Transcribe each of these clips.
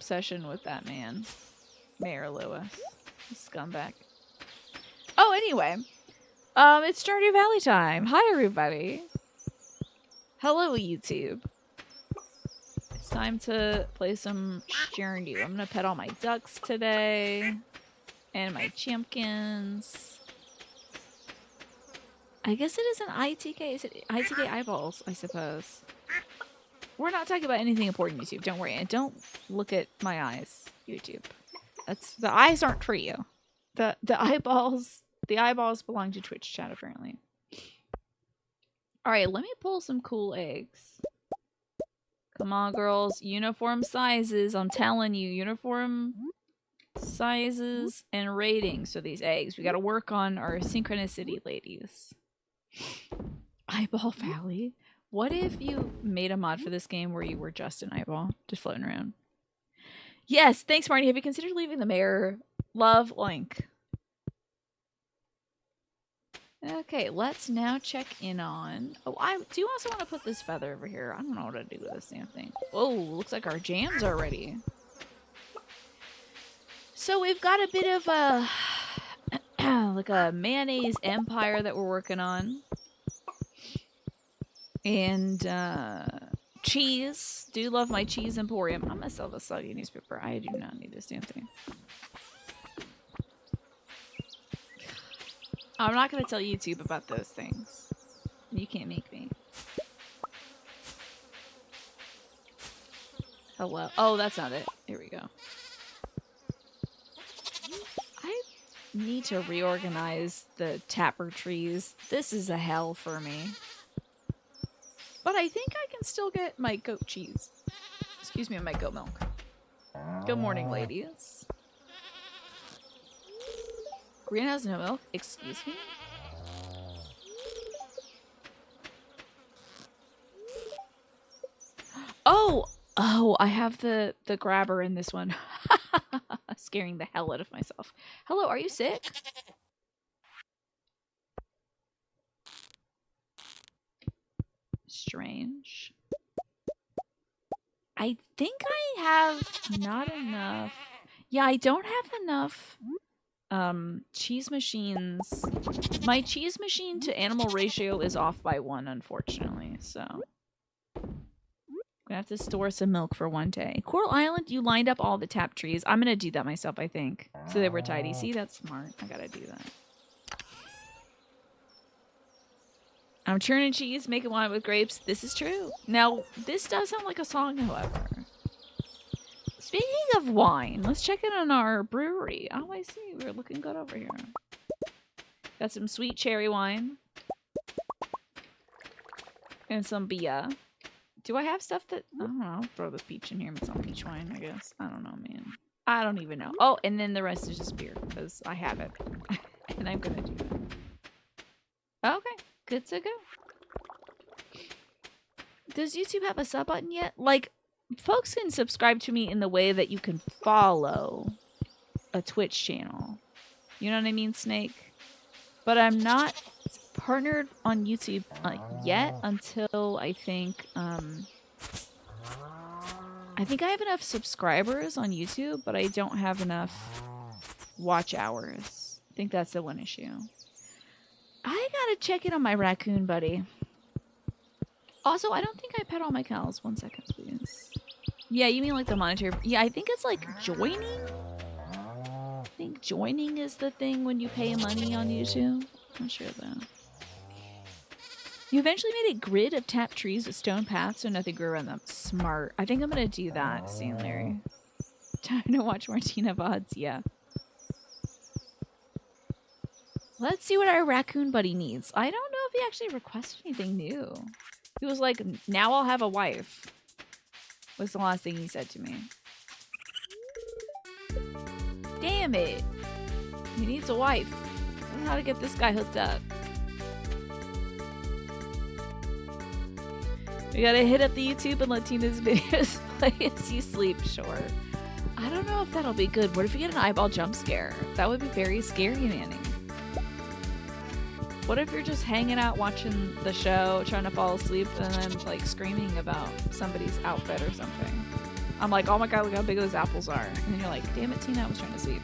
obsession with that man. Mayor Lewis. Scumbag. Oh, anyway. It's Stardew Valley time. Hi, everybody. Hello, YouTube. It's time to play some Stardew. I'm gonna pet all my ducks today. And my champkins. I guess it is an ITK. Is it ITK eyeballs, I suppose. We're not talking about anything important, YouTube. Don't worry. And don't look at my eyes, YouTube. The eyes aren't for you. The eyeballs belong to Twitch chat, apparently. Alright, let me pull some cool eggs. Come on, girls. Uniform sizes. I'm telling you, uniform sizes and ratings for these eggs. We gotta work on our synchronicity, ladies. Eyeball Valley. What if you made a mod for this game where you were just an eyeball, just floating around? Yes, thanks, Marty. Have you considered leaving the mayor? Love, Link. Okay, let's now check in on... Oh, I do also want to put this feather over here. I don't know what to do with this damn thing. Oh, looks like our jams are ready. So we've got a bit of a... like a mayonnaise empire that we're working on. And, cheese. Do love my cheese emporium. I'm gonna sell the soggy newspaper. I do not need this damn thing. I'm not gonna tell YouTube about those things. You can't make me. Hello. Oh, that's not it. Here we go. I need to reorganize the tapper trees. This is a hell for me. But I think I can still get my goat cheese. Excuse me, my goat milk. Good morning, ladies. Greenhouse no milk? Excuse me? Oh! Oh, I have the grabber in this one. Scaring the hell out of myself. Hello, are you sick? Strange. I think I have not enough. Yeah, I don't have enough cheese machines. My cheese machine to animal ratio is off by 1, unfortunately, so I'm gonna have to store some milk for one day. Coral Island, you lined up all the tap trees. I'm gonna do that myself, I think. So they were tidy. See, that's smart. I gotta do that. I'm churning cheese, making wine with grapes. This is true. Now, this does sound like a song, however. Speaking of wine, let's check in on our brewery. Oh, I see. We're looking good over here. Got some sweet cherry wine. And some beer. Do I have stuff that... I don't know. I'll throw this peach in here. Make some peach wine, I guess. I don't know, man. I don't even know. Oh, and then the rest is just beer. Because I have it. And I'm going to do that. Okay. Good to go. Does YouTube have a sub button yet? Like, folks can subscribe to me in the way that you can follow a Twitch channel. You know what I mean, Snake? But I'm not partnered on YouTube yet until I think I have enough subscribers on YouTube, but I don't have enough watch hours. I think that's the one issue. I gotta check in on my raccoon buddy. Also, I don't think I pet all my cows. 1 second, please. Yeah, you mean like the monetary... Yeah, I think it's like joining? I think joining is the thing when you pay money on YouTube. Not sure though. You eventually made a grid of tapped trees with stone paths so nothing grew around them. Smart. I think I'm gonna do that soon, Larry. Time to watch Martina VODs. Yeah. Let's see what our raccoon buddy needs. I don't know if he actually requested anything new. He was like, now I'll have a wife. Was the last thing he said to me. Damn it. He needs a wife. I don't know how to get this guy hooked up. We gotta hit up the YouTube and let Tina's videos play as you sleep. Sure. I don't know if that'll be good. What if you get an eyeball jump scare? That would be very scary, Manning. What if you're just hanging out watching the show, trying to fall asleep, and then like screaming about somebody's outfit or something? I'm like, oh my god, look how big those apples are. And then you're like, damn it, Tina, I was trying to sleep.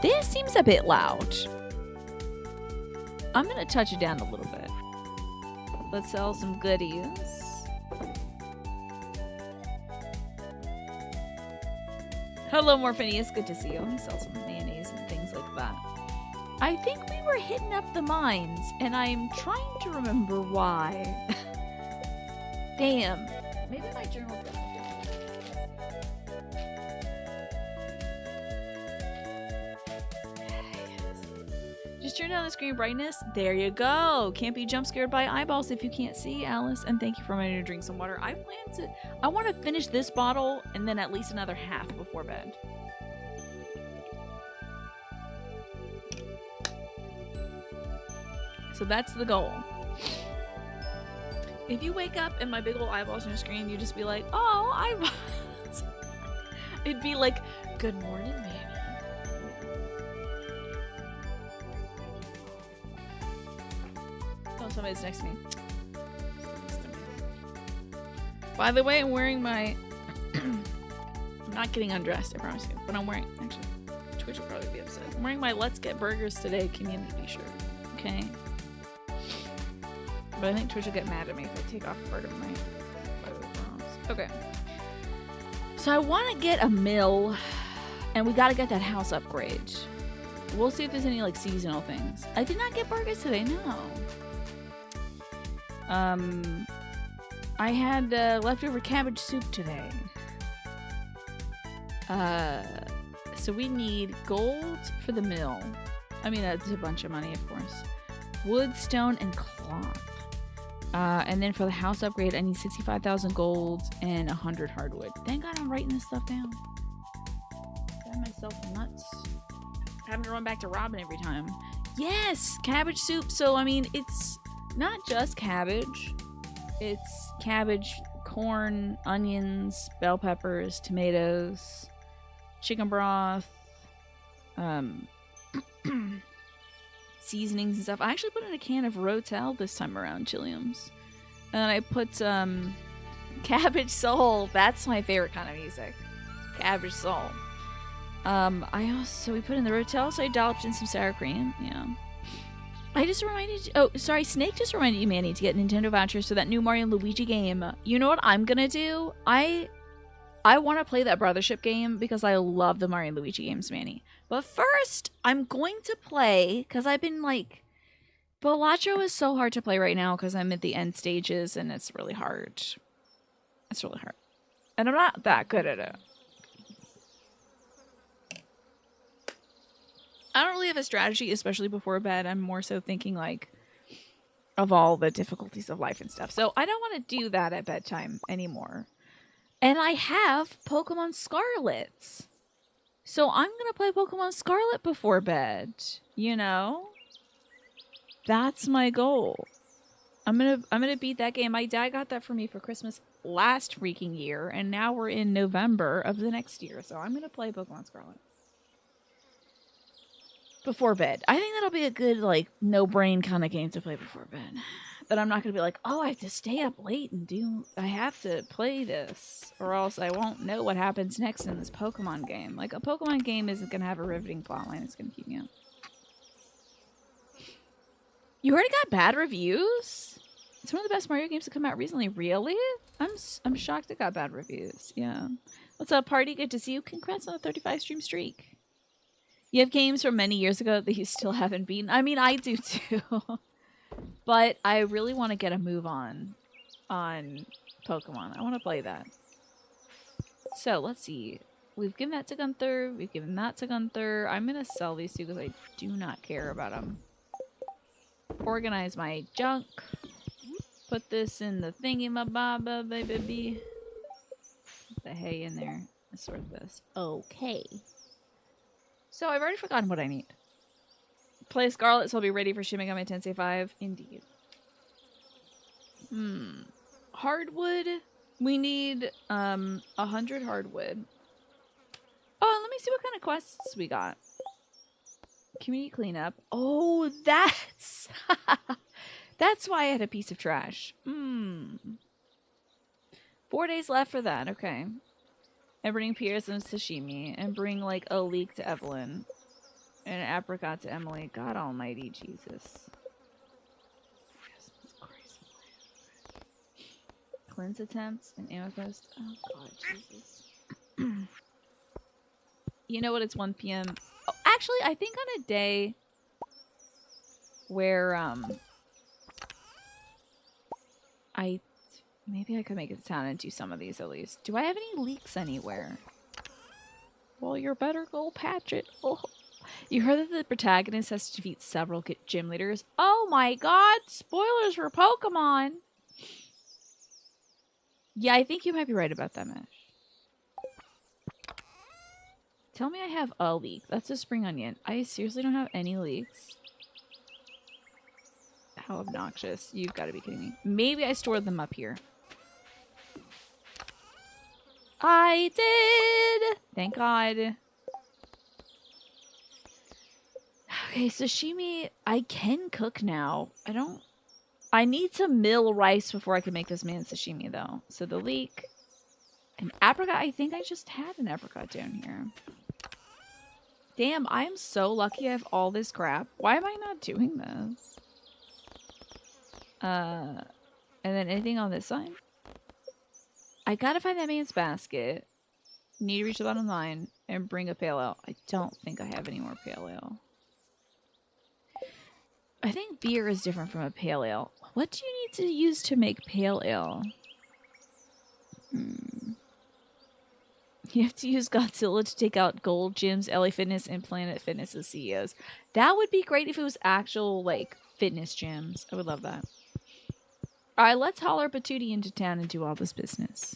This seems a bit loud. I'm gonna touch it down a little bit. Let's sell some goodies. Hello, Morphinius. Good to see you. Sell some mayonnaise and things like that. I think we were hitting up the mines, and I'm trying to remember why. Damn. Maybe my journal doesn't do it. Just turn down the screen brightness. There you go. Can't be jump scared by eyeballs if you can't see, Alice. And thank you for reminding me to drink some water. I want to finish this bottle and then at least another half before bed. So that's the goal. If you wake up and my big old eyeballs on your screen, you just be like, oh, eyeballs. It'd be like, good morning, Manny. Oh, somebody's next to me. By the way, I'm wearing my... I'm not getting undressed, I promise you. But I'm wearing... Actually, Twitch will probably be upset. I'm wearing my Let's Get Burgers Today community shirt. Okay? But I think Twitch will get mad at me if I take off part of my bronze. Okay. So I want to get a mill, and we got to get that house upgrade. We'll see if there's any, like, seasonal things. I did not get burgers today, no. I had leftover cabbage soup today. So we need gold for the mill. I mean, that's a bunch of money, of course. Wood, stone, and cloth. And then for the house upgrade, I need 65,000 gold and 100 hardwood. Thank God I'm writing this stuff down. Got myself nuts. Having to run back to Robin every time. Yes! Cabbage soup. So, I mean, it's not just cabbage. It's cabbage, corn, onions, bell peppers, tomatoes, chicken broth, seasonings and stuff. I actually put in a can of Rotel this time around, Chiliums. And I put cabbage soul. That's my favorite kind of music. Cabbage soul. So we put in the Rotel, so I dolloped in some sour cream. Yeah. I just reminded you, oh, sorry, Snake just reminded you, Manny, to get Nintendo vouchers for that new Mario and Luigi game. You know what I'm gonna do? I want to play that Brothership game because I love the Mario and Luigi games, Manny. But first, I'm going to play, because I've been like... Balatro is so hard to play right now because I'm at the end stages and it's really hard. It's really hard. And I'm not that good at it. I don't really have a strategy, especially before bed. I'm more so thinking like of all the difficulties of life and stuff. So I don't want to do that at bedtime anymore. And I have Pokemon Scarlet. So I'm going to play Pokemon Scarlet before bed, you know? That's my goal. I'm going to beat that game. My dad got that for me for Christmas last freaking year, and now we're in November of the next year. So I'm going to play Pokemon Scarlet before bed. I think that'll be a good, like, no-brain kind of game to play before bed. That I'm not going to be like, oh, I have to stay up late and I have to play this, or else I won't know what happens next in this Pokemon game. Like, a Pokemon game isn't going to have a riveting plotline. It's going to keep me up. You already got bad reviews? It's one of the best Mario games to come out recently. Really? I'm shocked it got bad reviews. Yeah. What's up, party? Good to see you. Congrats on a 35 stream streak. You have games from many years ago that you still haven't beaten. I mean, I do too. But I really want to get a move on Pokemon. I want to play that. So, let's see. We've given that to Gunther. We've given that to Gunther. I'm going to sell these two because I do not care about them. Organize my junk. Put this in the thingy-ma-ba-ba, baby. Put the hay in there. Let's sort this. Okay. So, I've already forgotten what I need. Play Scarlet, so I'll be ready for Shin Megami Tensei 5. Indeed. Hardwood. We need 100 hardwood. Oh, let me see what kind of quests we got. Community cleanup. Oh, that's... that's why I had a piece of trash. 4 days left for that. Okay. And bring Pierre some sashimi. And bring, like, a leek to Evelyn. And an apricot to Emily. God almighty Jesus. Cleanse attempts and amethyst. Oh god, Jesus. You know what? It's 1 p.m. Oh, actually, I think on a day where maybe I could make it to town and do some of these at least. Do I have any leaks anywhere? Well, you're better go patch it. Oh. You heard that the protagonist has to defeat several gym leaders. Oh my god! Spoilers for Pokemon! Yeah, I think you might be right about that, Mesh. Tell me I have a leek. That's a spring onion. I seriously don't have any leeks. How obnoxious. You've got to be kidding me. Maybe I stored them up here. I did! Thank God. Okay, sashimi. I can cook now. I need to mill rice before I can make this man sashimi, though. So the leek. An apricot. I think I just had an apricot down here. Damn, I'm so lucky I have all this crap. Why am I not doing this? And then anything on this side? I gotta find that man's basket. Need to reach the bottom line and bring a pale ale. I don't think I have any more pale ale. I think beer is different from a pale ale. What do you need to use to make pale ale? You have to use Godzilla to take out Gold Gym's, LA Fitness, and Planet Fitness's CEOs. That would be great if it was actual, like, fitness gyms. I would love that. Alright, let's holler Patootie into town and do all this business.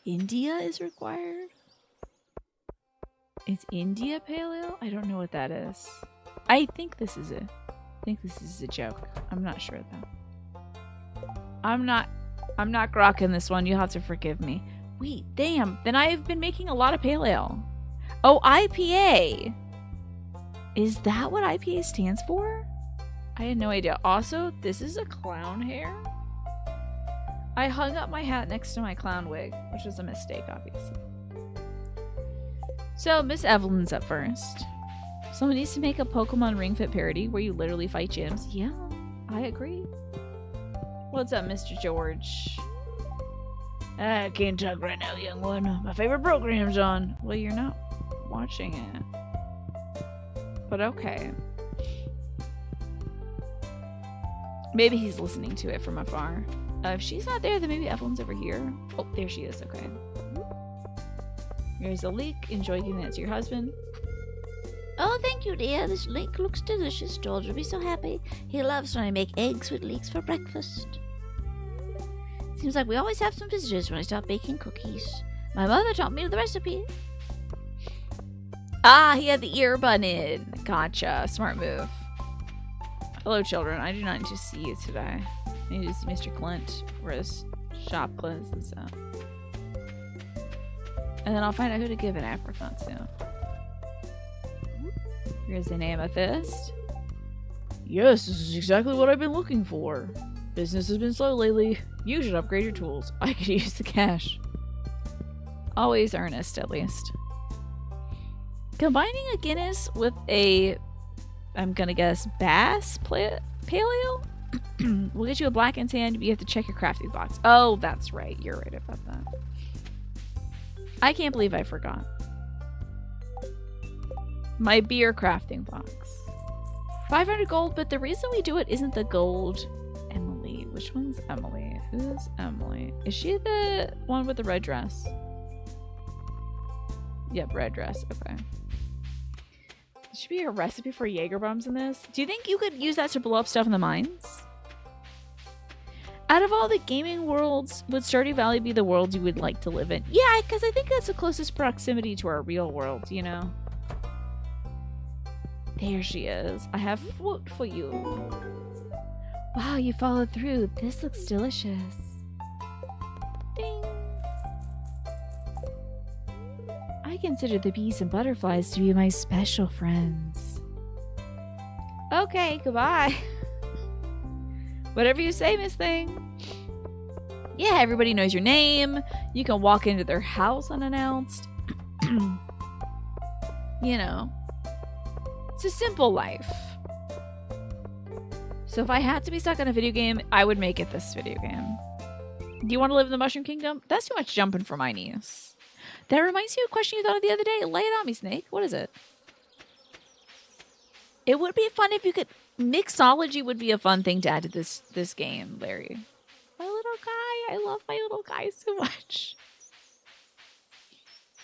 India is required? Is India pale ale? I don't know what that is. I think this is a joke. I'm not sure though. I'm not grokking this one. You'll have to forgive me. Wait, damn. Then I've been making a lot of pale ale. Oh, IPA. Is that what IPA stands for? I had no idea. Also, this is a clown hair. I hung up my hat next to my clown wig, which was a mistake, obviously. So, Miss Evelyn's up first. Someone needs to make a Pokemon Ring Fit parody where you literally fight gyms. Yeah, I agree. What's up, Mr. George? I can't talk right now, young one. My favorite program's on. Well, you're not watching it. But okay. Maybe he's listening to it from afar. If she's not there, then maybe Evelyn's over here. Oh, there she is. Okay. Here's a leek. Enjoy giving that to your husband. Oh, thank you, dear. This leek looks delicious. George will be so happy. He loves when I make eggs with leeks for breakfast. Seems like we always have some visitors when I start baking cookies. My mother taught me the recipe. Ah, he had the earbud in. Gotcha. Smart move. Hello, children. I do not need to see you today. I need to see Mr. Clint before his shop closes up. And then I'll find out who to give an apricot to. Here's an amethyst. Yes, this is exactly what I've been looking for. Business has been slow lately. You should upgrade your tools. I could use the cash. Always earnest, at least. Combining a Guinness with a, I'm gonna guess, Bass Paleo will get you a black and tan, but you have to check your crafting box. Oh, that's right. You're right about that. I can't believe I forgot. My beer crafting box. 500 gold, but the reason we do it isn't the gold. Emily. Which one's Emily? Who's Emily? Is she the one with the red dress? Yep, red dress. Okay. There should be a recipe for Jaeger bombs in this. Do you think you could use that to blow up stuff in the mines? Out of all the gaming worlds, would Stardew Valley be the world you would like to live in? Yeah, because I think that's the closest proximity to our real world, you know? There she is. I have food for you. Wow, you followed through. This looks delicious. Ding. I consider the bees and butterflies to be my special friends. Okay, goodbye. Whatever you say, Miss Thing. Yeah, everybody knows your name. You can walk into their house unannounced. You know, it's a simple life. So if I had to be stuck in a video game, I would make it this video game. Do you want to live in the Mushroom Kingdom? That's too much jumping for my niece. That reminds me of a question you thought of the other day. Lay it on me, Snake. What is it? It would be fun if you could... Mixology would be a fun thing to add to this game, Larry. My little guy. I love my little guy so much.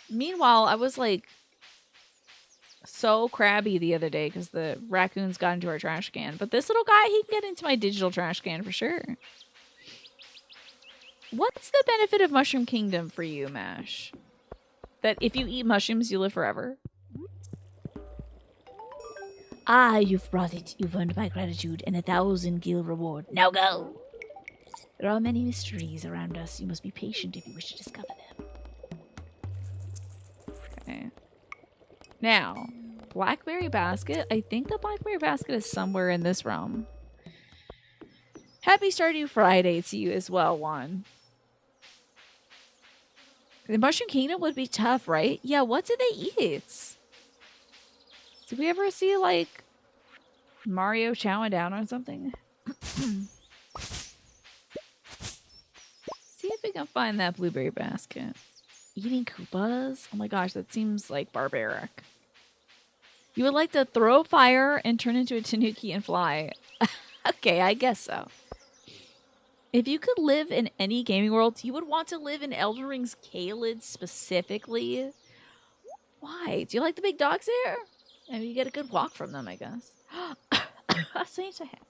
Meanwhile, I was like so crabby the other day because the raccoons got into our trash can. But this little guy, he can get into my digital trash can for sure. What's the benefit of Mushroom Kingdom for you, Mash? That if you eat mushrooms, you live forever? Ah, you've brought it. You've earned my gratitude and 1,000 gil reward. Now go! There are many mysteries around us. You must be patient if you wish to discover them. Okay. Now, Blackberry Basket. I think the Blackberry Basket is somewhere in this realm. Happy Stardew Friday to you as well, Juan. The Mushroom Kingdom would be tough, right? Yeah, what do they eat? Did we ever see, like, Mario chowing down on something? See if we can find that blueberry basket. Eating Koopas? Oh my gosh, that seems, like, barbaric. You would like to throw fire and turn into a tanuki and fly. Okay, I guess so. If you could live in any gaming world, you would want to live in Elden Ring's Caelid specifically. Why? Do you like the big dogs there? And you get a good walk from them, I guess. Saint hat.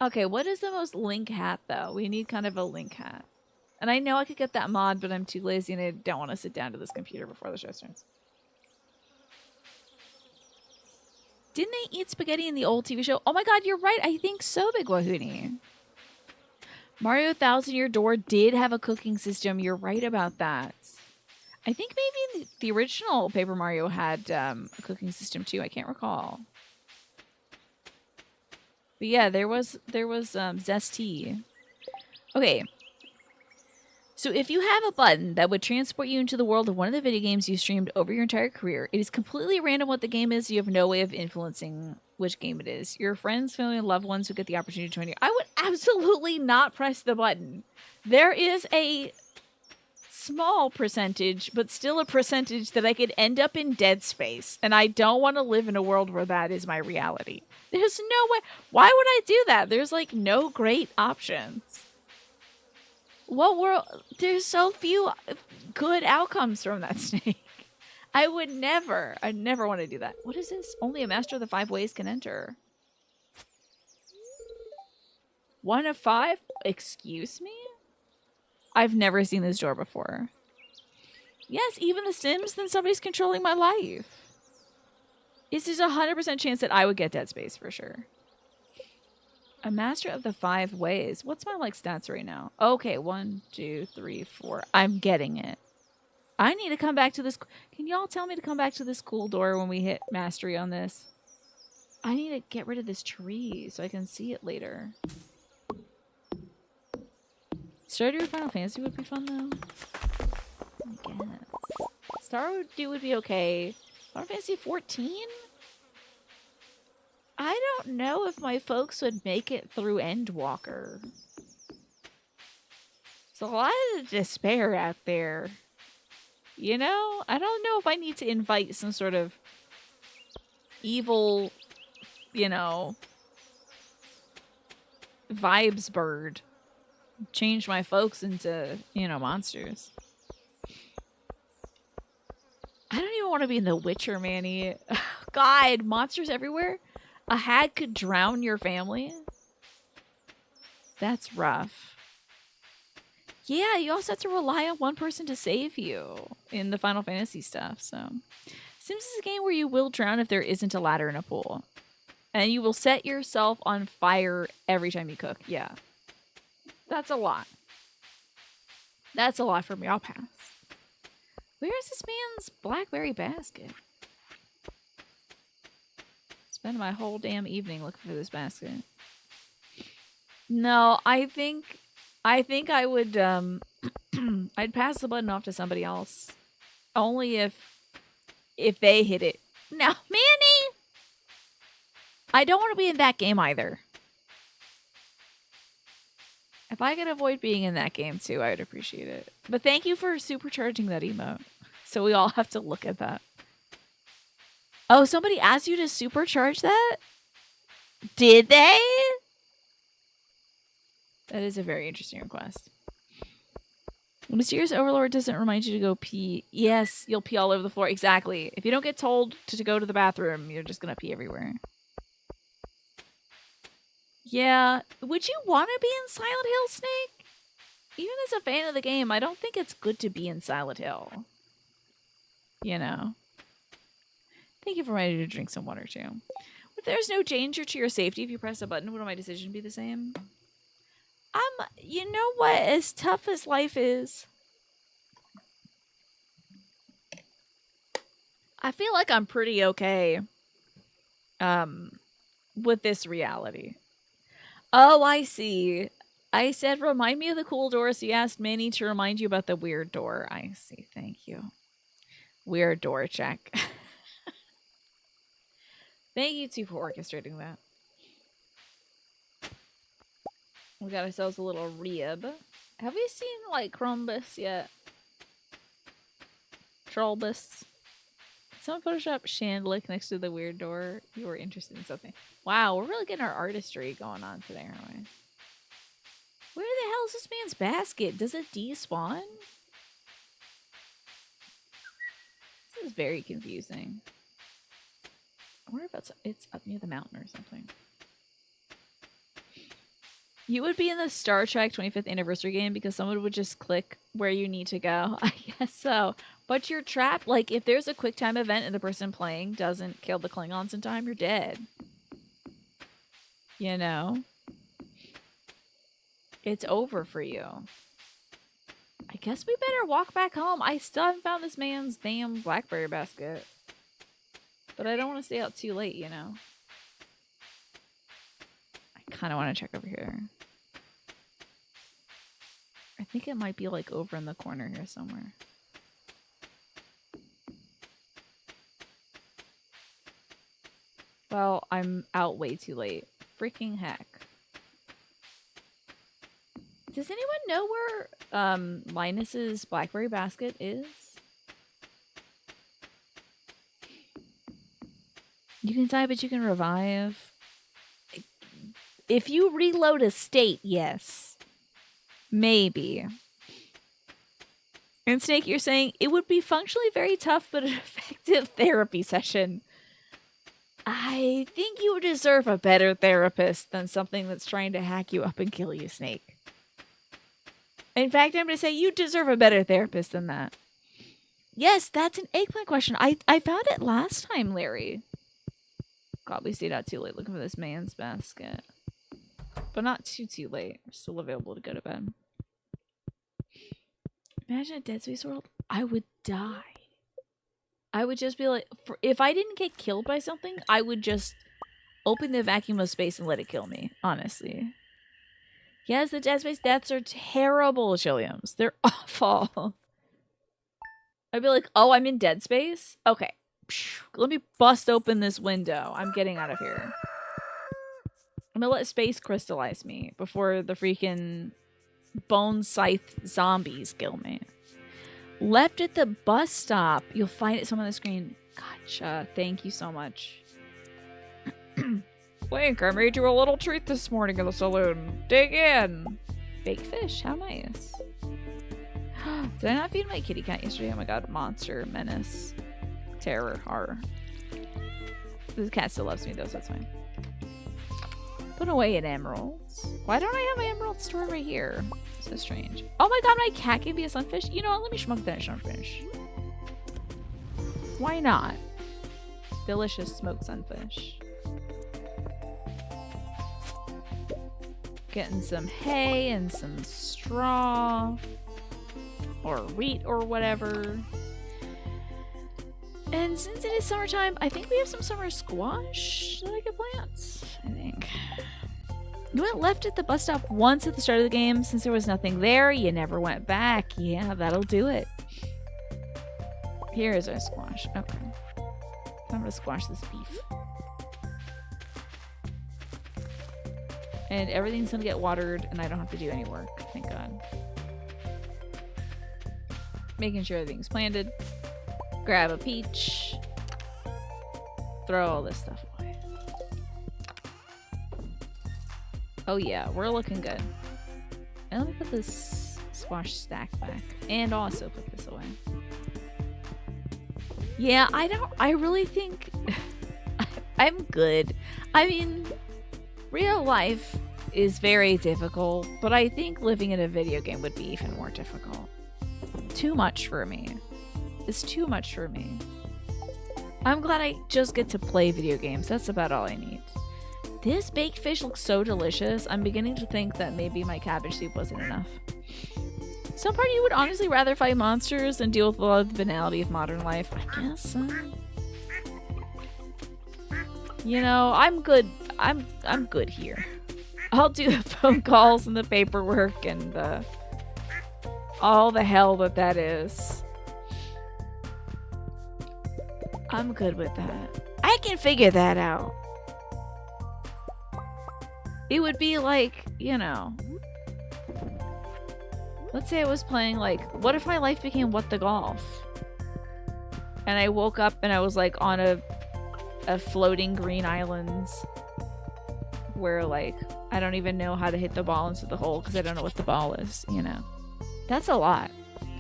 Okay, what is the most Link hat, though? We need kind of a Link hat. And I know I could get that mod, but I'm too lazy and I don't want to sit down to this computer before the show starts. Didn't they eat spaghetti in the old TV show? Oh my god, you're right. I think so, Big Wahoonie. Mario Thousand Year Door did have a cooking system. You're right about that. I think maybe the original Paper Mario had a cooking system too. I can't recall. But yeah, there was Zesty. Okay. So if you have a button that would transport you into the world of one of the video games you streamed over your entire career, it is completely random what the game is. You have no way of influencing which game it is. Your friends, family, and loved ones who get the opportunity to join you. I would absolutely not press the button. There is a small percentage, but still a percentage that I could end up in Dead Space, and I don't want to live in a world where that is my reality. There's no way. Why would I do that? There's like no great options. What world? There's so few good outcomes from that, Snake. I'd never want to do that. What is this? Only a master of the 5 ways can enter. 1 of 5? Excuse me? I've never seen this door before. Yes, even The Sims, then somebody's controlling my life. This is 100% chance that I would get Dead Space for sure. A master of the 5 ways. What's my like stats right now? Okay, 1, 2, 3, 4. I'm getting it. I need to come back to this. Can y'all tell me to come back to this cool door when we hit mastery on this? I need to get rid of this tree so I can see it later. Stardew Final Fantasy would be fun though. I guess. Stardew would be okay. Final Fantasy 14? I don't know if my folks would make it through Endwalker. There's a lot of despair out there. You know? I don't know if I need to invite some sort of evil, you know, vibes bird. Change my folks into, you know, monsters. I don't even want to be in The Witcher, Manny. God, monsters everywhere? A hag could drown your family? That's rough. Yeah, you also have to rely on one person to save you in the Final Fantasy stuff, so. Sims is a game where you will drown if there isn't a ladder in a pool. And you will set yourself on fire every time you cook. Yeah. That's a lot. That's a lot for me. I'll pass. Where is this man's Blackberry basket? Spend my whole damn evening looking for this basket. No, I think I think I would I'd pass the button off to somebody else. Only if they hit it. Now, Manny, I don't want to be in that game either. If I could avoid being in that game too, I would appreciate it. But thank you for supercharging that emote. So we all have to look at that. Oh, somebody asked you to supercharge that? Did they? That is a very interesting request. The mysterious overlord doesn't remind you to go pee. Yes, you'll pee all over the floor. Exactly. If you don't get told to go to the bathroom, you're just going to pee everywhere. Yeah. Would you want to be in Silent Hill, Snake? Even as a fan of the game, I don't think it's good to be in Silent Hill. You know. Thank you for reminding me to drink some water, too. If there's no danger to your safety if you press a button, would my decision be the same? You know what? As tough as life is, I feel like I'm pretty okay with this reality. Oh, I see. I said, remind me of the cool door, so you asked Manny to remind you about the weird door. I see. Thank you. Weird door check. Thank you, too, for orchestrating that. We got ourselves a little rib. Have we seen, like, Chrombus yet? Trollbus? Someone Photoshop Chandelier next to the weird door. You were interested in something. Wow, we're really getting our artistry going on today, aren't we? Where the hell is this man's basket? Does it despawn? This is very confusing. I wonder if it's up near the mountain or something. You would be in the Star Trek 25th anniversary game because someone would just click where you need to go. I guess so. But you're trapped. Like, if there's a quick time event and the person playing doesn't kill the Klingons in time, you're dead. You know? It's over for you. I guess we better walk back home. I still haven't found this man's damn blackberry basket. But I don't want to stay out too late, you know? I kind of want to check over here. I think it might be, like, over in the corner here somewhere. Well, I'm out way too late. Freaking heck. Does anyone know where Linus's blackberry basket is? You can die, but you can revive. If you reload a state, yes. Maybe. And Snake, you're saying it would be functionally very tough, but an effective therapy session. I think you deserve a better therapist than something that's trying to hack you up and kill you, Snake. In fact, I'm going to say you deserve a better therapist than that. Yes, that's an eggplant question. I found it last time, Larry. God, we stayed out too late looking for this man's basket. But not too late. We're still available to go to bed. Imagine a Dead Space world. I would die. I would just be like, if I didn't get killed by something, I would just open the vacuum of space and let it kill me, honestly. Yes, the Dead Space deaths are terrible, Chilliams. They're awful. I'd be like, oh, I'm in Dead Space? Okay. Let me bust open this window. I'm getting out of here. I'm gonna let space crystallize me before the freaking bone scythe zombies kill me. Left at the bus stop. You'll find it somewhere on the screen. Gotcha. Thank you so much. Link, I made you a little treat this morning in the saloon. Dig in. Baked fish. How nice. Did I not feed my kitty cat yesterday? Oh my god. Monster. Menace. Terror. Horror. The cat still loves me though, so it's fine. Put away an emeralds. Why don't I have my emeralds stored right here? So strange. Oh my god, my cat can be a sunfish? You know what? Let me schmuck that sunfish. Why not? Delicious smoked sunfish. Getting some hay and some straw. Or wheat or whatever. And since it is summertime, I think we have some summer squash that I could plant. I think. You went left at the bus stop once at the start of the game. Since there was nothing there, you never went back. Yeah, that'll do it. Here is our squash. Okay. I'm gonna squash this beef. And everything's gonna get watered and I don't have to do any work. Thank God. Making sure everything's planted. Grab a peach. Throw all this stuff away. Oh yeah, we're looking good. And let me put this squash stack back. And also put this away. Yeah, I really think I'm good. I mean, real life is very difficult, but I think living in a video game would be even more difficult. Too much for me. It's too much for me. I'm glad I just get to play video games. That's about all I need. This baked fish looks so delicious. I'm beginning to think that maybe my cabbage soup wasn't enough. Some part of you would honestly rather fight monsters than deal with a lot of the banality of modern life. I guess so. You know, I'm good. I'm good here. I'll do the phone calls and the paperwork and all the hell that is. I'm good with that. I can figure that out. It would be like, you know, let's say I was playing like, what if my life became What the Golf? And I woke up and I was like on a floating green islands where like I don't even know how to hit the ball into the hole because I don't know what the ball is, you know. That's a lot.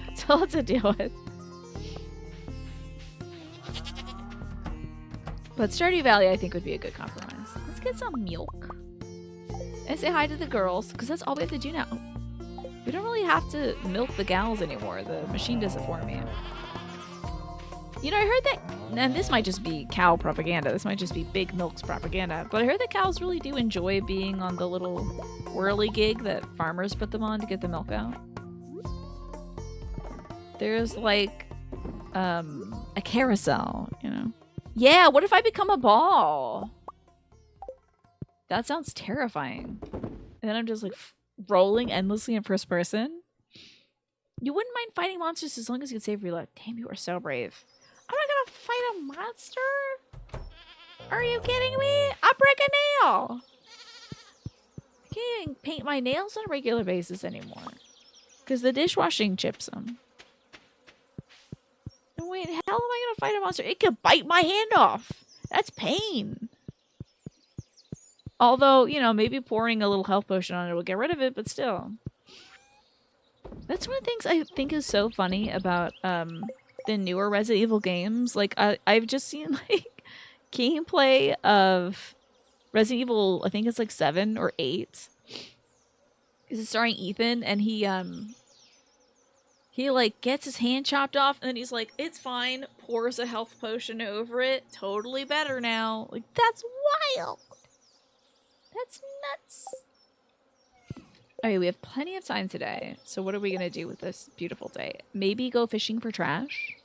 That's a lot to deal with. But Stardew Valley I think would be a good compromise. Let's get some milk. And say hi to the girls, because that's all we have to do now. We don't really have to milk the gals anymore. The machine does it for me. You know, I heard that, and this might just be cow propaganda. This might just be Big Milk's propaganda. But I heard that cows really do enjoy being on the little whirly gig that farmers put them on to get the milk out. There's like a carousel, you know. Yeah, what if I become a ball? That sounds terrifying. And then I'm just like rolling endlessly in first person. You wouldn't mind fighting monsters as long as you could save your life. Damn, you are so brave. I'm not gonna fight a monster? Are you kidding me? I break a nail! I can't even paint my nails on a regular basis anymore. Because the dishwashing chips them. Wait, how am I gonna fight a monster? It could bite my hand off. That's pain. Although, you know, maybe pouring a little health potion on it will get rid of it, but still. That's one of the things I think is so funny about the newer Resident Evil games. Like, I've just seen, like, gameplay of Resident Evil, I think it's like 7 or 8. It's starring Ethan, and he like gets his hand chopped off, and then he's like, it's fine, pours a health potion over it, totally better now. Like, that's wild. That's nuts. Okay, we have plenty of time today. So what are we going to do with this beautiful day? Maybe go fishing for trash?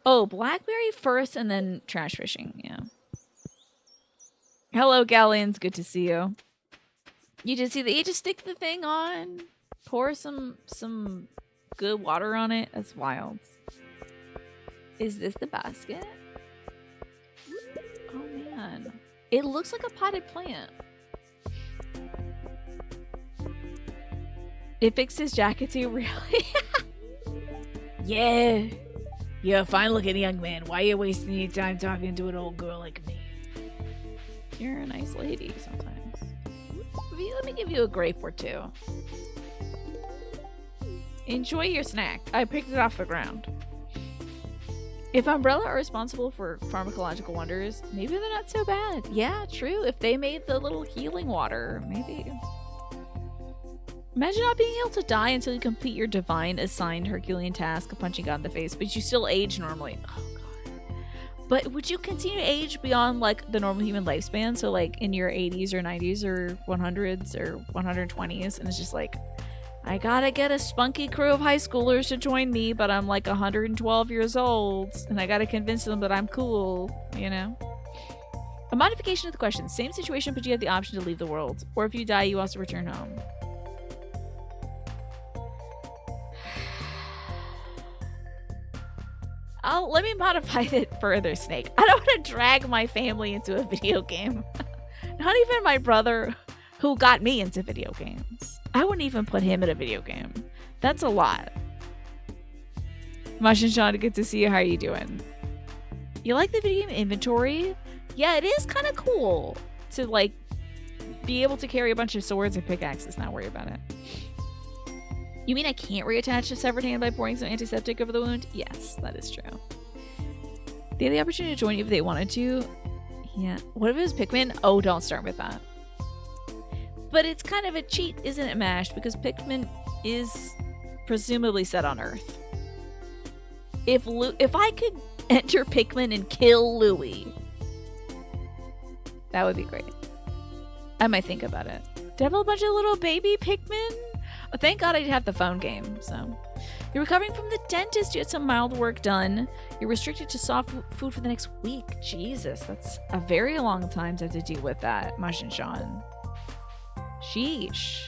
Oh, blackberry first and then trash fishing. Yeah. Hello, Galleons. Good to see you. You just see that you just stick the thing on, pour some good water on it. That's wild. Is this the basket? Oh, man. It looks like a potted plant. It fixed his jacket too, really? Yeah. You're a fine looking young man. Why are you wasting your time talking to an old girl like me? You're a nice lady sometimes. Let me give you a grape or two. Enjoy your snack. I picked it off the ground. If Umbrella are responsible for pharmacological wonders, maybe they're not so bad. Yeah, true. If they made the little healing water, maybe. Imagine not being able to die until you complete your divine assigned Herculean task of punching God in the face, but you still age normally. Oh, God. But would you continue to age beyond, like, the normal human lifespan? So, like, in your 80s or 90s or 100s or 120s, and it's just like, I gotta get a spunky crew of high schoolers to join me, but I'm like 112 years old, and I gotta convince them that I'm cool, you know? A modification of the question. Same situation, but you have the option to leave the world. Or if you die, you also return home. Let me modify it further, Snake. I don't want to drag my family into a video game. Not even my brother who got me into video games. I wouldn't even put him in a video game. That's a lot. Mash and Sean, good to see you. How are you doing? You like the video game inventory? Yeah, it is kind of cool to like be able to carry a bunch of swords and pickaxes. Not worry about it. You mean I can't reattach a severed hand by pouring some antiseptic over the wound? Yes, that is true. They had the opportunity to join you if they wanted to. Yeah. What if it was Pikmin? Oh, don't start with that. But it's kind of a cheat, isn't it, Mash? Because Pikmin is presumably set on Earth. If I could enter Pikmin and kill Louie, that would be great. I might think about it. To have a bunch of little baby Pikmin? Oh, thank God I have the phone game, so. You're recovering from the dentist. You had some mild work done. You're restricted to soft food for the next week. Jesus, that's a very long time to have to deal with that, Mush and Sean. Sheesh.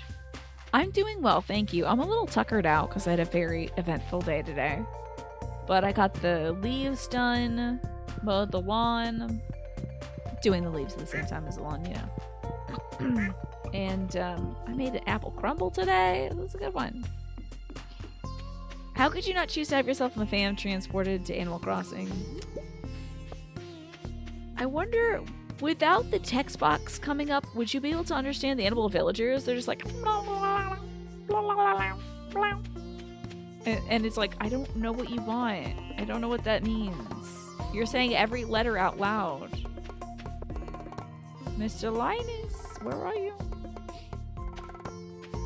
I'm doing well, thank you. I'm a little tuckered out because I had a very eventful day today. But I got the leaves done, mowed the lawn. Doing the leaves at the same time as the lawn, you know. And I made an apple crumble today. It was a good one. How could you not choose to have yourself and the fam transported to Animal Crossing? I wonder, without the text box coming up, would you be able to understand the animal villagers? They're just like... And it's like, I don't know what you want. I don't know what that means. You're saying every letter out loud. Mr. Linus, where are you?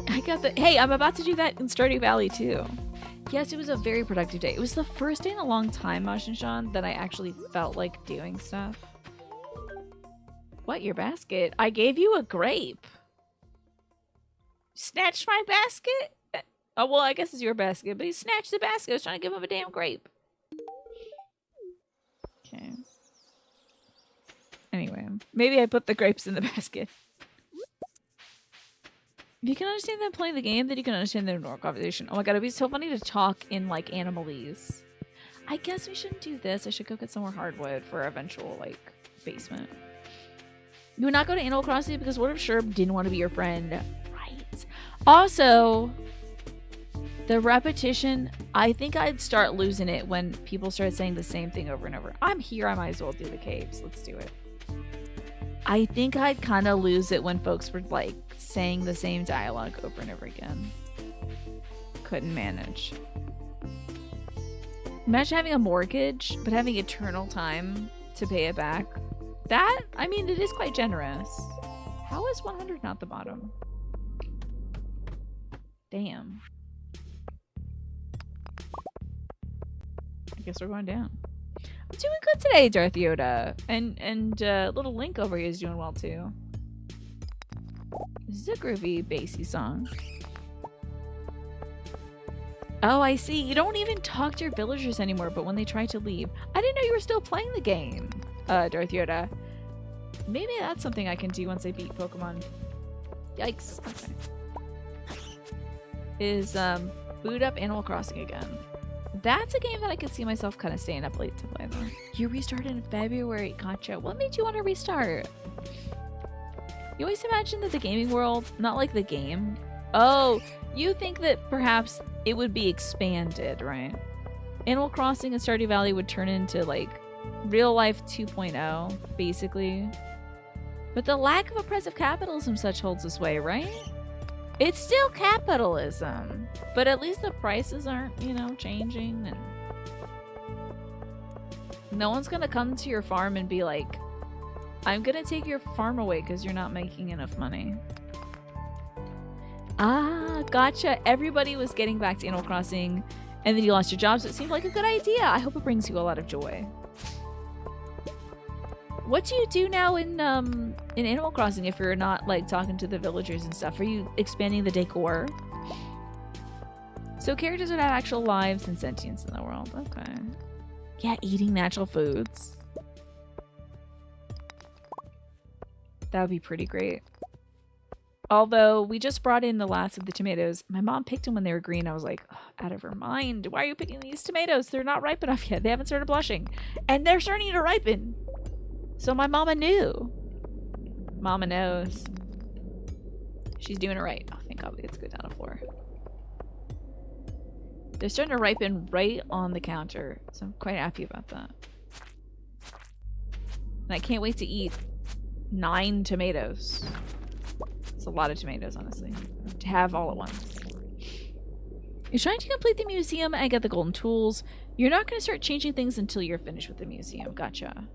I got the... Hey, I'm about to do that in Stardew Valley too. Yes, it was a very productive day. It was the first day in a long time, Mosh and Sean, that I actually felt like doing stuff. What, your basket? I gave you a grape. Snatched my basket? Oh, well, I guess it's your basket, but he snatched the basket. I was trying to give him a damn grape. Okay. Anyway, maybe I put the grapes in the basket. If you can understand them playing the game, then you can understand their normal conversation. Oh my god, it'd be so funny to talk in, like, animalese. I guess we shouldn't do this. I should go get some more hardwood for our eventual, like, basement. You would not go to Animal Crossing because what if Sherb didn't want to be your friend? Right. Also, the repetition, I think I'd start losing it when people start saying the same thing over and over. I'm here, I might as well do the caves. Let's do it. I think I'd kind of lose it when folks were, like, saying the same dialogue over and over again. Couldn't manage. Imagine having a mortgage, but having eternal time to pay it back. That, I mean, it is quite generous. How is 100 not the bottom? Damn. I guess we're going down. I'm doing good today, Darth Yoda. And little Link over here is doing well too. This is a groovy, bassy song. Oh, I see. You don't even talk to your villagers anymore, but when they try to leave. I didn't know you were still playing the game, Darth Yoda. Maybe that's something I can do once I beat Pokemon. Yikes. Okay. Is, boot up Animal Crossing again. That's a game that I could see myself kind of staying up late to play though. You restarted in February. Gotcha. What made you want to restart? You always imagine that the gaming world, not like the game. Oh, you think that perhaps it would be expanded, right? Animal Crossing and Stardew Valley would turn into like real life 2.0, basically. But the lack of oppressive capitalism such holds this way, right? It's still capitalism, but at least the prices aren't, you know, changing, and no one's gonna come to your farm and be like, I'm gonna take your farm away because you're not making enough money. Ah, gotcha. Everybody was getting back to Animal Crossing, and then you lost your job, so it seemed like a good idea. I hope it brings you a lot of joy. What do you do now in Animal Crossing if you're not like talking to the villagers and stuff? Are you expanding the decor? So characters would have actual lives and sentience in the world. Okay. Yeah, eating natural foods. That would be pretty great. Although we just brought in the last of the tomatoes. My mom picked them when they were green. I was like, oh, out of her mind. Why are you picking these tomatoes? They're not ripe enough yet. They haven't started blushing. And they're starting to ripen. So my mama knew. Mama knows. She's doing it right. Oh, thank God we get to go down the floor. They're starting to ripen right on the counter. So I'm quite happy about that. And I can't wait to eat 9 tomatoes. It's a lot of tomatoes, honestly, to have all at once. You're trying to complete the museum and get the golden tools. You're not going to start changing things until you're finished with the museum. Gotcha.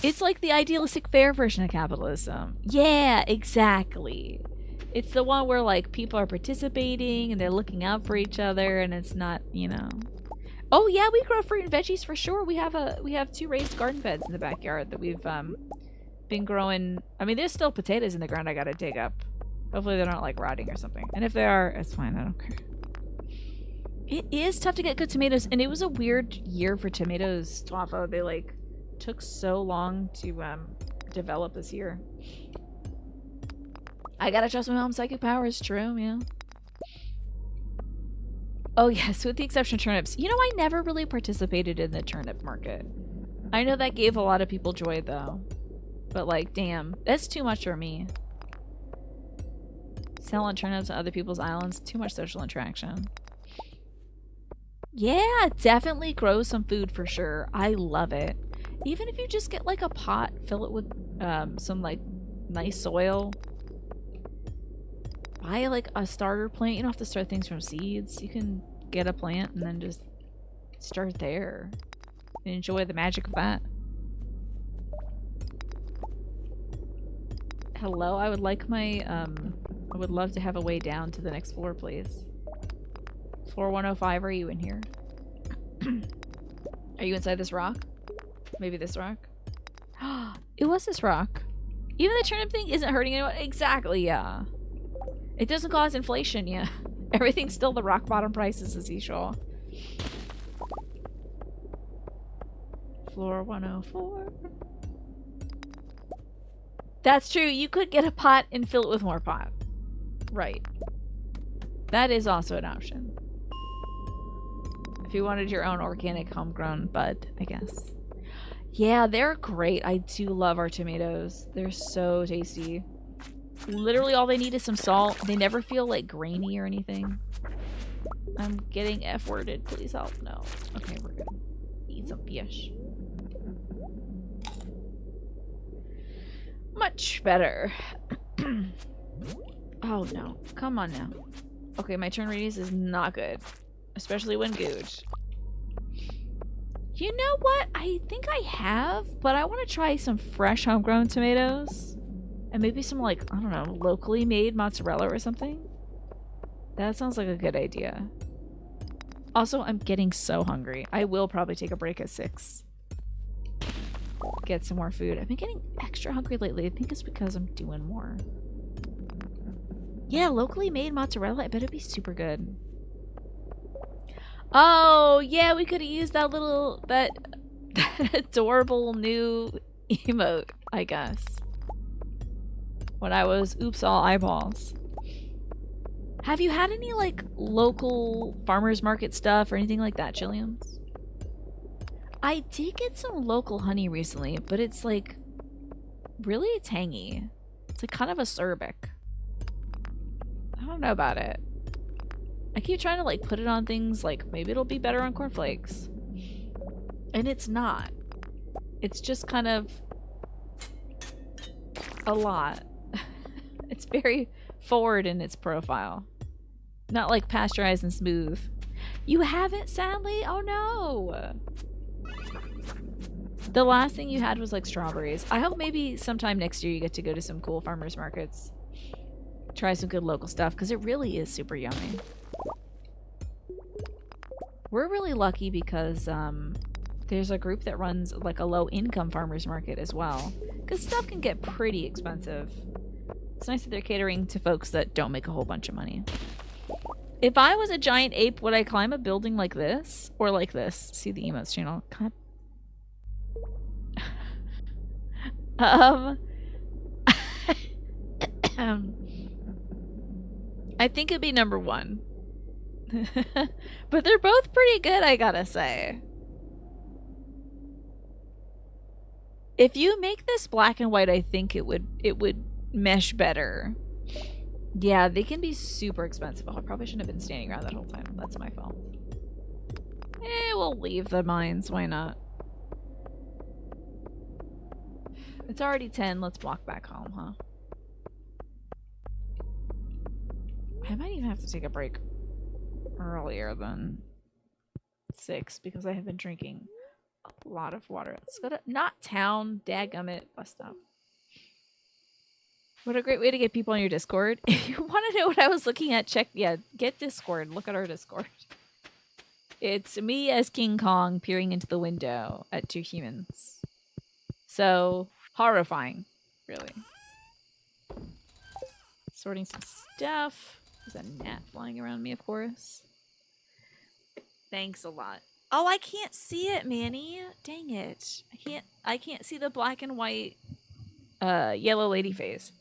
It's like the idealistic fair version of capitalism. Yeah, exactly. It's the one where, like, people are participating and they're looking out for each other and it's not, you know... Oh, yeah, we grow fruit and veggies for sure. We have 2 raised garden beds in the backyard that we've, been growing. I mean, there's still potatoes in the ground I gotta dig up. Hopefully they're not like rotting or something. And if they are, it's fine. I don't care. It is tough to get good tomatoes, and it was a weird year for tomatoes, Twaffo. They like took so long to develop this year. I gotta trust my mom's psychic powers. True, yeah. Oh yes, with the exception of turnips. You know, I never really participated in the turnip market. I know that gave a lot of people joy though. But like, damn, that's too much for me. Selling turnips on other people's islands, too much social interaction. Yeah, definitely grow some food for sure. I love it. Even if you just get like a pot, fill it with some like nice soil. Buy like a starter plant. You don't have to start things from seeds. You can get a plant and then just start there and enjoy the magic of that. Hello, I would like my, I would love to have a way down to the next floor, please. Floor 105, are you in here? Are you inside this rock? Maybe this rock? It was this rock. Even the turnip thing isn't hurting anyone? Exactly, yeah. It doesn't cause inflation, yeah. Everything's still the rock bottom prices as usual. Floor 104. That's true. You could get a pot and fill it with more pot. Right. That is also an option. If you wanted your own organic homegrown bud, I guess. Yeah, they're great. I do love our tomatoes. They're so tasty. Literally all they need is some salt. They never feel like grainy or anything. I'm getting F-worded. Please help. No. Okay, we're good. Eat some fish. Much better. Oh no. Come on now. Okay, my turn radius is not good. Especially when gooch. You know what? I think I have, but I want to try some fresh homegrown tomatoes. And maybe some, like, I don't know, locally made mozzarella or something. That sounds like a good idea. Also, I'm getting so hungry. I will probably take a break at 6. Get some more food. I've been getting extra hungry lately. I think it's because I'm doing more. Yeah, locally made mozzarella. I bet it'd be super good. Oh, yeah, we could have used that little, that adorable new emote, I guess. When I was oops all eyeballs. Have you had any, like, local farmers market stuff or anything like that, Chilliams? I did get some local honey recently, but it's, like, really tangy. It's, like, kind of acerbic. I don't know about it. I keep trying to, like, put it on things, like, maybe it'll be better on cornflakes. And it's not. It's just kind of a lot. It's very forward in its profile. Not, like, pasteurized and smooth. You haven't, sadly? Oh, no! The last thing you had was, like, strawberries. I hope maybe sometime next year you get to go to some cool farmers markets. Try some good local stuff, because it really is super yummy. We're really lucky because there's a group that runs like a low-income farmers market as well. Because stuff can get pretty expensive. It's nice that they're catering to folks that don't make a whole bunch of money. If I was a giant ape, would I climb a building like this? Or like this? See the emotes channel. God. Um, I think it'd be number 1. But they're both pretty good, I gotta say. If you make this black and white, I think it would mesh better. Yeah, they can be super expensive. Oh, I probably shouldn't have been standing around that whole time. That's my fault. We'll leave the mines. Why not? It's already 10. Let's walk back home, huh? I might even have to take a break earlier than 6 because I have been drinking a lot of water. Let's go to not town, dadgummit, bus stop. What a great way to get people on your Discord. If you want to know what I was looking at, get Discord. Look at our Discord. It's me as King Kong peering into the window at 2 humans. So horrifying, really. Sorting some stuff. There's a gnat flying around me, of course. Thanks a lot. Oh, I can't see it, Manny. Dang it. I can't see the black and white yellow lady face.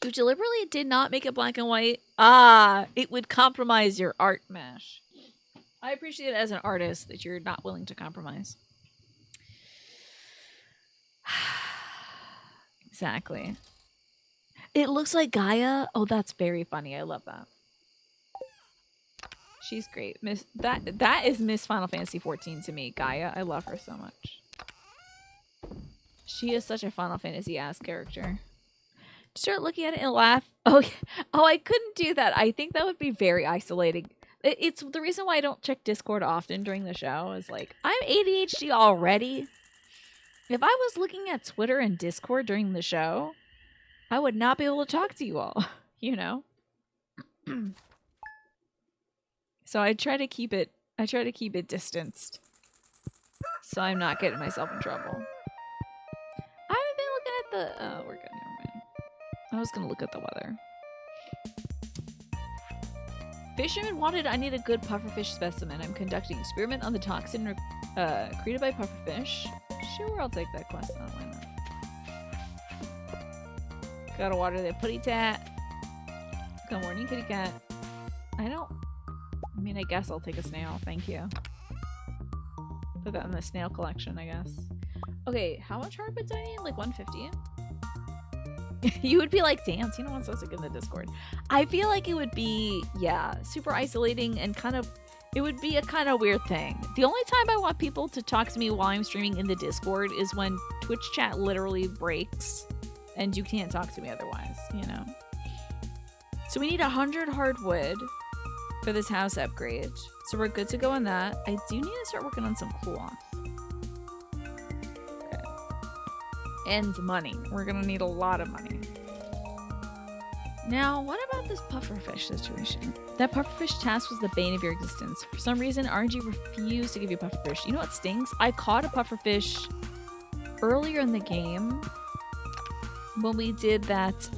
You deliberately did not make it black and white? Ah, it would compromise your art mesh. I appreciate it as an artist that you're not willing to compromise. Exactly. It looks like Gaia. Oh, that's very funny. I love that. She's great. That is Miss Final Fantasy 14 to me. Gaia. I love her so much. She is such a Final Fantasy ass character. Start looking at it and laugh. Oh, I couldn't do that. I think that would be very isolating. It's the reason why I don't check Discord often during the show is like, I'm ADHD already. If I was looking at Twitter and Discord during the show, I would not be able to talk to you all, you know? So I try to keep it distanced. So I'm not getting myself in trouble. I haven't been looking at the we're good, never mind. I was gonna look at the weather. Fisherman wanted I need a good pufferfish specimen. I'm conducting experiment on the toxin created by pufferfish. Sure, I'll take that quest on. Why not? Gotta water the putty tat. Good morning, kitty cat. I mean, I guess I'll take a snail. Thank you. Put that in the snail collection, I guess. Okay, how much hardwood do I need? Like 150? You would be like, damn, Tina wants us to get in the Discord. I feel like it would be, yeah, super isolating and it would be a kind of weird thing. The only time I want people to talk to me while I'm streaming in the Discord is when Twitch chat literally breaks and you can't talk to me otherwise, you know? So we need 100 hardwood for this house upgrade. So we're good to go on that. I do need to start working on some cloth. Okay. And money. We're gonna need a lot of money. Now, what about this pufferfish situation? That pufferfish task was the bane of your existence. For some reason, RNG refused to give you pufferfish. You know what stings? I caught a pufferfish earlier in the game when we did that,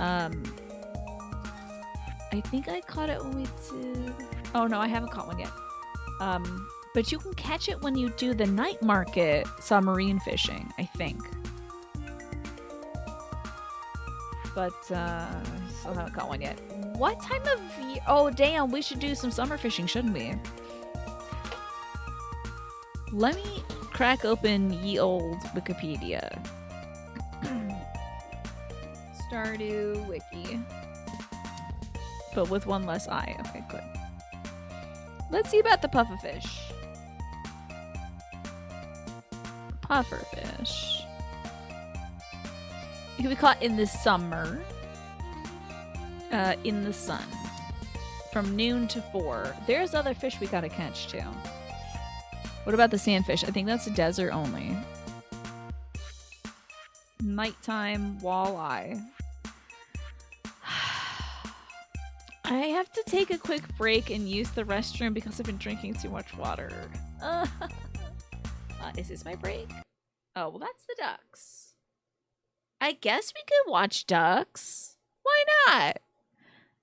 I think I caught it when we did... Oh, no, I haven't caught one yet. But you can catch it when you do the night market submarine fishing, I think. But, still haven't caught one yet. What time of year? Oh, damn, we should do some summer fishing, shouldn't we? Let me crack open ye old Wikipedia. Stardew Wiki. But with one less I. Okay, good. Let's see about the pufferfish. Pufferfish. It can be caught in the summer. In the sun. From noon to 4. There's other fish we gotta catch too. What about the sandfish? I think that's a desert only. Nighttime walleye. I have to take a quick break and use the restroom because I've been drinking too much water. Is this my break? Oh, well, that's the ducks. I guess we could watch ducks. Why not?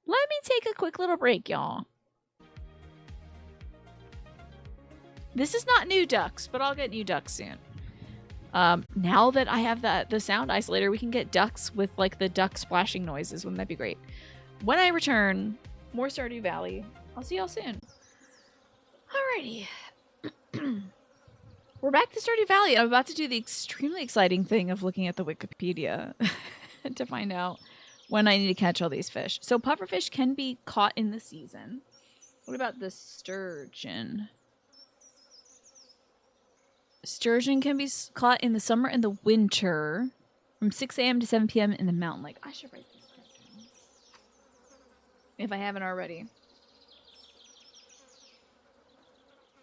Let me take a quick little break, y'all. This is not new ducks, but I'll get new ducks soon. Now that I have the sound isolator, we can get ducks with like the duck splashing noises. Wouldn't that be great? When I return, more Stardew Valley. I'll see y'all soon. Alrighty. We're back to Stardew Valley. I'm about to do the extremely exciting thing of looking at the Wikipedia to find out when I need to catch all these fish. So pufferfish can be caught in the season. What about the sturgeon? Sturgeon can be caught in the summer and the winter from 6 a.m. to 7 p.m. in the mountain lake. I should write this down if I haven't already.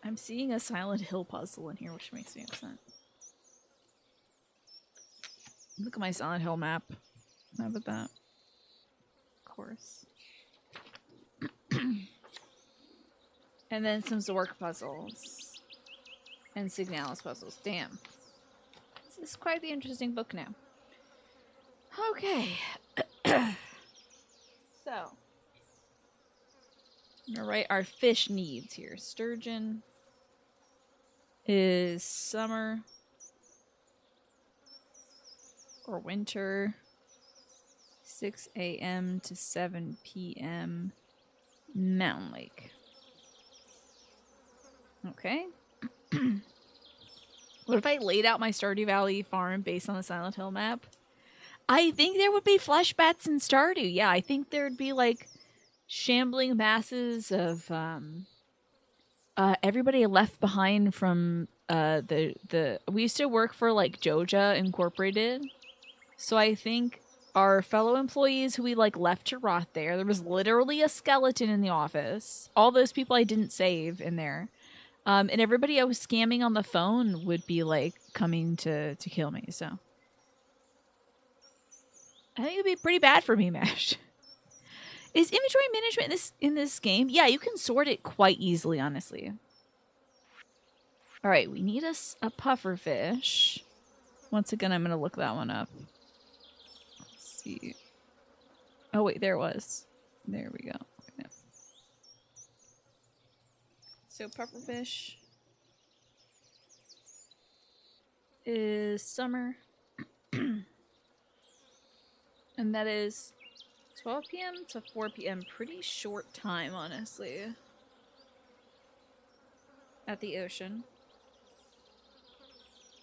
I'm seeing a Silent Hill puzzle in here, which makes me upset. Look at my Silent Hill map. How about that? Of course. And then some Zork puzzles. And Signalis puzzles. Damn. This is quite the interesting book now. Okay. So. I'm gonna write our fish needs here. Sturgeon is summer or winter. 6 a.m. to 7 p.m. Mountain Lake. Okay. What if I laid out my Stardew Valley farm based on the Silent Hill map? I think there would be flesh bats in Stardew. Yeah, I think there'd be like shambling masses of everybody left behind from the we used to work for like Joja Incorporated. So I think our fellow employees who we like left to rot there was literally a skeleton in the office. All those people I didn't save in there. And everybody I was scamming on the phone would be like coming to kill me, so I think it'd be pretty bad for me, Mash. Is inventory management in this game? Yeah, you can sort it quite easily, honestly. All right, we need a puffer fish. Once again, I'm gonna look that one up. Let's see. Oh wait, there it was. There we go. Okay. So pufferfish is summer. And that is 12 p.m. to 4 p.m. Pretty short time, honestly. At the ocean.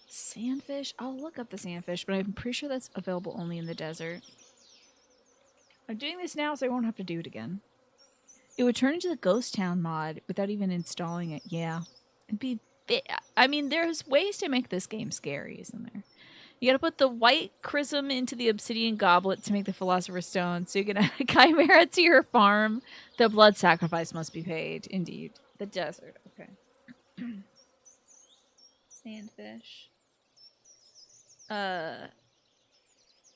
Sandfish? I'll look up the sandfish, but I'm pretty sure that's available only in the desert. I'm doing this now so I won't have to do it again. It would turn into the Ghost Town mod without even installing it. Yeah. It'd be... I mean, there's ways to make this game scary, isn't there? You gotta put the white chrism into the obsidian goblet to make the philosopher's stone, so you can add a chimera to your farm. The blood sacrifice must be paid. Indeed. The desert. Okay. Sandfish.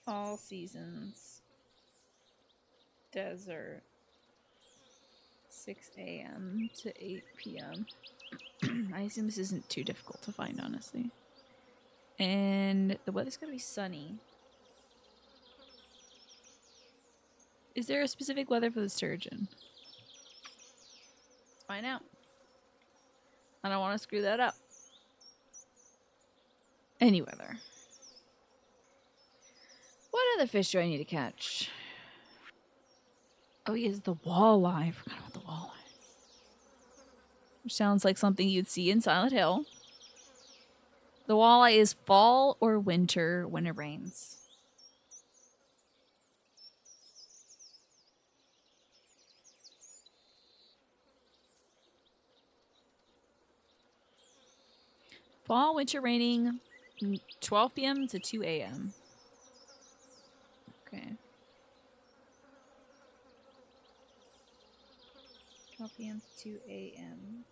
All seasons. Desert. 6 a.m. to 8 p.m. I assume this isn't too difficult to find, honestly. And the weather's gonna be sunny. Is there a specific weather for the sturgeon? Let's find out. I don't want to screw that up. Any weather. What other fish do I need to catch? Oh, yes, the walleye. I forgot about the walleye. Which sounds like something you'd see in Silent Hill. The walleye is fall or winter when it rains. Fall, winter, raining, 12 p.m. to 2 a.m. Okay. 12 p.m. to 2 a.m.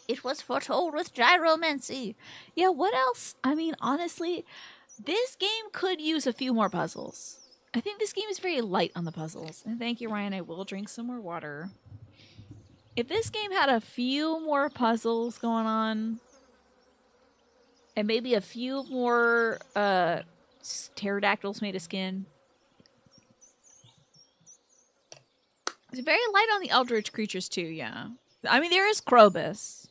It was foretold with gyromancy. Yeah, what else? I mean, honestly, this game could use a few more puzzles. I think this game is very light on the puzzles. And thank you, Ryan. I will drink some more water. If this game had a few more puzzles going on, and maybe a few more pterodactyls made of skin. It's very light on the eldritch creatures too, yeah. I mean, there is Krobus.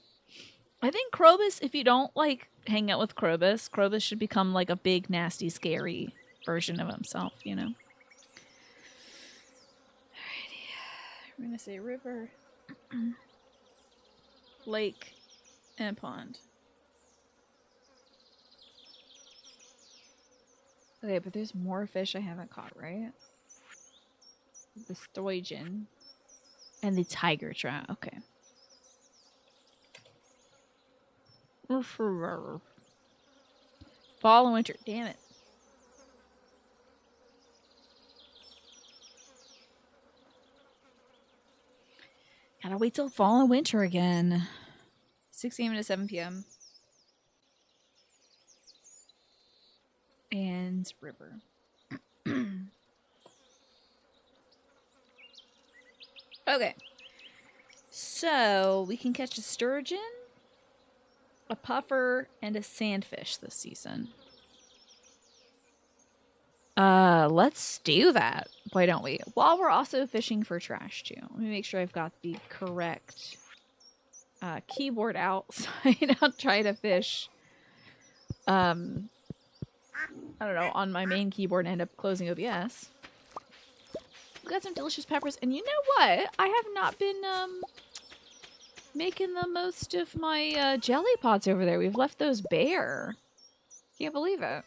I think Krobus, if you don't like hang out with Krobus, Krobus should become like a big, nasty, scary version of himself, you know? Alrighty. We're gonna say river, lake, and pond. Okay, but there's more fish I haven't caught, right? The sturgeon. And the tiger trout. Okay. Fall and winter. Damn it. Gotta wait till fall and winter again. 6 a.m. to 7 p.m. And river. Okay. So we can catch a sturgeon, a puffer, and a sandfish this season. Let's do that. Why don't we? While we're also fishing for trash too. Let me make sure I've got the correct keyboard out so I don't try to fish I don't know, on my main keyboard and end up closing OBS. We got some delicious peppers, and you know what? I have not been making the most of my jelly pots over there. We've left those bare. Can't believe it.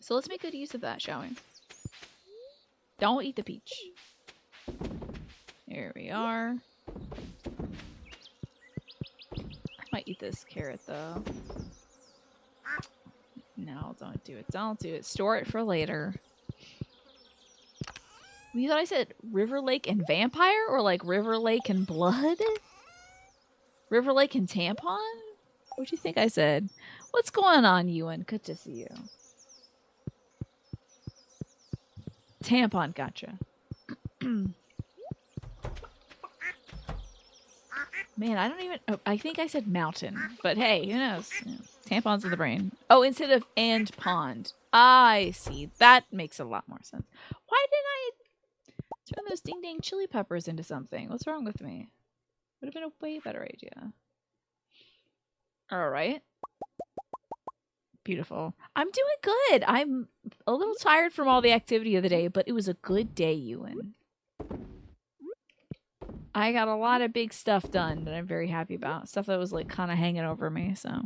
So let's make good use of that, shall we? Don't eat the peach. Here we are. I might eat this carrot, though. No, don't do it. Don't do it. Store it for later. You thought I said River Lake and Vampire? Or like River Lake and Blood? River Lake and Tampon? What'd you think I said? What's going on, Ewan? Good to see you. Tampon, gotcha. Man, I don't even... Oh, I think I said mountain. But hey, who knows? You know, tampons in the brain. Oh, instead of and pond. I see. That makes a lot more sense. Why didn't I turn those ding-dang chili peppers into something? What's wrong with me? Would have been a way better idea. Alright. Beautiful. I'm doing good. I'm a little tired from all the activity of the day, but it was a good day, Ewan. I got a lot of big stuff done that I'm very happy about. Stuff that was like kind of hanging over me, so.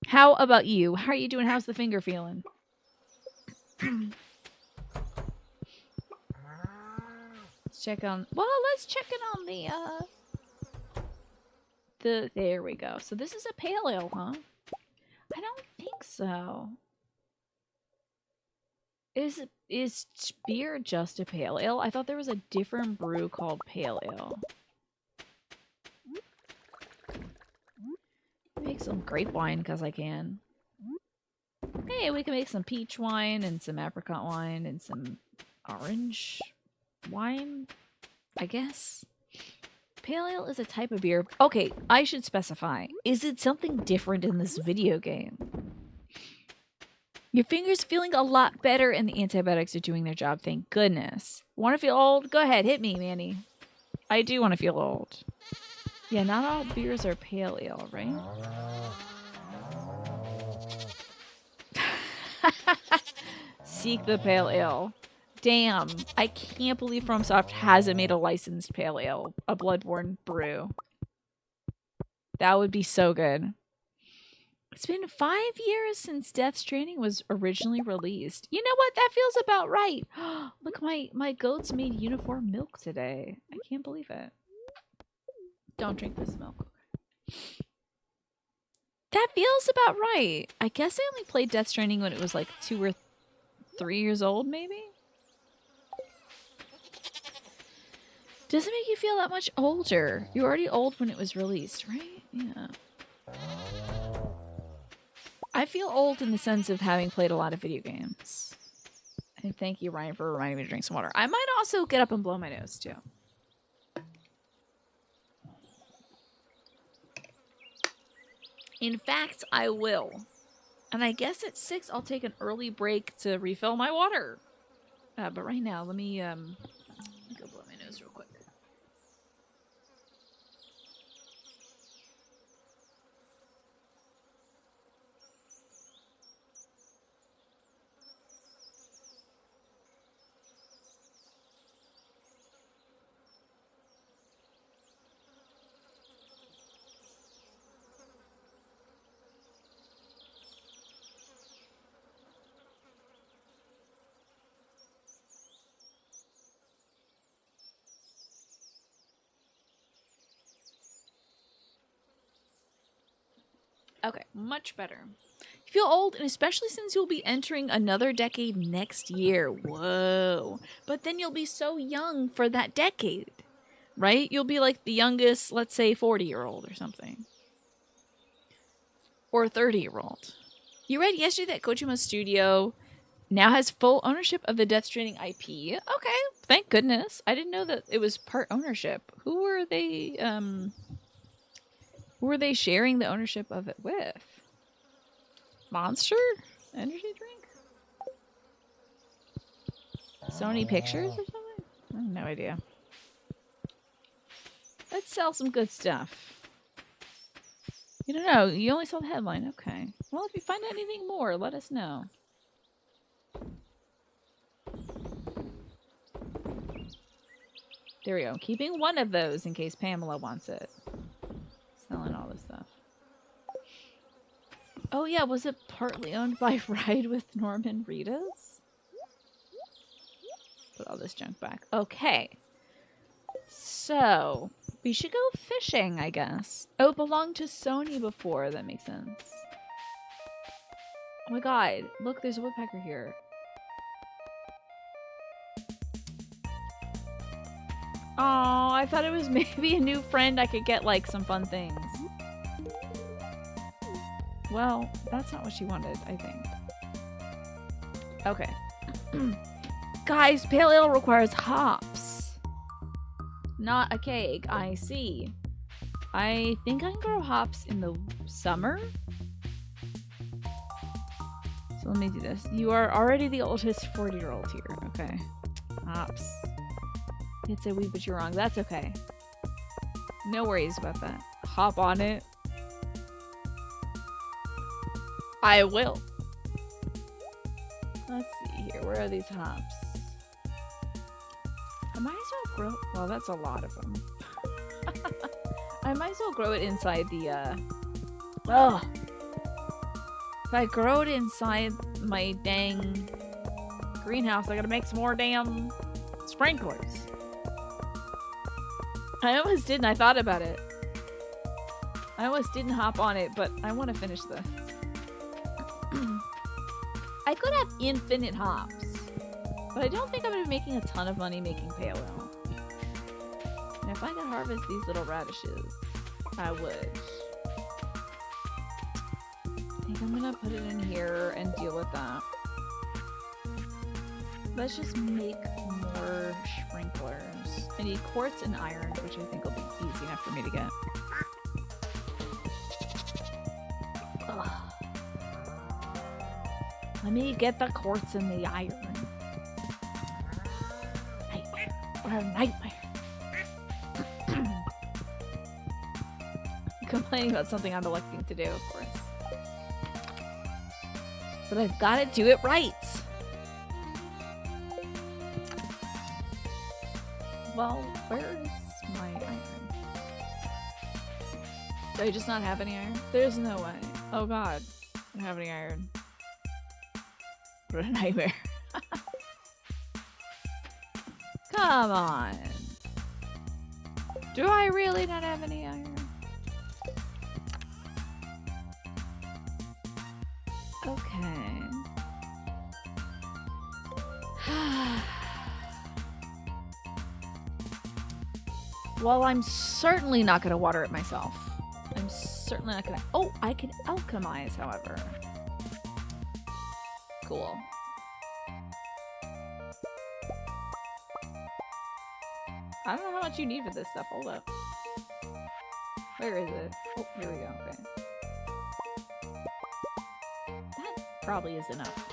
How about you? How are you doing? How's the finger feeling? Let's check on... Well, let's check in on the... There we go. So this is a pale ale, huh? I don't think so. Is beer just a pale ale? I thought there was a different brew called pale ale. Make some grape wine because I can. Hey, we can make some peach wine and some apricot wine and some orange wine, I guess. Pale ale is a type of beer. Okay, I should specify. Is it something different in this video game? Your finger's feeling a lot better and the antibiotics are doing their job, thank goodness. Want to feel old? Go ahead, hit me, Manny. I do want to feel old. Yeah, not all beers are pale ale, right? Seek the pale ale. Damn, I can't believe FromSoft hasn't made a licensed pale ale, a Bloodborne brew. That would be so good. It's been 5 years since Death Stranding was originally released. You know what? That feels about right. Look, my goats made uniform milk today. I can't believe it. Don't drink this milk. That feels about right. I guess I only played Death Stranding when it was like 2 or 3 years old, maybe? Doesn't make you feel that much older. You were already old when it was released, right? Yeah. I feel old in the sense of having played a lot of video games. And thank you, Ryan, for reminding me to drink some water. I might also get up and blow my nose, too. In fact, I will. And I guess at 6, I'll take an early break to refill my water. But right now, let me go blow my nose real quick. Okay, much better. You feel old, and especially since you'll be entering another decade next year. Whoa. But then you'll be so young for that decade, right? You'll be like the youngest, let's say, 40-year-old or something. Or 30-year-old. You read yesterday that Kojima Studio now has full ownership of the Death Stranding IP. Okay, thank goodness. I didn't know that it was part ownership. Who were they sharing the ownership of it with? Monster energy drink? Sony Pictures or something? I have no idea. Let's sell some good stuff. You don't know. You only saw the headline. Okay. Well, if you find anything more, let us know. There we go. Keeping one of those in case Pamela wants it. Selling all this stuff. Oh yeah, was it partly owned by Ride with Norman Reedus? Put all this junk back. Okay. So, we should go fishing, I guess. Oh, it belonged to Sony before. That makes sense. Oh my god. Look, there's a woodpecker here. Oh, I thought it was maybe a new friend I could get, like, some fun things. Well, that's not what she wanted, I think. Okay. Guys, pale ale requires hops. Not a cake, I see. I think I can grow hops in the summer. So let me do this. You are already the oldest 40-year-old here. Okay. Hops. It's a wee, but you're wrong. That's okay. No worries about that. Hop on it. I will. Let's see here. Where are these hops? I might as well grow... Well, that's a lot of them. I might as well grow it inside the, Oh! If I grow it inside my dang greenhouse, I gotta make some more damn sprinklers. I almost didn't. I thought about it. I almost didn't hop on it, but I want to finish this. I could have infinite hops, but I don't think I'm going to be making a ton of money making pale ale. And if I could harvest these little radishes, I would. I think I'm going to put it in here and deal with that. Let's just make more sprinklers. I need quartz and iron, which I think will be easy enough for me to get. Ugh. Let me get the quartz and the iron. Nightmare. What a nightmare. Complaining about something I'm electing to do, of course. But I've got to do it right. Well, where is my iron? Do I just not have any iron? There's no way. Oh god. I don't have any iron. What a nightmare. Come on. Do I really not have any iron? Okay. Well, I'm certainly not going to water it myself. I'm certainly not going to... Oh, I can alchemize, however. Cool. I don't know how much you need for this stuff. Hold up. Where is it? Oh, here we go. Okay. That probably is enough.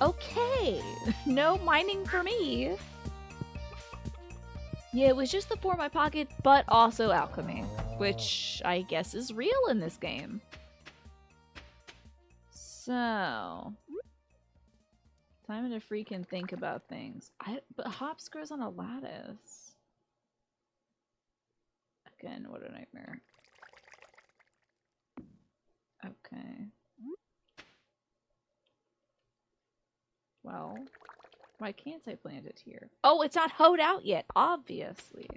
Okay. No mining for me. Yeah, it was just the for my pocket, but also alchemy, which I guess is real in this game. So, time to freaking think about things. But hops grows on a lattice. Again, what a nightmare. Okay. Well, why can't I plant it here? Oh, it's not hoed out yet, obviously.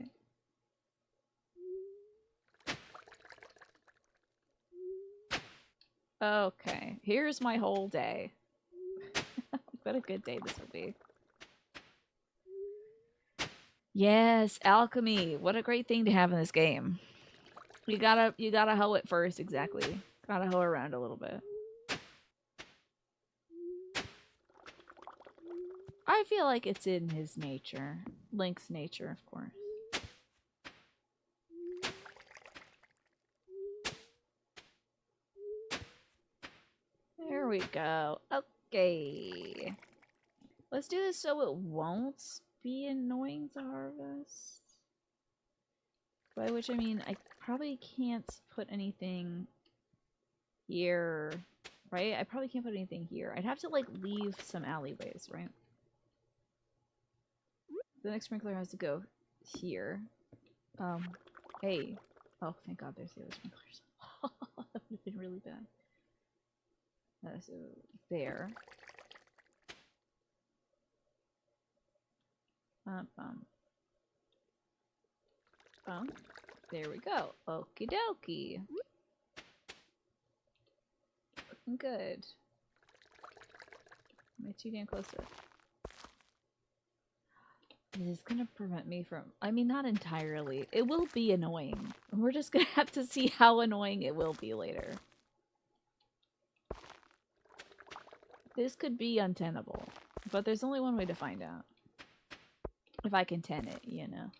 Okay, here's my whole day. What a good day this will be. Yes, alchemy. What a great thing to have in this game. You gotta hoe it first, exactly. Gotta hoe around a little bit. I feel like it's in his nature. Link's nature, of course. There we go. Okay. Let's do this so it won't be annoying to harvest. By which I mean I probably can't put anything here, right? I probably can't put anything here. I'd have to like leave some alleyways, right? The next sprinkler has to go here. Hey. Oh, thank God there's the other sprinklers. That would have been really bad. So, there. There we go. Okie dokie. Looking good. Am I too damn close to it? This is gonna prevent me from... I mean, not entirely. It will be annoying. We're just gonna have to see how annoying it will be later. This could be untenable. But there's only one way to find out. If I can ten it, you know.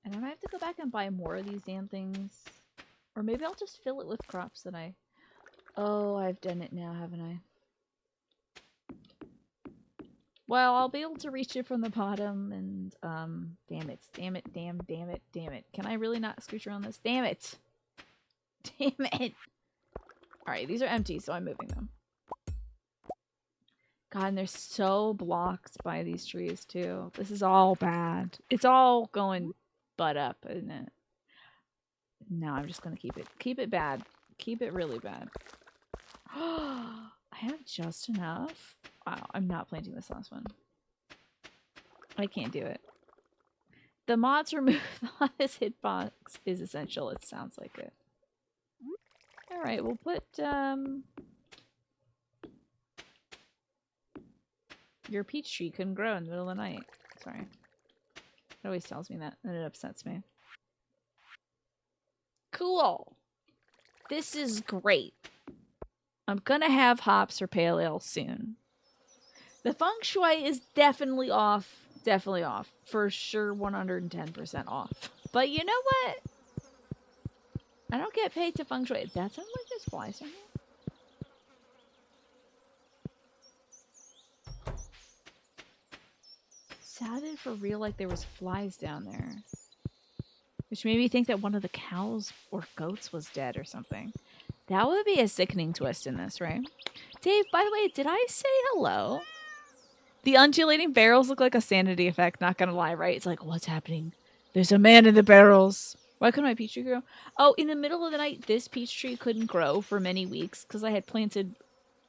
And I might have to go back and buy more of these damn things. Or maybe I'll just fill it with crops that I... Oh, I've done it now, haven't I? Well, I'll be able to reach it from the bottom and, damn it. Damn it, damn it, damn it. Can I really not scooch around this? Damn it! Damn it! Alright, these are empty, so I'm moving them. God, and they're so blocked by these trees, too. This is all bad. It's all going butt up, isn't it? No, I'm just gonna keep it. Keep it bad. Keep it really bad. I have just enough. Wow, I'm not planting this last one. I can't do it. The mods remove on this hitbox is essential. It sounds like it. Alright, we'll put, your peach tree couldn't grow in the middle of the night. Sorry. It always tells me that, and it upsets me. Cool! This is great. I'm gonna have hops or pale ale soon. The feng shui is definitely off. Definitely off. For sure 110% off. But you know what? I don't get paid to feng shui. That sounds like there's flies in here. Sounded for real like there was flies down there. Which made me think that one of the cows or goats was dead or something. That would be a sickening twist in this, right? Dave, by the way, did I say hello? The undulating barrels look like a sanity effect, not gonna lie, right? It's like, what's happening? There's a man in the barrels. Why couldn't my peach tree grow? Oh, in the middle of the night, this peach tree couldn't grow for many weeks because I had planted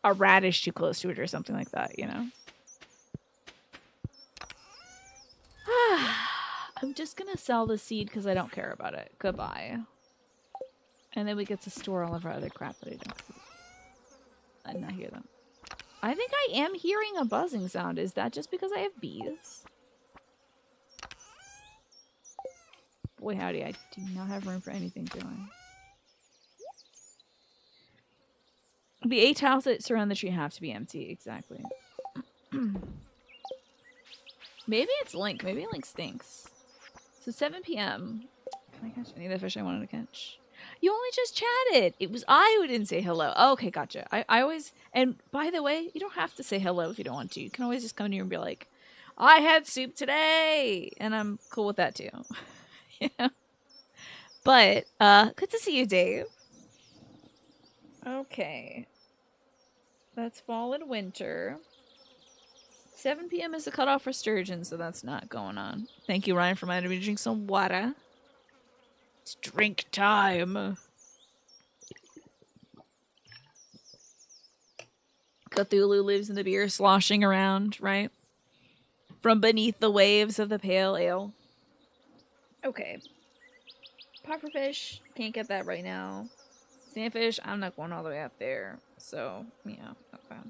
a radish too close to it or something like that, you know? I'm just gonna sell the seed because I don't care about it. Goodbye. And then we get to store all of our other crap that I don't see. I did not hear them. I think I am hearing a buzzing sound. Is that just because I have bees? Boy, howdy, I do not have room for anything, do I? The 8 tiles that surround the tree have to be empty. Exactly. Maybe it's Link. Maybe Link stinks. So 7 p.m. Can I catch any of the fish I wanted to catch? You only just chatted. It was I who didn't say hello. Oh, okay, gotcha. I always... And by the way, you don't have to say hello if you don't want to. You can always just come here and be like, I had soup today! And I'm cool with that too. Yeah. But, good to see you, Dave. Okay. That's fall and winter. 7 p.m. is the cutoff for sturgeon, so that's not going on. Thank you, Ryan, for reminding me to drink some water. It's drink time. Cthulhu lives in the beer, sloshing around, right? From beneath the waves of the pale ale. Okay. Pufferfish. Can't get that right now. Sandfish, I'm not going all the way up there. So, yeah, okay.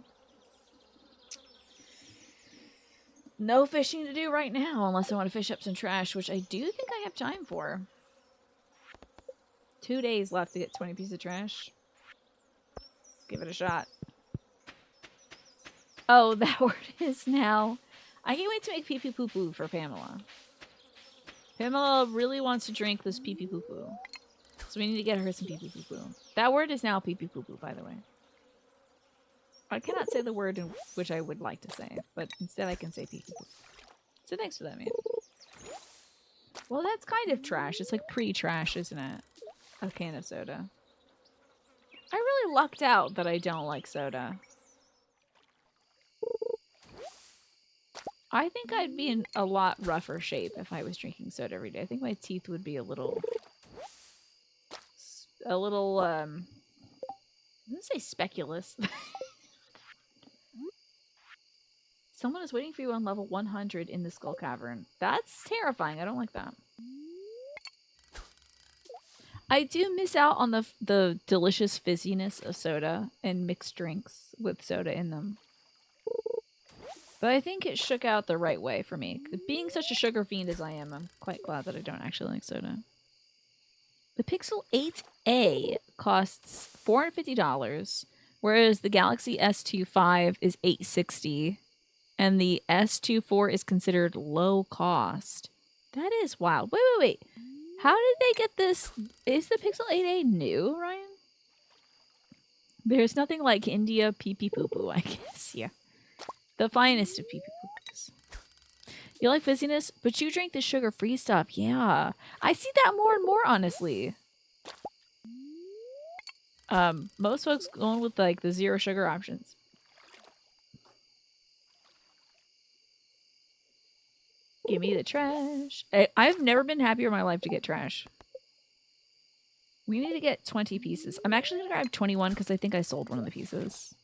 No fishing to do right now unless I want to fish up some trash, which I do think I have time for. 2 days left to get 20 pieces of trash. Let's give it a shot. Oh, that word is now. I can't wait to make pee pee poo poo for Pamela. Pamela really wants to drink this pee pee poo poo. So we need to get her some pee pee poo poo. That word is now pee pee poo poo, by the way. I cannot say the word in which I would like to say, but instead I can say pee pee poo. So thanks for that, man. Well, that's kind of trash. It's like pre-trash, isn't it? A can of soda. I really lucked out that I don't like soda. I think I'd be in a lot rougher shape if I was drinking soda every day. I think my teeth would be a little, I'm gonna say speculous. Someone is waiting for you on level 100 in the Skull Cavern. That's terrifying. I don't like that. I do miss out on the delicious fizziness of soda and mixed drinks with soda in them. But I think it shook out the right way for me. Being such a sugar fiend as I am, I'm quite glad that I don't actually like soda. The Pixel 8a costs $450, whereas the Galaxy S25 is $860, and the S24 is considered low cost. That is wild. Wait. How did they get this? Is the Pixel 8a new, Ryan? There's nothing like India pee-pee poo-poo, I guess. Yeah. The finest of pee-pee poo-poos. You like fizziness, but you drink the sugar-free stuff. Yeah. I see that more and more, honestly. Most folks going with like the zero sugar options. Give me the trash. I've never been happier in my life to get trash. We need to get 20 pieces. I'm actually going to grab 21 because I think I sold one of the pieces.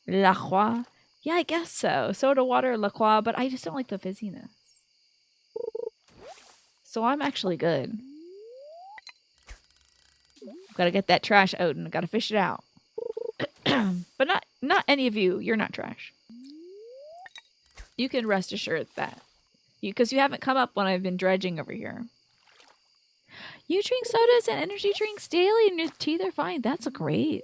La Croix. Yeah, I guess so. Soda water, La Croix, but I just don't like the fizziness. So I'm actually good. Gotta get that trash out and gotta fish it out. But not any of you. You're not trash. You can rest assured that. Because you haven't come up when I've been dredging over here. You drink sodas and energy drinks daily and your teeth are fine. That's great.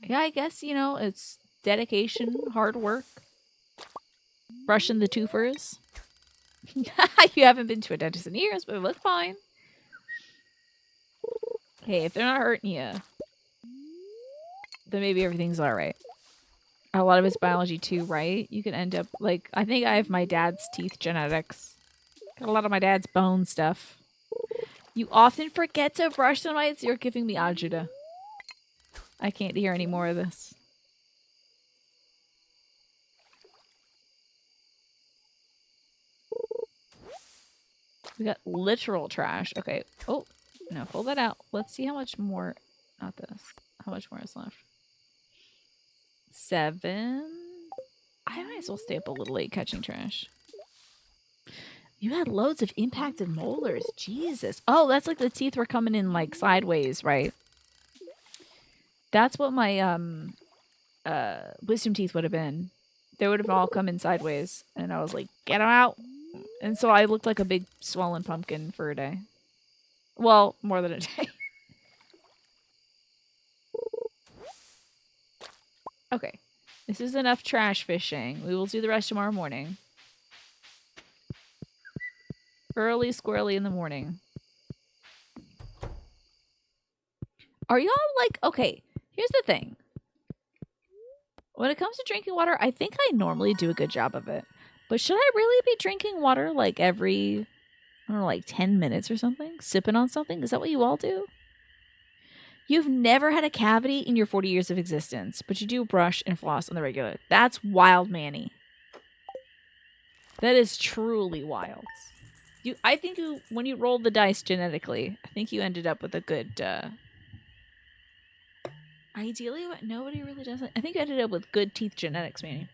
Yeah, I guess, you know, it's dedication, hard work. Brushing the twofers. You haven't been to a dentist in years, but it look fine. Hey, if they're not hurting you, then maybe everything's alright. A lot of it's biology too, right? You can end up, like, I think I have my dad's teeth genetics. Got a lot of my dad's bone stuff. You often forget to brush the mites. You're giving me agita. I can't hear any more of this. We got literal trash. Okay. Oh, no, pull that out. Let's see how much more. Not this. How much more is left? 7. I might as well stay up a little late catching trash. You had loads of impacted molars. Jesus. Oh, that's like the teeth were coming in like sideways, right? That's what my wisdom teeth would have been. They would have all come in sideways. And I was like, get them out. And so I looked like a big swollen pumpkin for a day. Well, more than a day. Okay. This is enough trash fishing. We will do the rest tomorrow morning. Early, squirrely in the morning. Are y'all like... Okay, here's the thing. When it comes to drinking water, I think I normally do a good job of it. But should I really be drinking water like every, I don't know, like 10 minutes or something? Sipping on something? Is that what you all do? You've never had a cavity in your 40 years of existence, but you do brush and floss on the regular. That's wild, Manny. That is truly wild. I think when you rolled the dice genetically, I think you ended up with a good, ideally, nobody really does it. I think you ended up with good teeth genetics, Manny.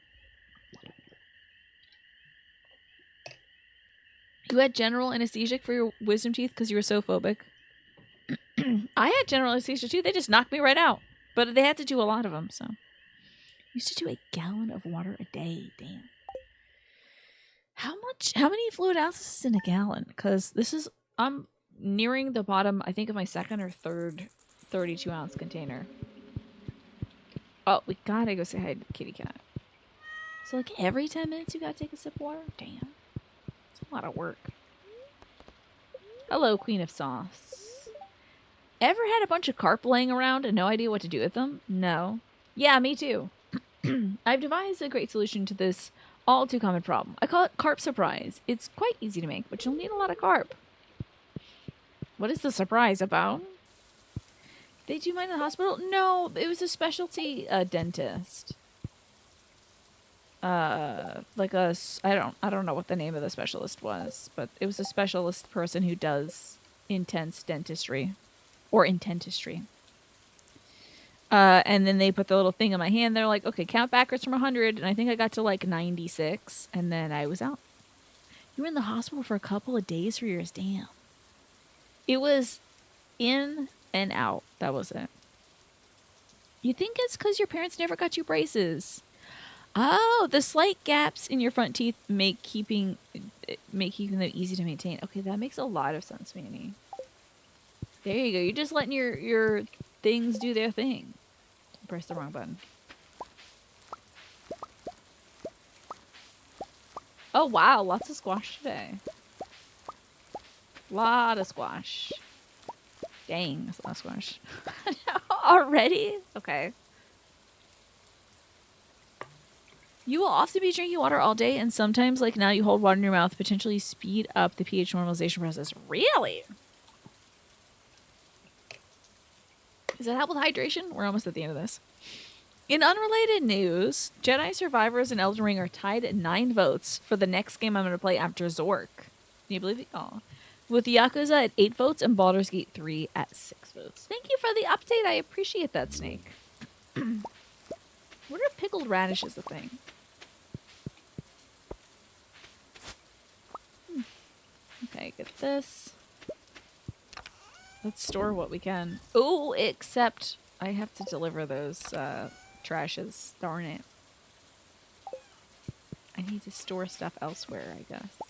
You had general anesthetic for your wisdom teeth because you were so phobic? I had general anesthesia too. They just knocked me right out. But they had to do a lot of them, so. Used to do a gallon of water a day. Damn. How many fluid ounces is in a gallon? Because I'm nearing the bottom, I think, of my second or third 32-ounce container. Oh, we gotta go say hi to the kitty cat. So, like, every 10 minutes you gotta take a sip of water? Damn. It's a lot of work. Hello, Queen of Sauce. Ever had a bunch of carp laying around and no idea what to do with them? No. Yeah, me too. I've devised a great solution to this all too common problem. I call it carp surprise. It's quite easy to make, but you'll need a lot of carp. What is the surprise about? They do mine in the hospital? No, it was a specialty dentist. Like I don't know what the name of the specialist was, but it was a specialist person who does intense dentistry or intentistry. And then they put the little thing in my hand. They're like, okay, count backwards from 100. And I think I got to like 96. And then I was out. You were in the hospital for a couple of days for yours. Damn. It was in and out. That was it. You think it's because your parents never got you braces. Oh, the slight gaps in your front teeth make keeping them easy to maintain. Okay, that makes a lot of sense, Manny. There you go. You're just letting your things do their thing. Press the wrong button. Oh, wow. Lots of squash today. Lot of squash. Dang, that's a lot of squash. Already? Okay. You will often be drinking water all day, and sometimes, like now, you hold water in your mouth, potentially speed up the pH normalization process. Really? Does that help with hydration? We're almost at the end of this. In unrelated news, Jedi Survivors and Elden Ring are tied at 9 votes for the next game I'm going to play after Zork. Can you believe it? Oh. With Yakuza at 8 votes and Baldur's Gate 3 at 6 votes. Thank you for the update. I appreciate that, Snake. What if pickled radish is the thing? Okay, get this. Let's store what we can. Oh, except I have to deliver those trashes. Darn it. I need to store stuff elsewhere, I guess.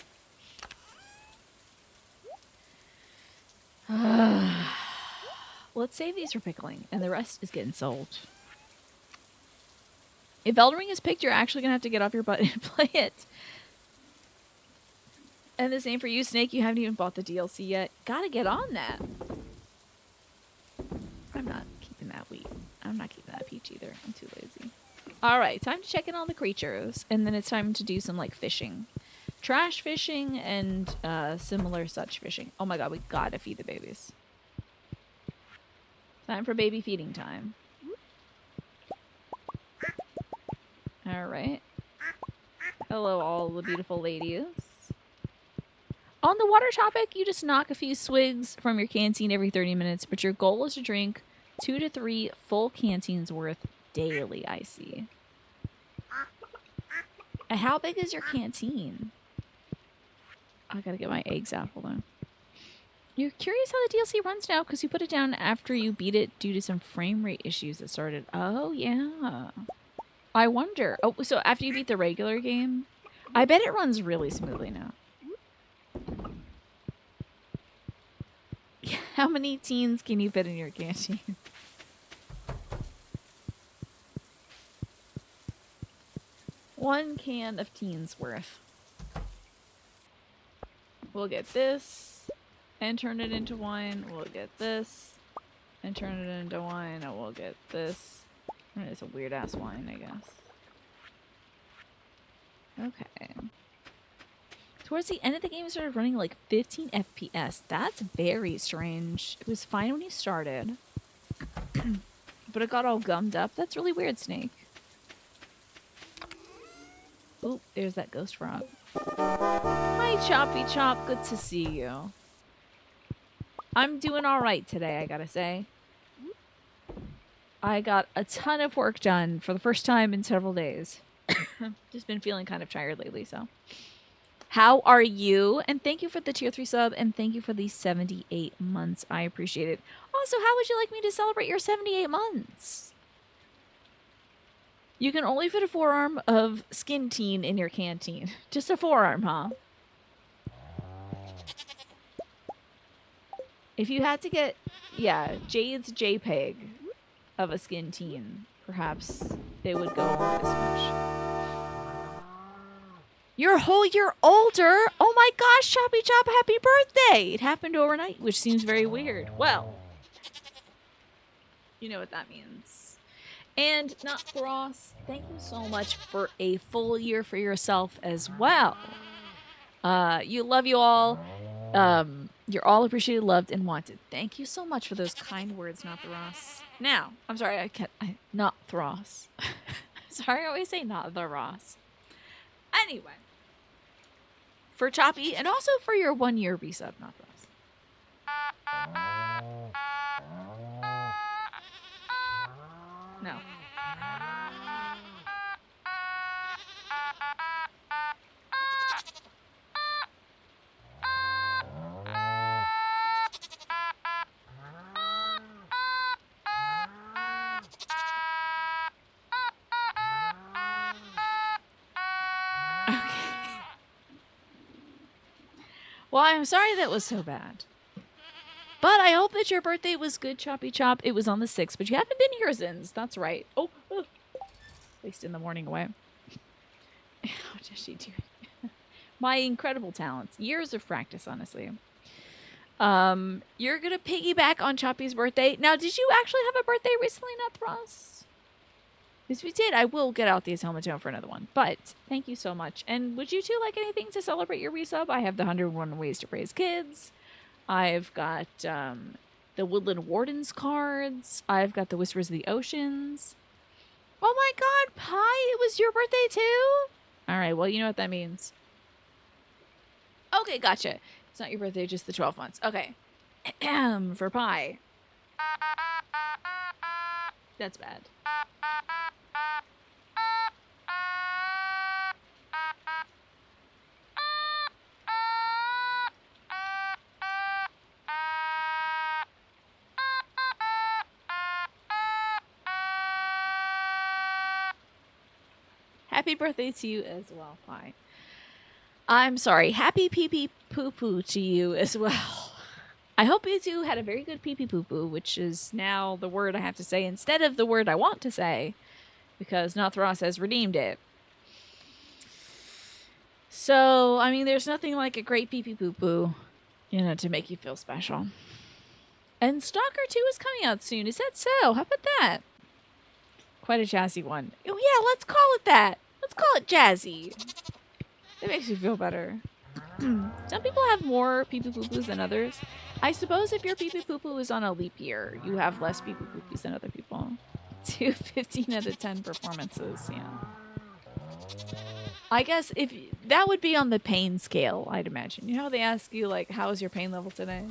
Let's save these for pickling, and the rest is getting sold. If Elden Ring is picked, you're actually going to have to get off your butt and play it. And the same for you, Snake. You haven't even bought the DLC yet. Gotta get on that. I'm not keeping that wheat. I'm not keeping that peach either. I'm too lazy. Alright, time to check in on the creatures. And then it's time to do some, like, fishing. Trash fishing and similar such fishing. Oh my god, we gotta feed the babies. Time for baby feeding time. Alright. Hello, all the beautiful ladies. On the water topic, you just knock a few swigs from your canteen every 30 minutes, but your goal is to drink 2 to 3 full canteens worth daily, I see. And how big is your canteen? I gotta get my eggs out. Hold on. You're curious how the DLC runs now because you put it down after you beat it due to some frame rate issues that started. Oh, yeah. I wonder. Oh, so after you beat the regular game, I bet it runs really smoothly now. How many teens can you fit in your canteen? One can of teens worth. We'll get this and turn it into wine. We'll get this and turn it into wine. And we'll get this. It's a weird ass wine, I guess. Okay. Towards the end of the game, it started running like 15 FPS. That's very strange. It was fine when you started. But it got all gummed up. That's really weird, Snake. Oh, there's that ghost frog. Hi, Choppy Chop. Good to see you. I'm doing alright today, I gotta say. I got a ton of work done for the first time in several days. Just been feeling kind of tired lately, so. How are you? And thank you for the tier 3 sub, and thank you for the 78 months. I appreciate it. Also, how would you like me to celebrate your 78 months? You can only fit a forearm of skin teen in your canteen. Just a forearm, huh? If you had to get, yeah, Jade's JPEG of a skin teen, perhaps it would go this much. You're a whole year older? Oh my gosh, Choppy Chop, happy birthday! It happened overnight, which seems very weird. Well, you know what that means. And Not Ross, thank you so much for a full year for yourself as well. You love you all. You're all appreciated, loved, and wanted. Thank you so much for those kind words, Not the Ross. Now, I'm sorry, not Thross. Sorry, I always say not the Ross. Anyway, for Choppy, and also for your 1 year resub, Not the Ross. No. Well, I'm sorry that was so bad. But I hope that your birthday was good, Choppy Chop. It was on the 6th, but you haven't been here since. That's right. Oh. At least in the morning away. How does she do it? My incredible talents. Years of practice, honestly. You're going to piggyback on Choppy's birthday. Now, did you actually have a birthday recently, Not Ross? If we did, I will get out these helmets for another one. But thank you so much. And would you two like anything to celebrate your resub? I have the 101 Ways to Praise Kids. I've got the Woodland Wardens cards. I've got the Whispers of the Oceans. Oh my god, Pie, it was your birthday too? Alright, well, you know what that means. Okay, gotcha. It's not your birthday, just the 12 months. Okay. For Pie. That's bad. Happy birthday to you as well, Pie. I'm sorry. Happy pee-pee poo-poo to you as well. I hope you two had a very good pee-pee poo-poo, which is now the word I have to say instead of the word I want to say, because Nothros has redeemed it. So, I mean, there's nothing like a great pee-pee poo-poo, to make you feel special. And Stalker 2 is coming out soon. Is that so? How about that? Quite a jazzy one. Oh, yeah, let's call it that. Let's call it jazzy. That makes me feel better. Some people have more pee-pee poo-poos than others. I suppose if your pee-pee poo-poo is on a leap year, you have less pee-pee poo-poos than other people. 15 out of 10 performances, yeah. I guess if that would be on the pain scale, I'd imagine. You know how they ask you, like, how is your pain level today?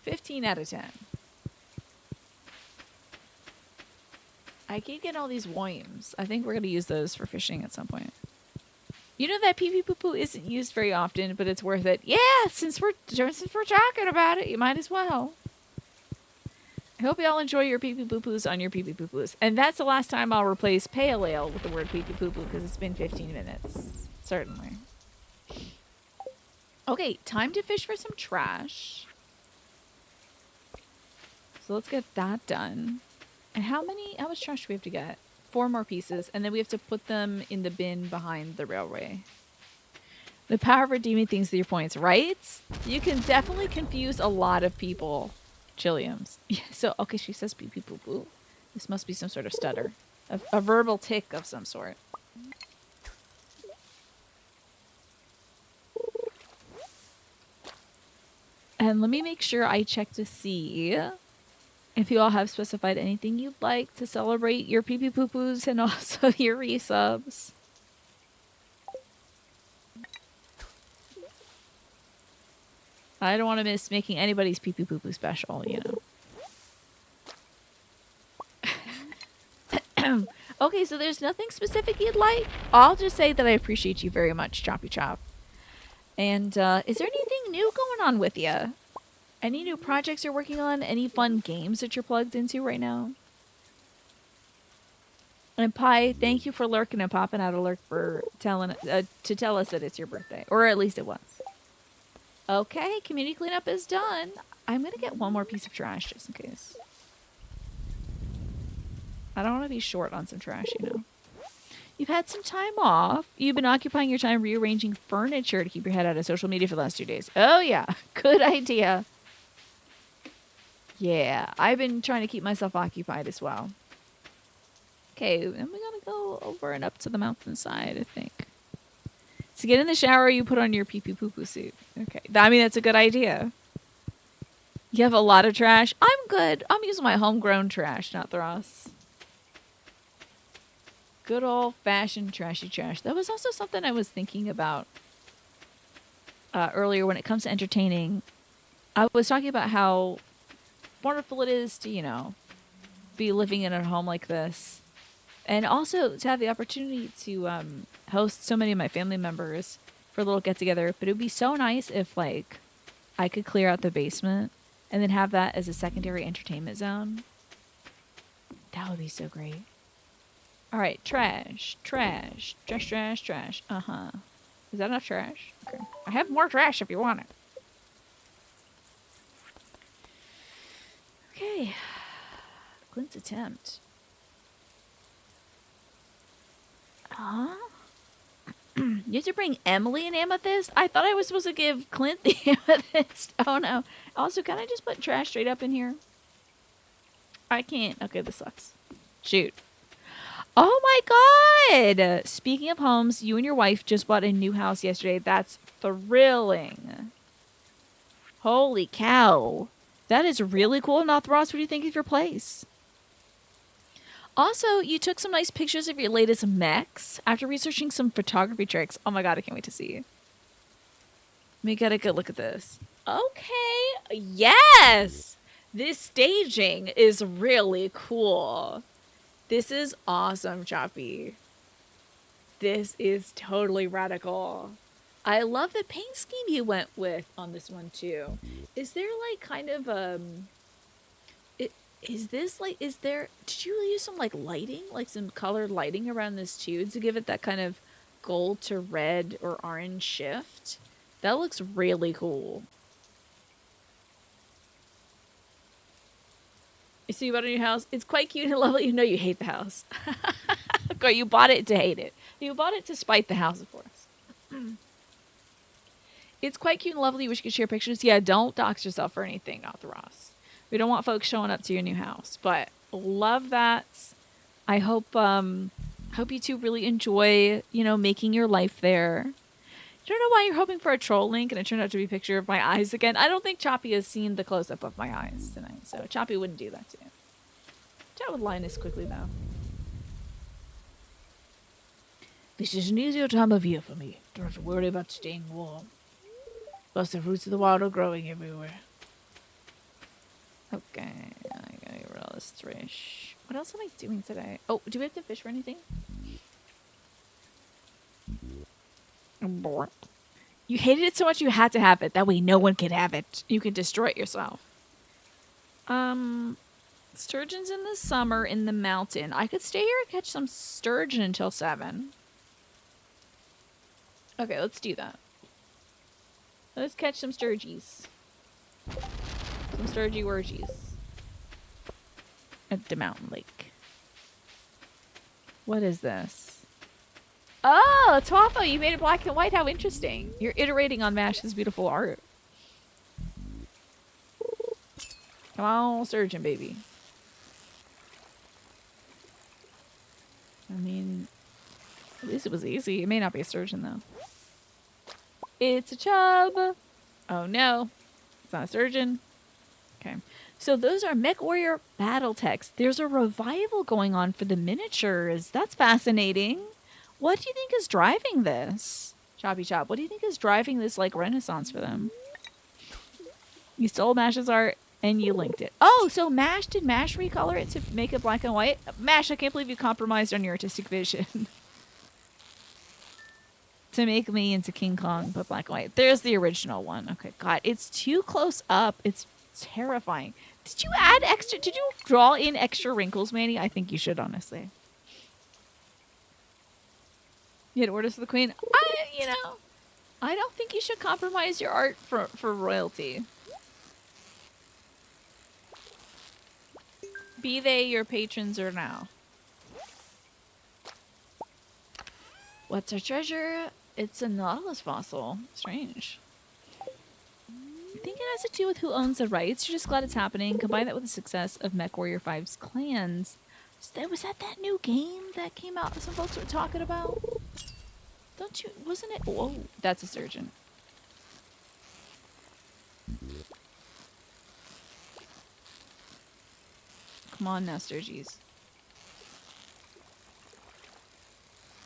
15 out of 10. I keep getting all these worms. I think we're going to use those for fishing at some point. You know that pee-pee poo-poo isn't used very often, but it's worth it. Yeah, since we're talking about it, you might as well. I hope you all enjoy your pee-pee poo-poos on your pee-pee poo-poos. And that's the last time I'll replace pale ale with the word pee-pee poo-poo because it's been 15 minutes. Certainly. Okay, time to fish for some trash. So let's get that done. And how much trash do we have to get? 4 more pieces, and then we have to put them in the bin behind the railway. The power of redeeming things with your points, right? You can definitely confuse a lot of people. Chilliams. Yeah, so, okay, she says pee pee poo poo. This must be some sort of stutter. A verbal tick of some sort. And let me make sure I check to see if you all have specified anything you'd like to celebrate your pee-pee poo-poos and also your resubs. I don't want to miss making anybody's pee-pee poo-poo special, Okay, so there's nothing specific you'd like? I'll just say that I appreciate you very much, Choppy Chop. And is there anything new going on with you? Any new projects you're working on? Any fun games that you're plugged into right now? And Pi, thank you for lurking and popping out a lurk for telling to tell us that it's your birthday, or at least it was. Okay, community cleanup is done. I'm gonna get one more piece of trash just in case. I don't want to be short on some trash, you know. You've had some time off. You've been occupying your time rearranging furniture to keep your head out of social media for the last 2 days. Oh yeah, good idea. Yeah, I've been trying to keep myself occupied as well. Okay, and we gotta go over and up to the mountainside, I think. To get in the shower, you put on your pee-pee poo-poo suit. Okay, I mean, that's a good idea. You have a lot of trash. I'm good. I'm using my homegrown trash, not Thross. Good old-fashioned trashy trash. That was also something I was thinking about earlier when it comes to entertaining. I was talking about how wonderful it is to, you know, be living in a home like this. And also to have the opportunity to host so many of my family members for a little get-together. But it would be so nice if, like, I could clear out the basement and then have that as a secondary entertainment zone. That would be so great. All right, trash, trash, trash, trash, trash. Uh-huh. Is that enough trash? Okay. I have more trash if you want it. Okay. Clint's attempt. Huh? You have to bring Emily an amethyst? I thought I was supposed to give Clint the amethyst. Oh, no. Also, can I just put trash straight up in here? I can't. Okay, this sucks. Shoot. Oh my god! Speaking of homes, you and your wife just bought a new house yesterday. That's thrilling. Holy cow. That is really cool. Now, Ross, what do you think of your place? Also, you took some nice pictures of your latest mechs after researching some photography tricks. Oh my god, I can't wait to see. Let me get a good look at this. Okay. Yes! This staging is really cool. This is awesome, Choppy. This is totally radical. I love the paint scheme you went with on this one too. Is there like kind of did you use some like lighting, like some colored lighting around this too to give it that kind of gold to red or orange shift? That looks really cool. So you bought a new house. It's quite cute and lovely. You know you hate the house. Okay, you bought it to hate it. You bought it to spite the house, of course. It's quite cute and lovely. You wish you could share pictures. Yeah, don't dox yourself or anything, not the Ross. We don't want folks showing up to your new house. But love that. I hope you two really enjoy, you know, making your life there. I don't know why you're hoping for a troll link and it turned out to be a picture of my eyes again. I don't think Choppy has seen the close-up of my eyes tonight, so Choppy wouldn't do that to you. Chat with Linus quickly, though. This is an easier time of year for me. Don't have to worry about staying warm. Plus, the roots of the wild are growing everywhere. Okay, I gotta get rid of all this trash. What else am I doing today? Oh, do we have to fish for anything? You hated it so much you had to have it. That way no one can have it. You can destroy it yourself. Sturgeon's in the summer in the mountain. I could stay here and catch some sturgeon until 7. Okay, let's do that. Let's catch some sturgies. Some sturgy wurgies. At the mountain lake. What is this? Oh, Twapo, you made it black and white. How interesting. You're iterating on Mash's beautiful art. Come on, sturgeon, baby. I mean, at least it was easy. It may not be a sturgeon, though. It's a chub. Oh, no. It's not a sturgeon. Okay. So those are Mech Warrior battle texts. There's a revival going on for the miniatures. That's fascinating. What do you think is driving this? Choppy Chop, what do you think is driving this, like, renaissance for them? You stole Mash's art and you linked it. Oh, so did Mash recolor it to make it black and white? Mash, I can't believe you compromised on your artistic vision. to make me into King Kong, but black and white. There's the original one. Okay, God, it's too close up. It's terrifying. Did you add extra? Did you draw in extra wrinkles, Manny? I think you should, honestly. You had orders for the queen. I don't think you should compromise your art for royalty. Be they your patrons or now. What's our treasure? It's a nautilus fossil. Strange. I think it has to do with who owns the rights. You're just glad it's happening. Combine that with the success of MechWarrior 5's clans. Was that new game that came out that some folks were talking about? Don't you... Wasn't it... Whoa. That's a surgeon. Come on now, Sturgies.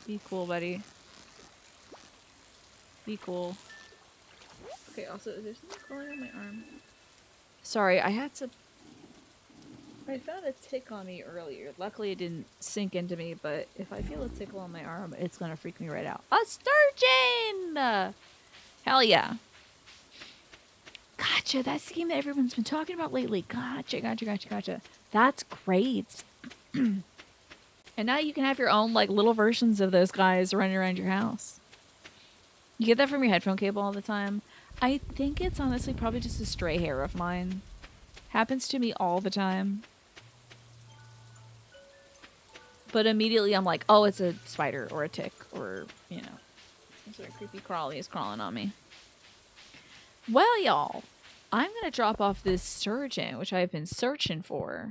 Be cool, buddy. Be cool. Okay, also, is there something crawling on my arm? Sorry, I found a tick on me earlier. Luckily, it didn't sink into me, but if I feel a tickle on my arm, it's gonna freak me right out. A sturgeon! Hell yeah. Gotcha, that's the game that everyone's been talking about lately. Gotcha. That's great. And now you can have your own, like, little versions of those guys running around your house. You get that from your headphone cable all the time. I think it's honestly probably just a stray hair of mine. Happens to me all the time. But immediately I'm like, oh, it's a spider or a tick or, you know, some sort of creepy crawly is crawling on me. Well, y'all, I'm going to drop off this surgeon, which I've been searching for.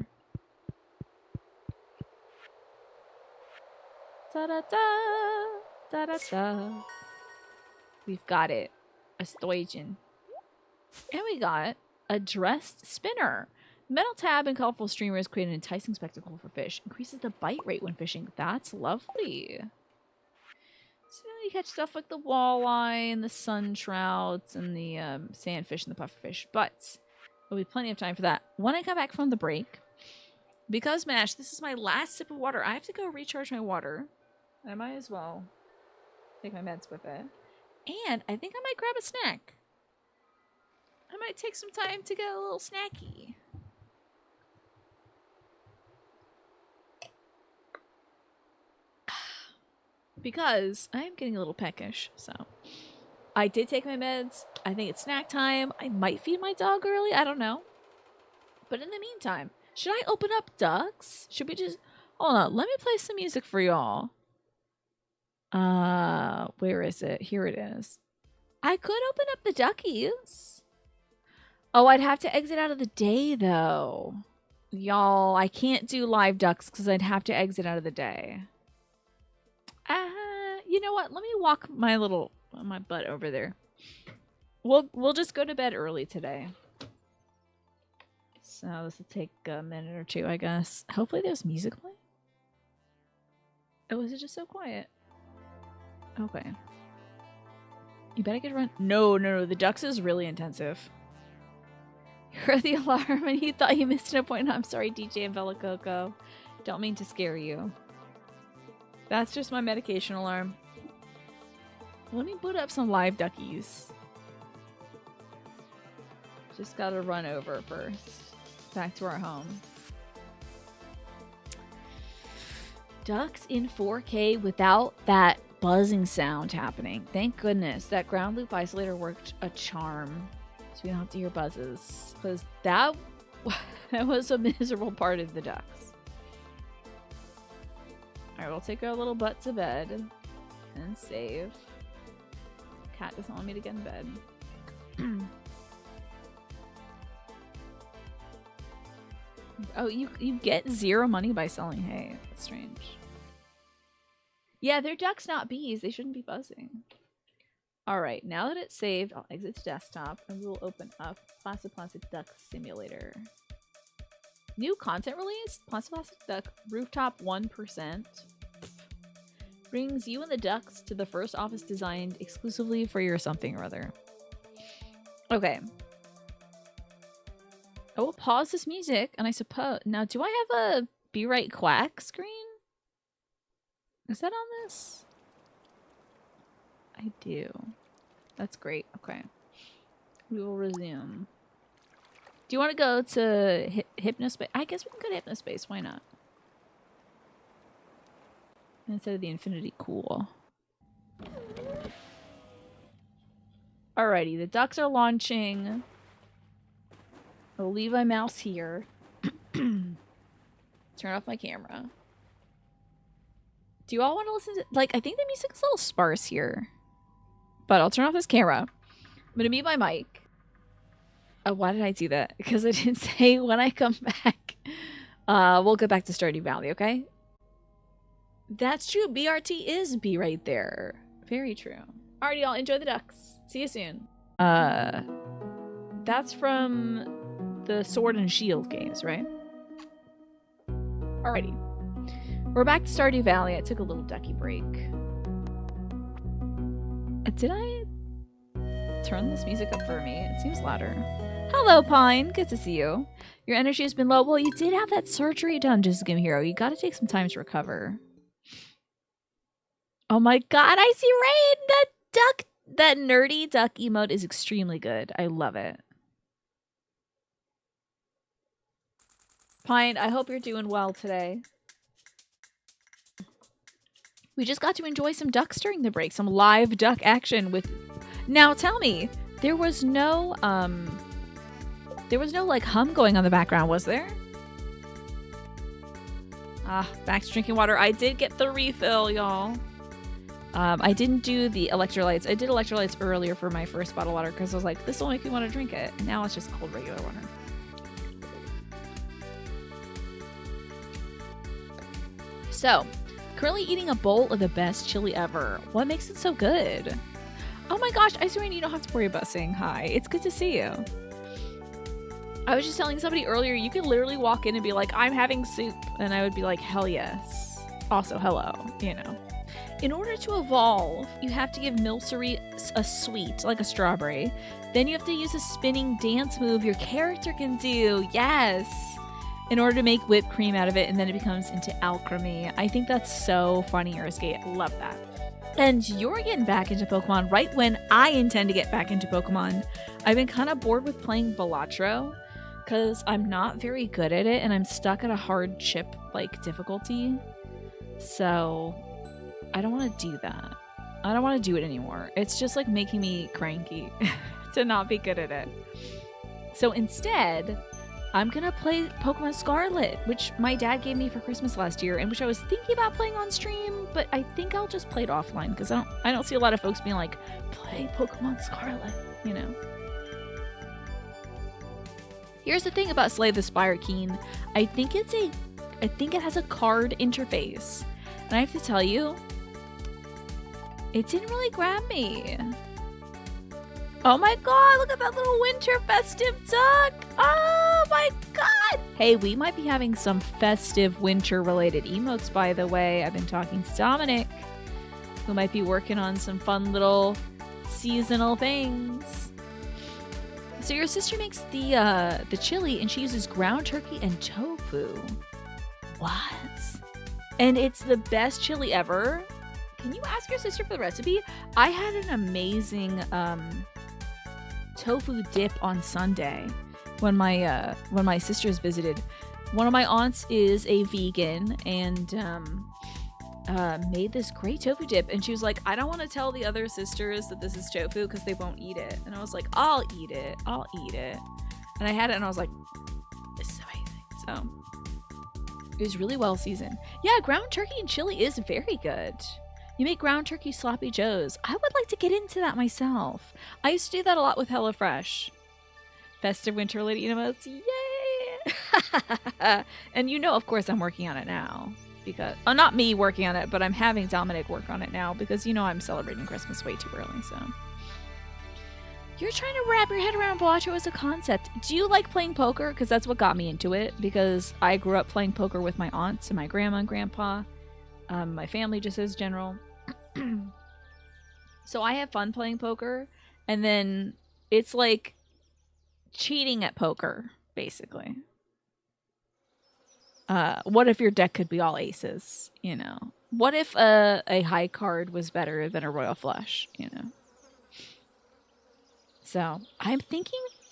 Da-da-da, da-da-da. We've got it. A stoigen. And we got a dressed spinner. Metal tab and colorful streamers create an enticing spectacle for fish. Increases the bite rate when fishing. That's lovely. So you catch stuff like the walleye and the sun trouts and the sandfish and the pufferfish. But there'll be plenty of time for that. When I come back from the break, because MASH, this is my last sip of water. I have to go recharge my water. I might as well take my meds with it. And I think I might grab a snack. I might take some time to get a little snacky. Because I am getting a little peckish, so. I did take my meds. I think it's snack time. I might feed my dog early. I don't know. But in the meantime, should I open up ducks? Should we just... Hold on. Let me play some music for y'all. Where is it? Here it is. I could open up the duckies. Oh, I'd have to exit out of the day, though. Y'all, I can't do live ducks because I'd have to exit out of the day. You know what? Let me walk my butt over there. We'll just go to bed early today. So this will take a minute or two, I guess. Hopefully there's music playing. Oh, is it just so quiet? Okay. You better get run. No. The ducks is really intensive. You heard the alarm and you thought you missed an appointment. I'm sorry, DJ and Bella Coco. Don't mean to scare you. That's just my medication alarm. Let me boot up some live duckies. Just gotta run over first. Back to our home. Ducks in 4K without that buzzing sound happening. Thank goodness. That ground loop isolator worked a charm. So we don't have to hear buzzes. Because that was a miserable part of the ducks. Alright, we'll take our little butt to bed. And save. Cat doesn't want me to get in bed. Oh, you get 0 money by selling hay. That's strange. Yeah, they're ducks, not bees. They shouldn't be buzzing. Alright, now that it's saved, I'll exit to desktop and we will open up Plastic Duck Simulator. New content release? Plastic Duck Rooftop 1%. Brings you and the ducks to the first office designed exclusively for your something or other. Okay. I will pause this music, and I suppose... Now, do I have a Be Right Quack screen? Is that on this? I do. That's great. Okay. We will resume. Do you want to go to Hypnospace? I guess we can go to Hypnospace. Why not? Instead of the Infinity Cool. Alrighty, the ducks are launching. I'll leave my mouse here. Turn off my camera. Do you all want to listen to... Like, I think the music's a little sparse here. But I'll turn off this camera. I'm going to mute my mic. Why did I do that? Because I didn't say when I come back. We'll go back to Stardew Valley, okay? That's true. BRT is B right there. Very true. Alrighty, y'all. Enjoy the ducks. See you soon. That's from the Sword and Shield games, right? Alrighty. We're back to Stardew Valley. I took a little ducky break. Did I turn this music up for me? It seems louder. Hello, Pine. Good to see you. Your energy has been low. Well, you did have that surgery done, Just Game Hero. You gotta take some time to recover. Oh my god, I see rain! That duck, that nerdy duck emote is extremely good. I love it. Pine, I hope you're doing well today. We just got to enjoy some ducks during the break. Some live duck action with... Now, tell me, there was no like hum going on the background, was there? Back to drinking water. I did get the refill, y'all. I didn't do the electrolytes. I did electrolytes earlier for my first bottle of water because I was like, this will make me want to drink it. And now it's just cold regular water. So, currently eating a bowl of the best chili ever. What makes it so good? Oh my gosh, Ice Rain, you don't have to worry about saying hi. It's good to see you. I was just telling somebody earlier, you could literally walk in and be like, I'm having soup. And I would be like, hell yes. Also, hello, you know. In order to evolve, you have to give Milcery a sweet, like a strawberry. Then you have to use a spinning dance move your character can do. Yes. In order to make whipped cream out of it, and then it becomes into alchemy. I think that's so funny, Earthgate. Love that. And you're getting back into Pokemon right when I intend to get back into Pokemon. I've been kind of bored with playing Balatro because I'm not very good at it, and I'm stuck at a hard chip like difficulty. So I don't want to do that. I don't want to do it anymore. It's just like making me cranky to not be good at it. So instead, I'm gonna play Pokemon Scarlet, which my dad gave me for Christmas last year, and which I was thinking about playing on stream, but I think I'll just play it offline because I don't see a lot of folks being like, play Pokemon Scarlet, you know. Here's the thing about Slay the Spire-Keen. I think it has a card interface, and I have to tell you, it didn't really grab me. Oh my god, look at that little winter festive duck! Oh my god! Hey, we might be having some festive winter related emotes, by the way. I've been talking to Dominic, who might be working on some fun little seasonal things. So your sister makes the chili and she uses ground turkey and tofu. What? And it's the best chili ever? Can you ask your sister for the recipe? I had an amazing tofu dip on Sunday when my sisters visited. One of my aunts is a vegan and made this great tofu dip, and she was like, I don't want to tell the other sisters that this is tofu because they won't eat it. And I was like, I'll eat it. And I had it and I was like, this is amazing. So it was really well seasoned. Yeah, ground turkey and chili is very good. You make ground turkey sloppy joes. I would like to get into that myself. I used to do that a lot with HelloFresh. Festive winter related emotes. Yay! And you know, of course, I'm working on it now. Because, not me working on it, but I'm having Dominic work on it now because, you know, I'm celebrating Christmas way too early, so. You're trying to wrap your head around Balatro as a concept. Do you like playing poker? Because that's what got me into it. Because I grew up playing poker with my aunts and my grandma and grandpa. My family just as general. So I have fun playing poker, and then it's like cheating at poker, basically. What if your deck could be all aces, you know? What if a high card was better than a royal flush, you know? So I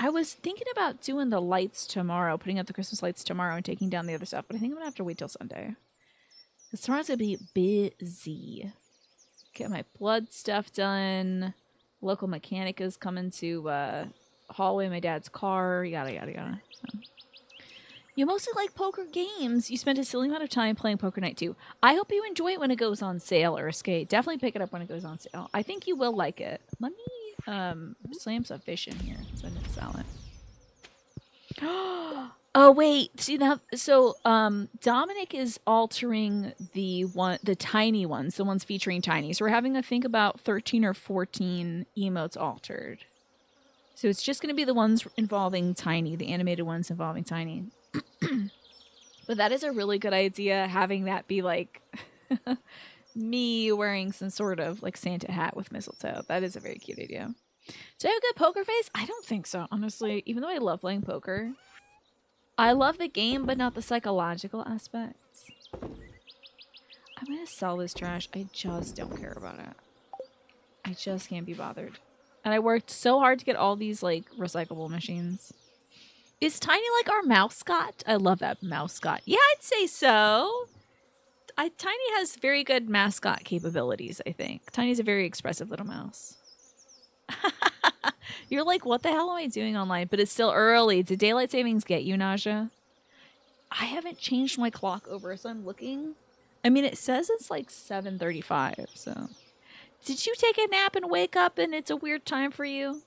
was thinking about doing the lights tomorrow, putting up the Christmas lights tomorrow and taking down the other stuff, but I think I'm gonna have to wait till Sunday. Because tomorrow's gonna be busy. Get my blood stuff done. Local mechanic is coming to haul away my dad's car, yada yada yada. So. You mostly like poker games. You spent a silly amount of time playing Poker Night 2. I hope you enjoy it when it goes on sale, or Skate. Definitely pick it up when it goes on sale. I think you will like it. Let me slam some fish in here so I didn't sell it. Oh wait, see now. So Dominic is altering the tiny ones, the ones featuring tiny. So we're having to think about 13 or 14 emotes altered. So it's just going to be the ones involving tiny, the animated ones involving tiny. But that is a really good idea, having that be like me wearing some sort of like Santa hat with mistletoe. That is a very cute idea. Do I have a good poker face? I don't think so, honestly. Even though I love playing poker. I love the game, but not the psychological aspects. I'm gonna sell this trash. I just don't care about it. I just can't be bothered. And I worked so hard to get all these like recyclable machines. Is Tiny like our mascot? I love that mascot. Yeah, I'd say so. Tiny has very good mascot capabilities, I think. Tiny's a very expressive little mouse. You're like, what the hell am I doing online? But it's still early. Did daylight savings get you, Naja? I haven't changed my clock over, so I'm looking. I mean, it says it's like 7:35, so. Did you take a nap and wake up and it's a weird time for you?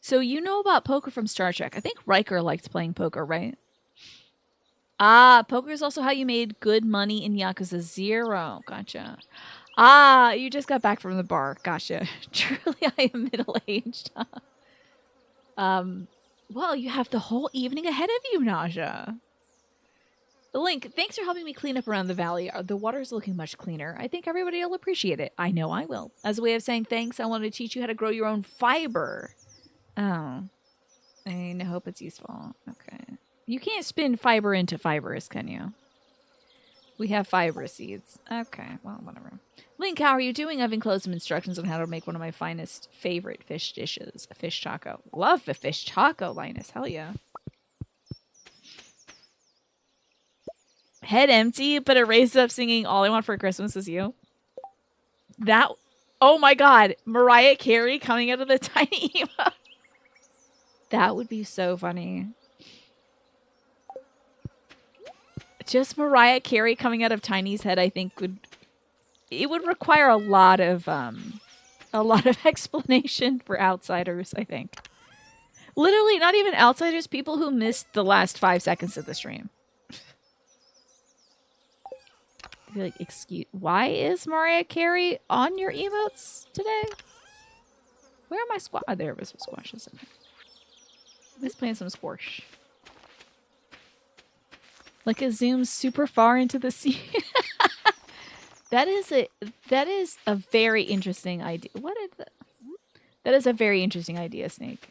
So you know about poker from Star Trek. I think Riker liked playing poker, right? Ah, poker is also how you made good money in Yakuza 0. Gotcha. Ah, you just got back from the bar. Gotcha. Truly, I am middle-aged. Well, you have the whole evening ahead of you, Naja. Link, thanks for helping me clean up around the valley. The water's looking much cleaner. I think everybody will appreciate it. I know I will. As a way of saying thanks, I want to teach you how to grow your own fiber. Oh. I hope it's useful. Okay. You can't spin fiber into fibers, can you? We have fiber seeds. Okay, well, whatever. Link, how are you doing? I've enclosed some instructions on how to make one of my finest favorite fish dishes. A fish taco. Love the fish taco, Linus. Hell yeah. Head empty, but it raised up singing All I Want for Christmas Is You. That... Oh my god. Mariah Carey coming out of the tiny emo. That would be so funny. Just Mariah Carey coming out of Tiny's head, I think would require a lot of explanation for outsiders, I think. Literally, not even outsiders, people who missed the last 5 seconds of the stream. Be like, excuse, why is Mariah Carey on your emotes today? Where are my squash? Oh, there was some squashes in there. Let's play some squash. Like it zooms super far into the sea. That is a very interesting idea. That is a very interesting idea, Snake.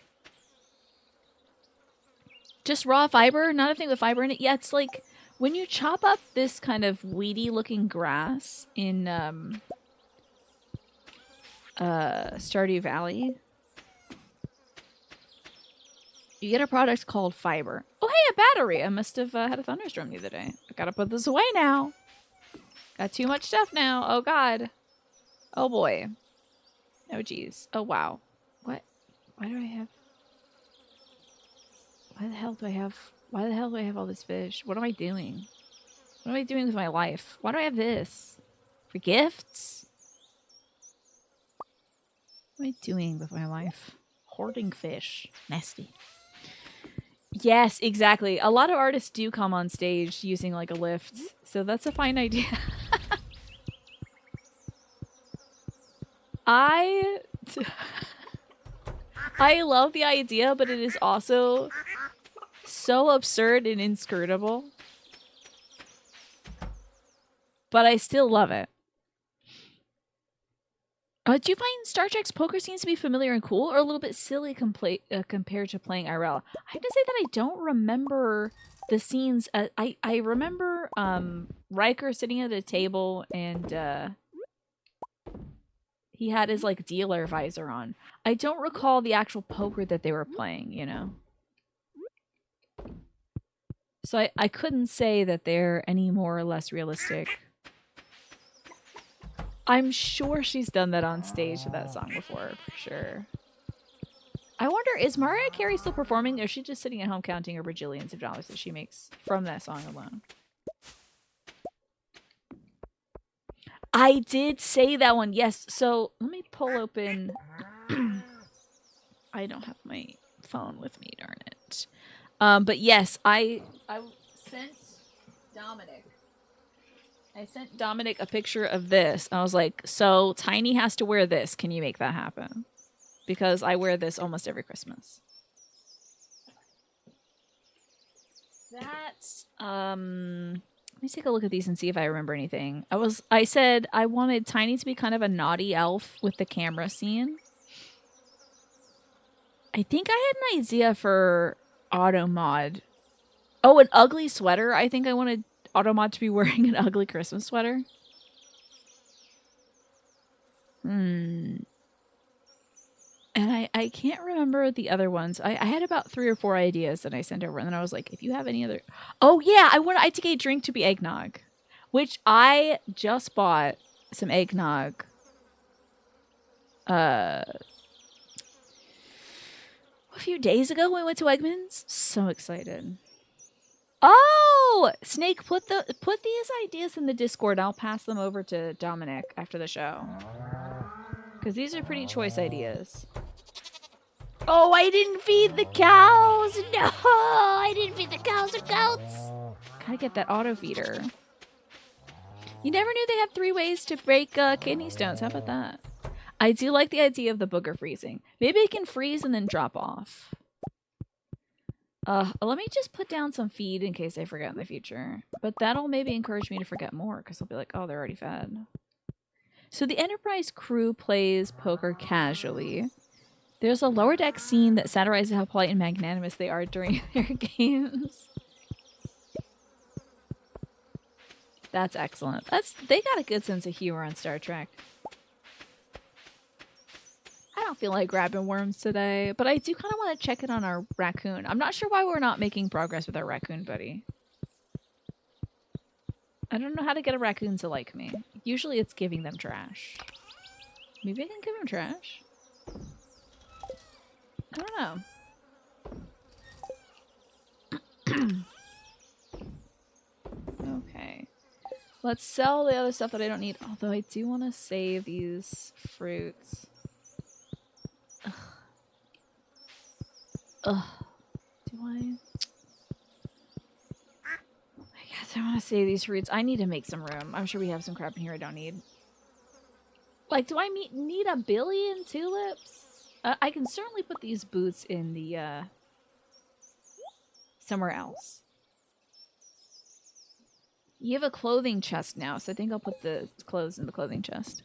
Just raw fiber, not a thing with fiber in it. Yeah, it's like when you chop up this kind of weedy looking grass in Stardew Valley, you get a product called fiber. Oh, hey, a battery. I must have had a thunderstorm the other day. I gotta put this away now. Got too much stuff now. Oh, God. Oh, boy. Oh, geez. Oh, wow. What? Why do I have... Why the hell do I have all this fish? What am I doing? What am I doing with my life? Why do I have this? For gifts? What am I doing with my life? Hoarding fish. Nasty. Yes, exactly. A lot of artists do come on stage using like a lift, so that's a fine idea. I love the idea, but it is also so absurd and inscrutable. But I still love it. Do you find Star Trek's poker seems to be familiar and cool, or a little bit silly compared to playing IRL? I have to say that I don't remember the scenes. I remember Riker sitting at a table and he had his like dealer visor on. I don't recall the actual poker that they were playing. You know. So I couldn't say that they're any more or less realistic. I'm sure she's done that on stage with that song before, for sure. I wonder, is Mariah Carey still performing, or is she just sitting at home counting her bajillions of dollars that she makes from that song alone? I did say that one, yes. So let me pull open. I don't have my phone with me, darn it. But yes, I sent Dominic. I sent Dominic a picture of this. I was like, so Tiny has to wear this. Can you make that happen? Because I wear this almost every Christmas. That's let me take a look at these and see if I remember anything. I said I wanted Tiny to be kind of a naughty elf with the camera scene. I think I had an idea for Automod. Oh, an ugly sweater. I think I wanted Automod to be wearing an ugly Christmas sweater. And I can't remember the other ones. I had about 3 or 4 ideas that I sent over, and then I was like, if you have any other... Oh, yeah, I'd take a drink to be eggnog, which I just bought some eggnog a few days ago when we went to Wegmans. So excited. Oh, Snake, put these ideas in the Discord. I'll pass them over to Dominic after the show. Because these are pretty choice ideas. Oh, I didn't feed the cows. No, I didn't feed the cows or goats. Gotta get that auto feeder. You never knew they had 3 ways to break kidney stones. How about that? I do like the idea of the booger freezing. Maybe it can freeze and then drop off. Let me just put down some feed in case I forget in the future. But that'll maybe encourage me to forget more because I'll be like, oh, they're already fed. So the Enterprise crew plays poker casually. There's a lower deck scene that satirizes how polite and magnanimous they are during their games. That's excellent. They got a good sense of humor on Star Trek. I don't feel like grabbing worms today, but I do kind of want to check in on our raccoon. I'm not sure why we're not making progress with our raccoon buddy. I don't know how to get a raccoon to like me. Usually it's giving them trash. Maybe I can give him trash? I don't know. Okay. Let's sell the other stuff that I don't need. Although I do want to save these fruits. Ugh. Ugh. Do I? I guess I want to save these fruits. I need to make some room. I'm sure we have some crap in here I don't need. Like, do I need a billion tulips? I can certainly put these boots in the, somewhere else. You have a clothing chest now, so I think I'll put the clothes in the clothing chest.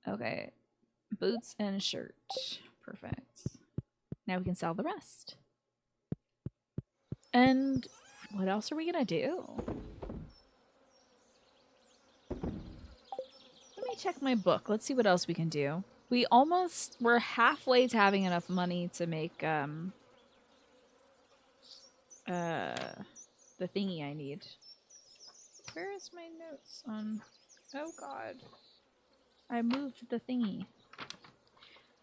Okay. Boots and shirt. Perfect. Now we can sell the rest. And what else are we gonna do? Let me check my book. Let's see what else we can do. We're halfway to having enough money to make, the thingy I need. Where is my notes on... Oh god. I moved the thingy.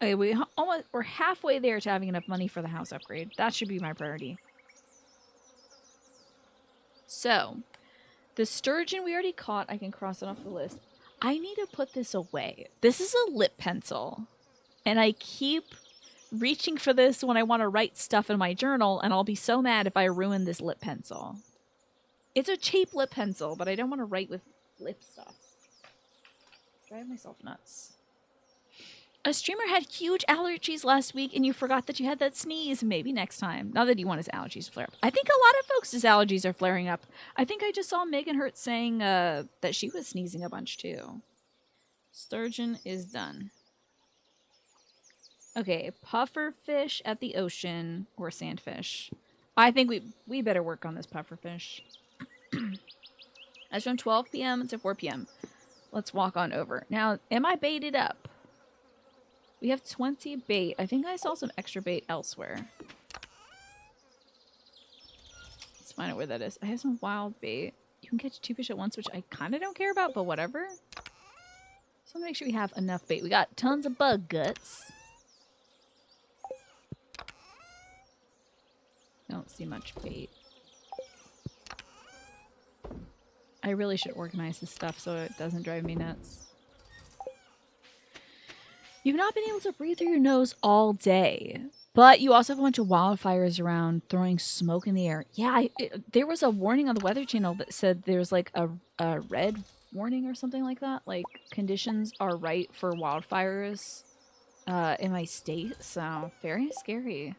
Okay, we're halfway there to having enough money for the house upgrade. That should be my priority. So, the sturgeon we already caught. I can cross it off the list. I need to put this away. This is a lip pencil. And I keep reaching for this when I want to write stuff in my journal, and I'll be so mad if I ruin this lip pencil. It's a cheap lip pencil, but I don't want to write with lip stuff. Drive myself nuts. A streamer had huge allergies last week and you forgot that you had that sneeze. Maybe next time. Not that you want his allergies to flare up. I think a lot of folks' allergies are flaring up. I think I just saw Megan Hurt saying that she was sneezing a bunch too. Sturgeon is done. Okay, puffer fish at the ocean or sandfish. I think we better work on this puffer fish. That's from 12 p.m. to 4 p.m. Let's walk on over. Now, am I baited up? We have 20 bait. I think I saw some extra bait elsewhere. Let's find out where that is. I have some wild bait. You can catch 2 fish at once, which I kind of don't care about, but whatever. So make sure we have enough bait. We got tons of bug guts. Don't see much bait. I really should organize this stuff so it doesn't drive me nuts. You've not been able to breathe through your nose all day, but you also have a bunch of wildfires around throwing smoke in the air. Yeah, there was a warning on the Weather Channel that said there's like a red warning or something like that. Like conditions are right for wildfires in my state, so very scary.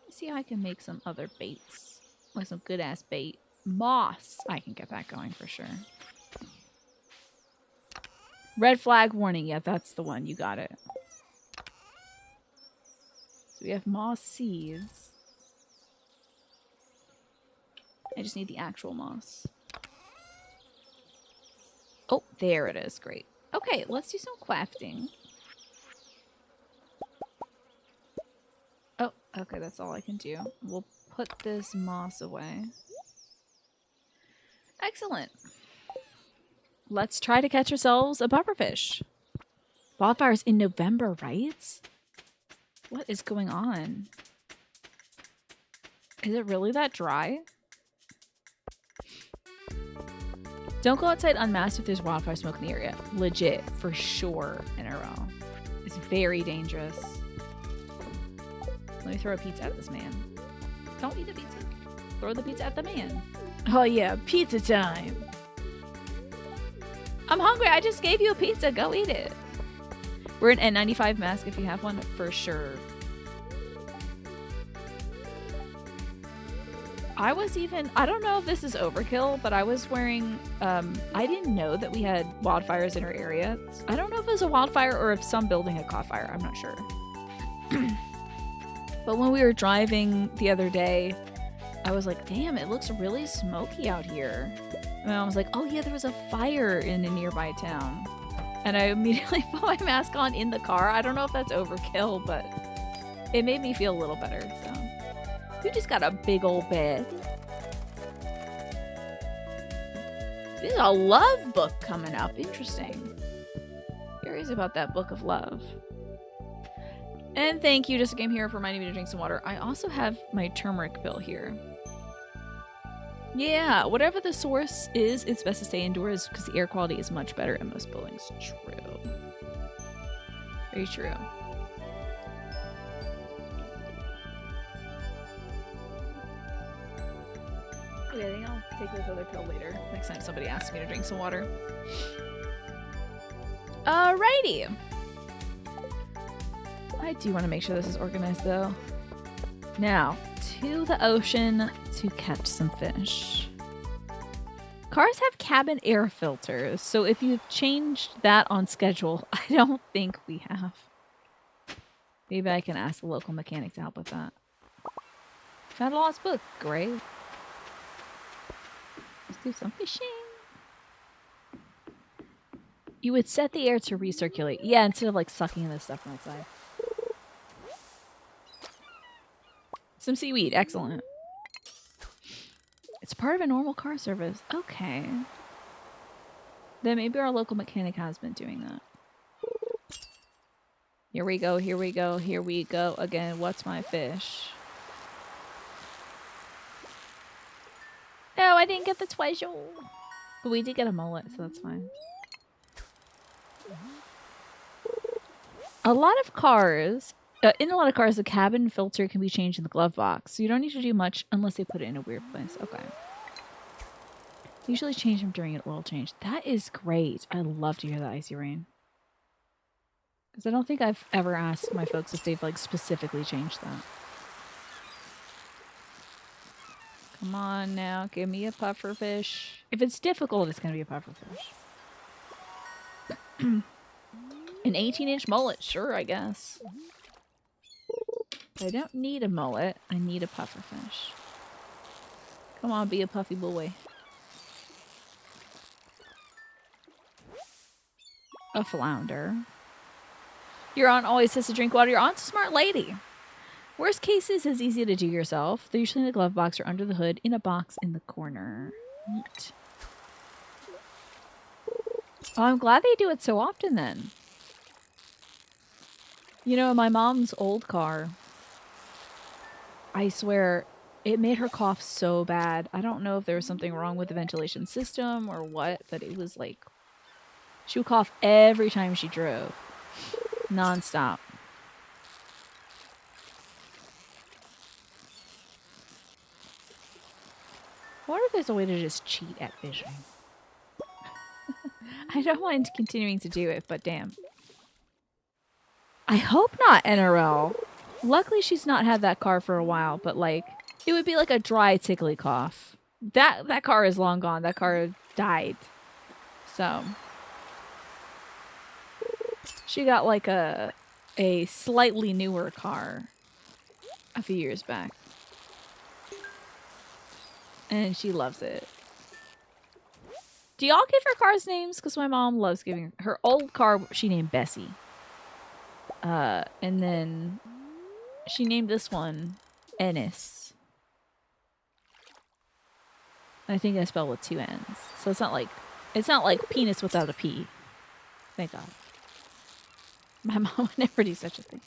Let's see how I can make some other baits, like some good ass bait. Moss, I can get that going for sure. Red flag warning. Yeah, that's the one. You got it. So we have moss seeds. I just need the actual moss. Oh, there it is. Great. Okay, let's do some crafting. Oh, okay, that's all I can do. We'll put this moss away. Excellent. Let's try to catch ourselves a pufferfish. Wildfires in November, right? What is going on? Is it really that dry? Don't go outside unmasked if there's wildfire smoke in the area. Legit, for sure, in a row. It's very dangerous. Let me throw a pizza at this man. Don't eat the pizza. Throw the pizza at the man. Oh yeah, pizza time. I'm hungry. I just gave you a pizza. Go eat it. Wear an N95 mask if you have one, for sure. I don't know if this is overkill, but I was wearing, I didn't know that we had wildfires in our area. I don't know if it was a wildfire or if some building had caught fire. I'm not sure. But when we were driving the other day, I was like, damn, it looks really smoky out here. And I was like, oh yeah, there was a fire in a nearby town. And I immediately put my mask on in the car. I don't know if that's overkill, but it made me feel a little better, so. We just got a big old bed. There's a love book coming up. Interesting. Curious about that book of love. And thank you, Just a Game Hero, for reminding me to drink some water. I also have my turmeric pill here. Yeah, whatever the source is, it's best to stay indoors because the air quality is much better in most buildings. True. Very true. Okay, I think I'll take this other pill later. Next time somebody asks me to drink some water. Alrighty. I do want to make sure this is organized though. Now, to the ocean to catch some fish. Cars have cabin air filters, so if you've changed that on schedule, I don't think we have. Maybe I can ask the local mechanic to help with that. Found a lost book. Great. Let's do some fishing. You would set the air to recirculate. Yeah, instead of like sucking in this stuff from outside. Some seaweed. Excellent. It's part of a normal car service. Okay. Then maybe our local mechanic has been doing that. Here we go. Here we go. Here we go again. What's my fish? No, I didn't get the treasure. But we did get a mullet, so that's fine. A lot of cars, in a lot of cars, the cabin filter can be changed in the glove box. So you don't need to do much unless they put it in a weird place. Okay. Usually change them during an oil change. That is great. I love to hear that, Icy Rain. Because I don't think I've ever asked my folks if they've like specifically changed that. Come on now, give me a puffer fish. If it's difficult, it's going to be a puffer fish. An 18-inch mullet, sure, I guess. But I don't need a mullet. I need a pufferfish. Come on, be a puffy boy. A flounder. Your aunt always says to drink water. Your aunt's a smart lady. Worst cases is easy to do yourself. They're usually in the glove box or under the hood in a box in the corner. Neat. Oh, I'm glad they do it so often then. You know, my mom's old car, I swear, it made her cough so bad. I don't know if there was something wrong with the ventilation system or what, but it was like, she would cough every time she drove. Non-stop. I wonder if there's a way to just cheat at fishing. I don't mind continuing to do it, but damn. I hope not, NRL. Luckily, she's not had that car for a while, but like, it would be like a dry, tickly cough. That car is long gone. That car died. So, she got like a slightly newer car a few years back. And she loves it. Do y'all give her cars names? Because my mom loves giving her old car, she named Bessie. And then she named this one Ennis. I think I spelled with 2 N's. So it's not like penis without a P. Thank God. My mom would never do such a thing.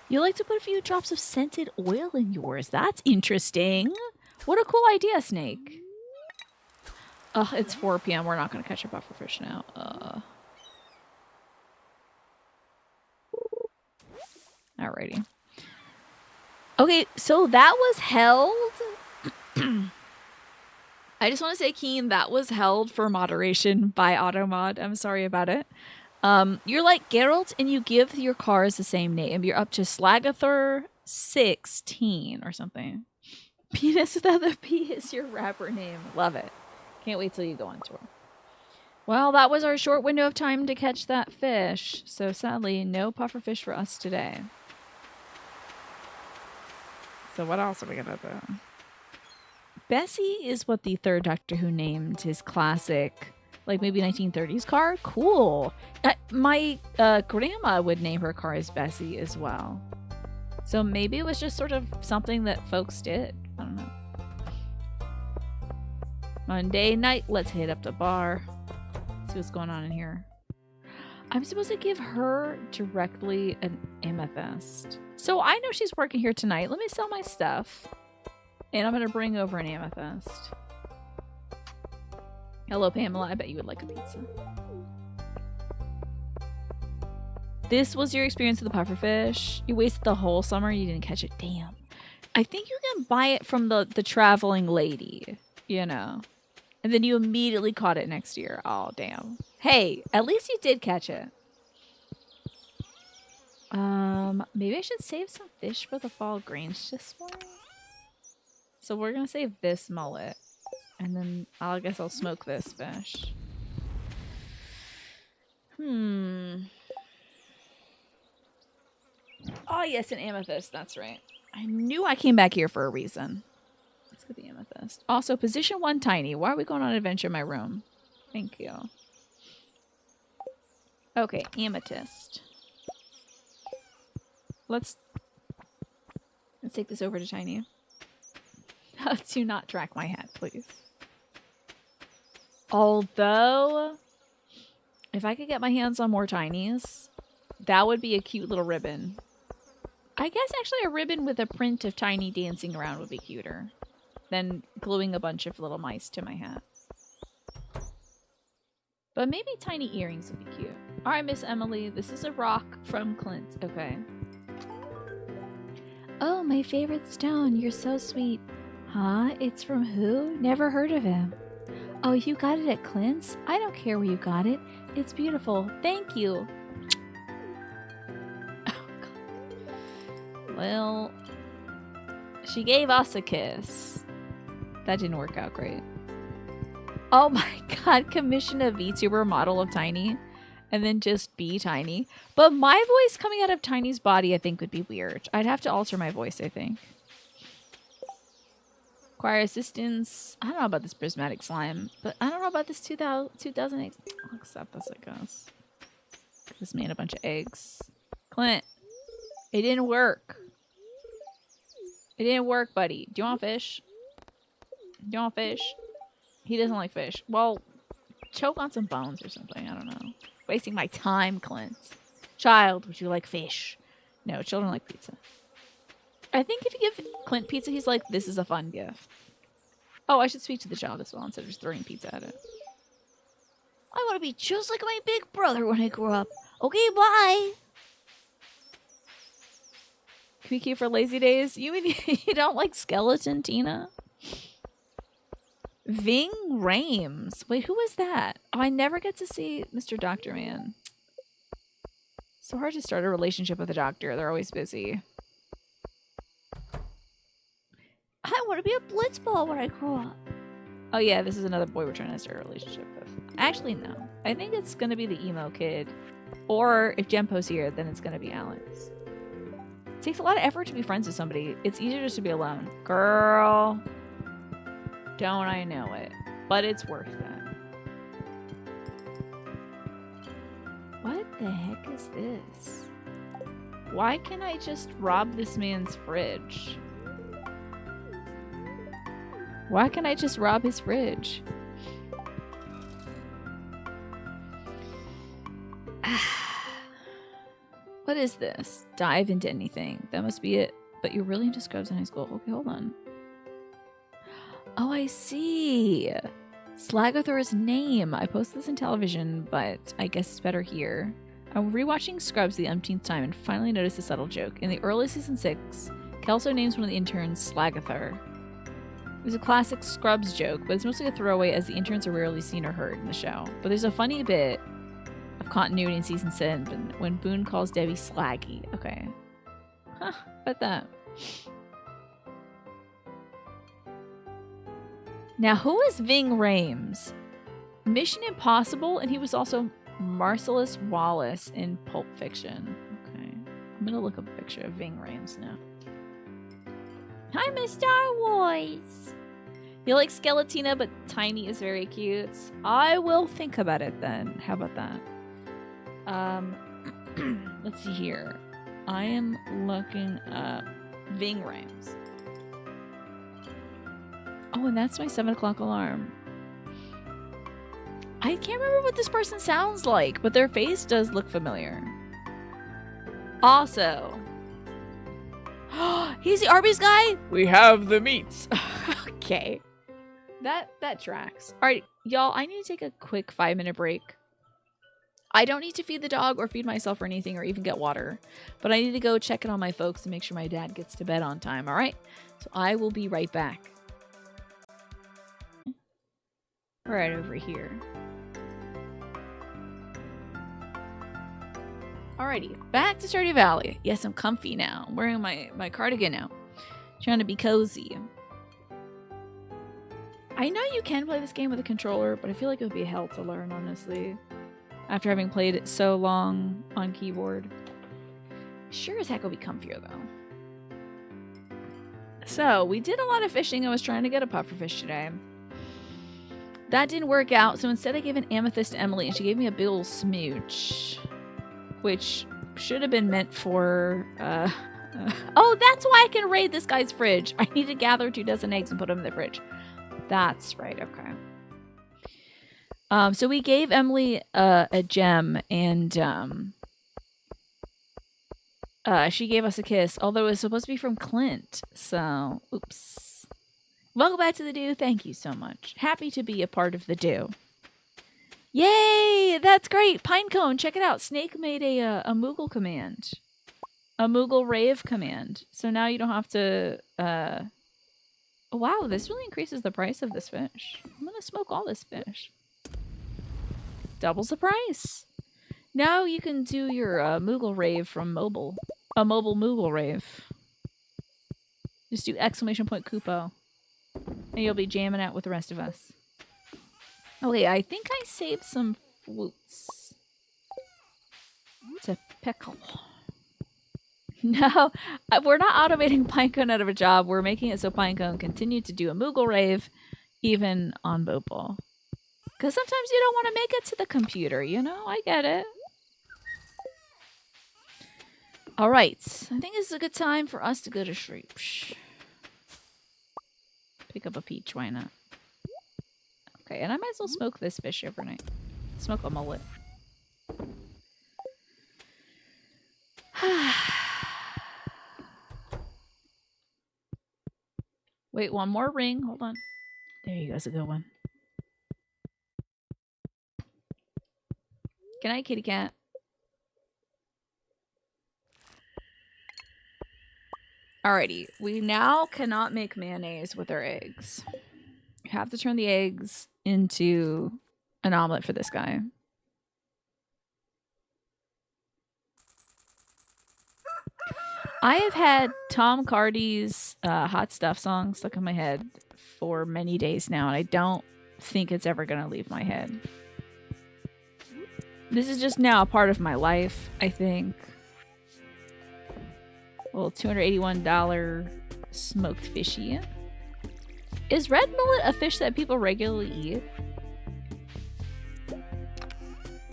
You like to put a few drops of scented oil in yours. That's interesting. What a cool idea, Snake. Ugh, it's 4 p.m. We're not going to catch a pufferfish now. Alrighty. Okay, so that was held. I just want to say, Keen, that was held for moderation by Automod. I'm sorry about it. You're like Geralt, and you give your cars the same name. You're up to Slagathor 16 or something. Penis without the P is your rapper name. Love it. Can't wait till you go on tour. Well, that was our short window of time to catch that fish. So sadly, no pufferfish for us today. So what else are we gonna do? Bessie is what the third Doctor Who named his classic, like maybe 1930s car. Cool. My grandma would name her car as Bessie as well. So maybe it was just sort of something that folks did. I don't know. Monday night, let's hit up the bar. See what's going on in here. I'm supposed to give her directly an amethyst. So I know she's working here tonight. Let me sell my stuff. And I'm going to bring over an amethyst. Hello, Pamela. I bet you would like a pizza. This was your experience with the pufferfish. You wasted the whole summer. You didn't catch it. Damn. I think you can buy it from the traveling lady, you know. And then you immediately caught it next year. Oh, damn. Hey, at least you did catch it. Maybe I should save some fish for the fall grange display. So we're going to save this mullet. And then I guess I'll smoke this fish. Oh, yes, an amethyst. That's right. I knew I came back here for a reason. Let's get the amethyst. Also, position 1 tiny. Why are we going on an adventure in my room? Thank you. Okay, amethyst. Let's take this over to Tiny. Do not track my hat, please. Although, if I could get my hands on more Tinies, that would be a cute little ribbon. I guess actually a ribbon with a print of Tiny dancing around would be cuter than gluing a bunch of little mice to my hat. But maybe tiny earrings would be cute. All right, Miss Emily, this is a rock from Clint. Okay. Oh, my favorite stone. You're so sweet. Huh? It's from who? Never heard of him. Oh, you got it at Clint's? I don't care where you got it. It's beautiful. Thank you. Oh, God. Well, she gave us a kiss. That didn't work out great. Oh my god, commission a VTuber model of Tiny and then just be Tiny. But my voice coming out of Tiny's body I think would be weird. I'd have to alter my voice, I think. Choir assistance. I don't know about this prismatic slime, but I don't know about this 2000 eggs. I'll accept this, I guess. This made a bunch of eggs. Clint, it didn't work. It didn't work, buddy. Do you want fish? Do you want fish? He doesn't like fish. Well, choke on some bones or something. I don't know. Wasting my time, Clint. Child, would you like fish? No, children like pizza. I think if you give Clint pizza, he's like, this is a fun gift. Oh, I should speak to the child as well instead of just throwing pizza at it. I want to be just like my big brother when I grow up. Okay, bye. Can we keep for lazy days? You mean you don't like skeleton, Tina? Ving Rames. Wait, who is that? Oh, I never get to see Mr. Doctor Man. So hard to start a relationship with a doctor. They're always busy. I want to be a blitzball when I grow up. Oh yeah, this is another boy we're trying to start a relationship with. Actually, no. I think it's going to be the emo kid. Or if Jempo's here, then it's going to be Alex. It takes a lot of effort to be friends with somebody. It's easier just to be alone. Girl. Don't I know it. But it's worth it. What the heck is this? Why can't I just rob this man's fridge? Why can't I just rob his fridge? What is this? Dive into anything. That must be it. But you're really into Scrubs in high school. Okay, hold on. Oh, I see. Slagathor's name. I posted this in television, but I guess it's better here. I'm rewatching Scrubs the umpteenth time and finally noticed a subtle joke. In the early season 6, Kelso names one of the interns Slagathor. It was a classic Scrubs joke, but it's mostly a throwaway as the interns are rarely seen or heard in the show. But there's a funny bit of continuity in season 7 when Boone calls Debbie Slaggy. Okay. Huh, about that. Now, who is Ving Rames? Mission Impossible, and he was also Marcellus Wallace in Pulp Fiction. Okay. I'm gonna look up a picture of Ving Rames now. I'm a Star Wars. You like Skeletina, but Tiny is very cute. I will think about it then. How about that? Let's see here. I am looking up Ving Rames. Oh, and that's my 7 o'clock alarm. I can't remember what this person sounds like, but their face does look familiar. Also, he's the Arby's guy? We have the meats. Okay. That tracks. All right, y'all, I need to take a quick 5-minute break. I don't need to feed the dog or feed myself or anything or even get water, but I need to go check in on my folks and make sure my dad gets to bed on time, all right? So I will be right back. Right over here. Alrighty, back to Stardew Valley. Yes, I'm comfy now. I'm wearing my cardigan now. Trying to be cozy. I know you can play this game with a controller, but I feel like it would be a help to learn, honestly. After having played it so long on keyboard. Sure as heck will be comfier, though. So, we did a lot of fishing. I was trying to get a pufferfish today. That didn't work out, so instead I gave an amethyst to Emily, and she gave me a big ol' smooch. Which should have been meant for, oh, that's why I can raid this guy's fridge. I need to gather 2 dozen eggs and put them in the fridge. That's right, okay. So we gave Emily a gem, and she gave us a kiss, although it was supposed to be from Clint, so, oops. Welcome back to the Do. Thank you so much. Happy to be a part of the Do. Yay! That's great! Pinecone, check it out. Snake made a Moogle command. A Moogle rave command. So now you don't have to, oh, wow, this really increases the price of this fish. I'm gonna smoke all this fish. Doubles the price. Now you can do your Moogle rave from mobile. A mobile Moogle rave. Just do !Kupo. And you'll be jamming out with the rest of us. Okay, I think I saved some fruits to pickle. No, we're not automating Pinecone out of a job. We're making it so Pinecone continue to do a Moogle rave even on mobile. Because sometimes you don't want to make it to the computer, you know? I get it. All right. I think this is a good time for us to go to sleep. Pick up a peach. Why not? Okay, and I might as well smoke this fish overnight. Smoke a mullet. Wait, one more ring. Hold on. There you go. That's a good one. Good night, kitty cat. Alrighty. We now cannot make mayonnaise with our eggs. We have to turn the eggs into an omelet for this guy. I have had Tom Cardy's Hot Stuff song stuck in my head for many days now, and I don't think it's ever going to leave my head. This is just now a part of my life, I think. Well, $281 smoked fishy. Is red mullet a fish that people regularly eat?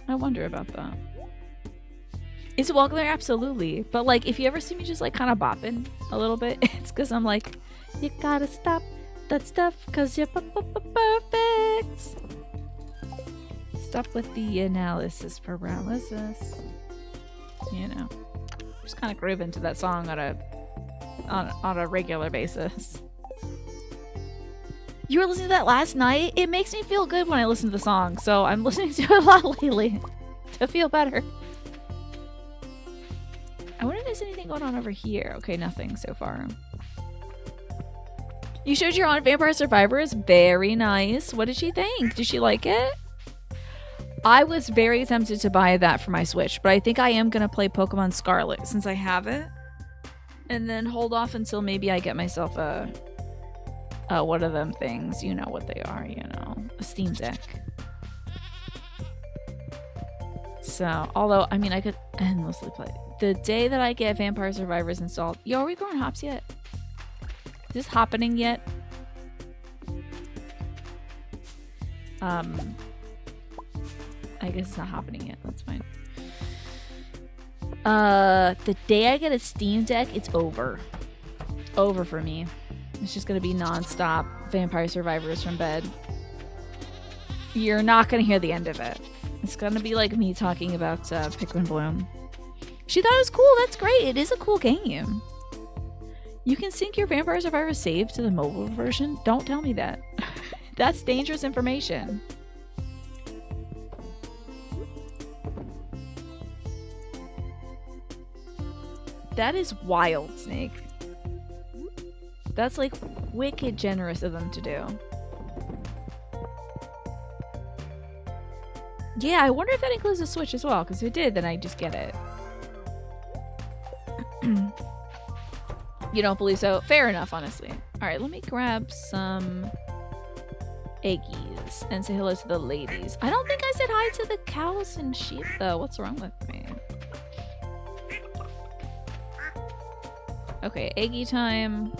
I wonder about that. Is it welcome there? Absolutely. But like, if you ever see me just like kind of bopping a little bit, it's because I'm like, you gotta stop that stuff because you're perfect. Stop with the analysis paralysis. You know, just kind of grooving to that song on a regular basis. You were listening to that last night? It makes me feel good when I listen to the song, so I'm listening to it a lot lately to feel better. I wonder if there's anything going on over here. Okay, nothing so far. You showed your on Vampire Survivors? Very nice. What did she think? Did she like it? I was very tempted to buy that for my Switch, but I think I am going to play Pokemon Scarlet since I have it. And then hold off until maybe I get myself a one of them things. You know what they are, you know. A Steam Deck. So, although, I mean, I could endlessly play. The day that I get Vampire Survivors installed... Yo, are we growing hops yet? Is this happening yet? I guess it's not happening yet. That's fine. The day I get a Steam Deck, it's over. Over for me. It's just gonna be non-stop Vampire Survivors from bed. You're not gonna hear the end of it. It's gonna be like me talking about Pikmin Bloom. She thought it was cool. That's great. It is a cool game. You can sync your Vampire Survivors save to the mobile version? Don't tell me that. That's dangerous information. That is wild, Snake. That's like wicked generous of them to do. Yeah, I wonder if that includes the Switch as well, because if it did, then I just get it. You don't believe so? Fair enough, honestly. Alright, let me grab some eggies and say hello to the ladies. I don't think I said hi to the cows and sheep, though. What's wrong with me? Okay, eggy time.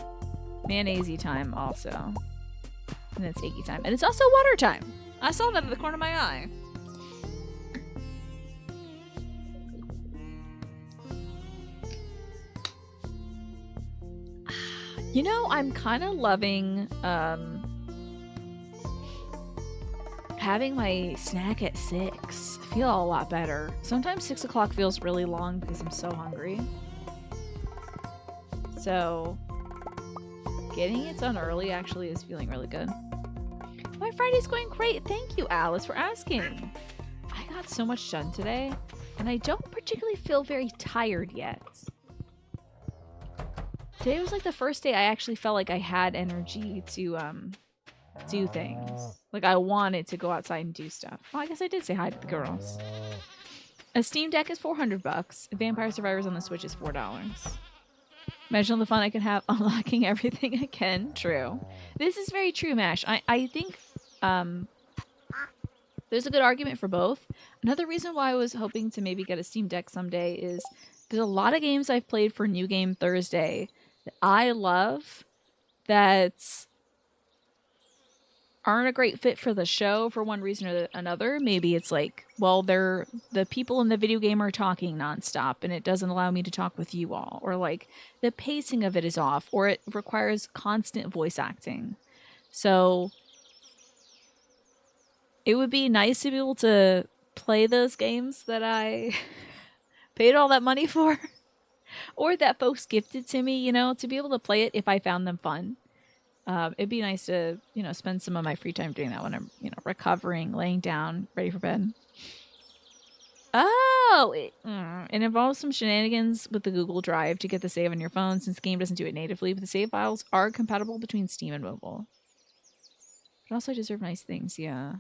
Mayonnaise time also. And it's eggy time. And it's also water time. I saw that in the corner of my eye. You know, I'm kind of loving having my snack at 6. I feel a lot better. Sometimes 6 o'clock feels really long because I'm so hungry. So getting it done early actually is feeling really good. My Friday's going great. Thank you, Alice, for asking. I got so much done today, and I don't particularly feel very tired yet. Today was like the first day I actually felt like I had energy to do things. Like I wanted to go outside and do stuff. Well, I guess I did say hi to the girls. A Steam Deck is $400. Vampire Survivors on the Switch is $4. Imagine all the fun I could have unlocking everything I can. True. This is very true, Mash. I think There's a good argument for both. Another reason why I was hoping to maybe get a Steam Deck someday is there's a lot of games I've played for New Game Thursday that I love that aren't a great fit for the show for one reason or another. Maybe it's like, well, the people in the video game are talking nonstop and it doesn't allow me to talk with you all, or like the pacing of it is off, or it requires constant voice acting. So it would be nice to be able to play those games that I paid all that money for or that folks gifted to me, you know, to be able to play it if I found them fun. It'd be nice to, you know, spend some of my free time doing that when I'm, you know, recovering, laying down, ready for bed. Oh, it involves some shenanigans with the Google Drive to get the save on your phone since the game doesn't do it natively, but the save files are compatible between Steam and mobile. But also deserve nice things, yeah.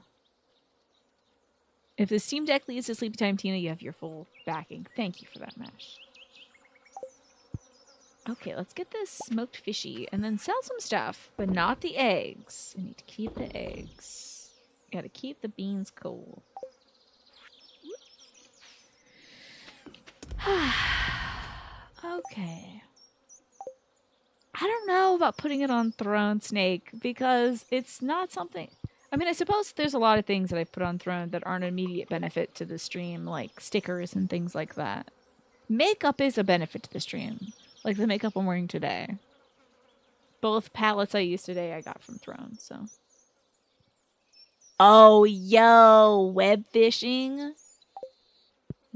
If the Steam Deck leads to Sleepy Time Tina, you have your full backing. Thank you for that, Mesh. Okay, let's get this smoked fishy and then sell some stuff, but not the eggs. I need to keep the eggs. Gotta keep the beans cool. Okay. I don't know about putting it on Throne Snake because it's not something... I mean, I suppose there's a lot of things that I've put on Throne that aren't an immediate benefit to the stream, like stickers and things like that. Makeup is a benefit to the stream, like the makeup I'm wearing today. Both palettes I used today I got from Throne, so. Oh, yo, web fishing?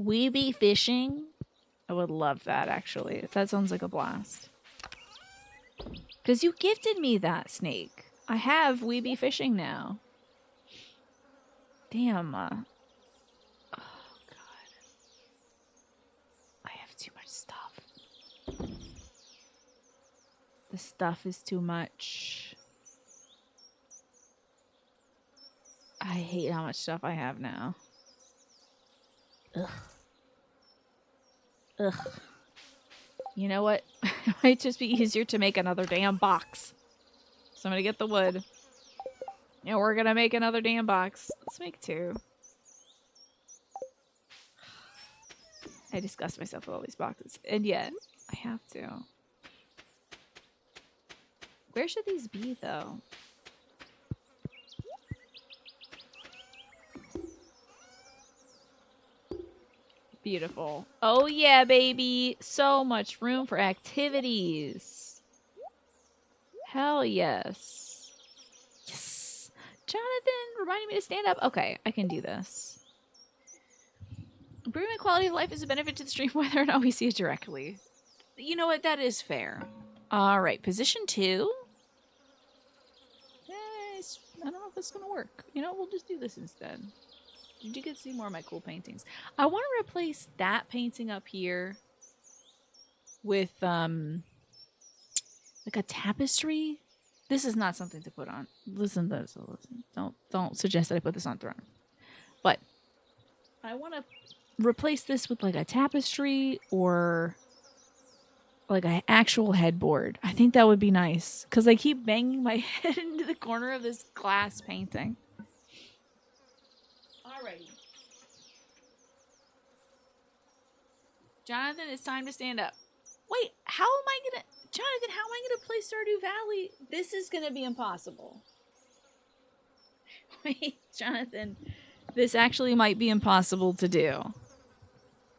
Weeby fishing? I would love that, actually. That sounds like a blast. Because you gifted me that, Snake. I have Weeby fishing now. Damn. Oh, God. I have too much stuff. The stuff is too much. I hate how much stuff I have now. Ugh. Ugh. You know what? It might just be easier to make another damn box. So I'm gonna get the wood. And we're gonna make another damn box. Let's make 2. I disgust myself with all these boxes. And yet, I have to. Where should these be, though? Beautiful. Oh yeah, baby. So much room for activities. Hell yes. Yes. Jonathan reminding me to stand up. Okay, I can do this. Improving quality of life is a benefit to the stream whether or not we see it directly. You know what? That is fair. All right, position 2. I don't know if it's going to work. You know, we'll just do this instead. You get to see more of my cool paintings. I want to replace that painting up here with like a tapestry. This is not something to put on. Listen to this. Listen. Don't suggest that I put this on Throne. But I want to replace this with like a tapestry or like an actual headboard. I think that would be nice because I keep banging my head into the corner of this glass painting. Alrighty. Jonathan, it's time to stand up. Wait, how am I gonna... Jonathan, how am I gonna play Stardew Valley? This is gonna be impossible. Wait, Jonathan. This actually might be impossible to do.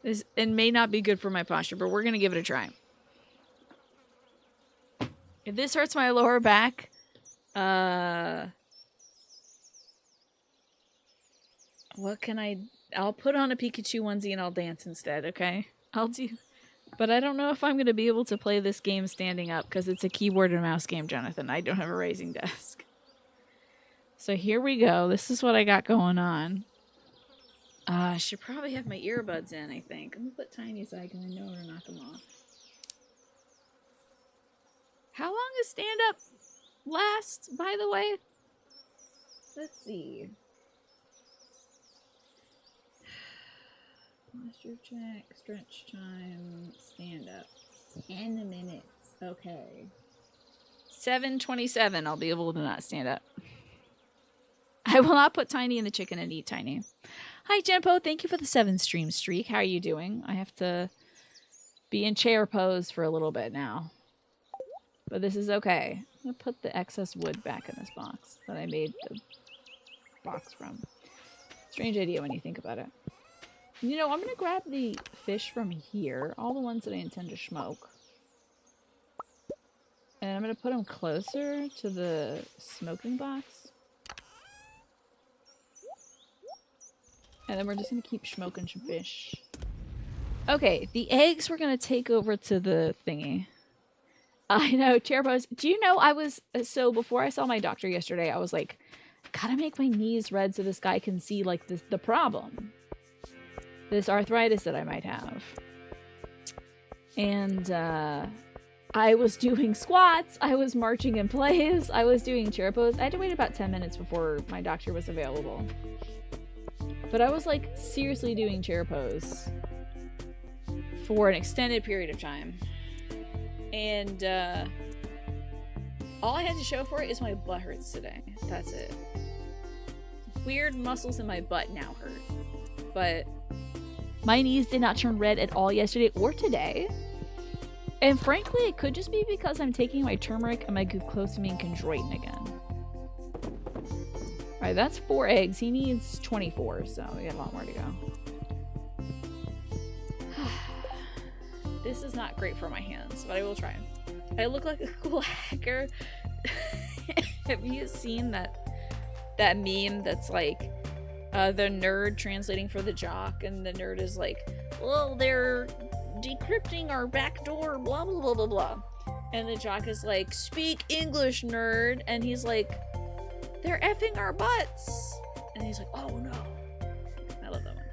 It may not be good for my posture, but we're gonna give it a try. If this hurts my lower back, what can I... I'll put on a Pikachu onesie and I'll dance instead, okay? I'll do... But I don't know if I'm going to be able to play this game standing up because it's a keyboard and mouse game, Jonathan. I don't have a raising desk. So here we go. This is what I got going on. I should probably have my earbuds in, I think. I'm going to put tiny aside because I know to knock them off. How long does stand up last, by the way? Let's see. Posture check, stretch time, stand up. 10 minutes. Okay. 7:27, I'll be able to not stand up. I will not put Tiny in the chicken and eat Tiny. Hi, Jenpo. Thank you for the 7 stream streak. How are you doing? I have to be in chair pose for a little bit now. But this is okay. I'm going to put the excess wood back in this box that I made the box from. Strange idea when you think about it. You know, I'm going to grab the fish from here. All the ones that I intend to smoke. And I'm going to put them closer to the smoking box. And then we're just going to keep smoking some fish. Okay, the eggs we're going to take over to the thingy. I know, chair pose. Do you know I was... So before I saw my doctor yesterday, I was like, gotta make my knees red so this guy can see, like, the problem. This arthritis that I might have. And, I was doing squats, I was marching in place, I was doing chair pose. I had to wait about 10 minutes before my doctor was available. But I was, like, seriously doing chair pose for an extended period of time. And, all I had to show for it is my butt hurts today. That's it. Weird muscles in my butt now hurt. But my knees did not turn red at all yesterday or today. And frankly, it could just be because I'm taking my turmeric and my glucosamine chondroitin again. Alright, that's 4 eggs. He needs 24, so we got a lot more to go. This is not great for my hands, but I will try. I look like a cool hacker. Have you seen that meme that's like the nerd translating for the jock, and the nerd is like, well, they're decrypting our backdoor, blah blah blah blah blah, and the jock is like, speak English, nerd, and he's like, they're effing our butts, and he's like, oh no. I love that one.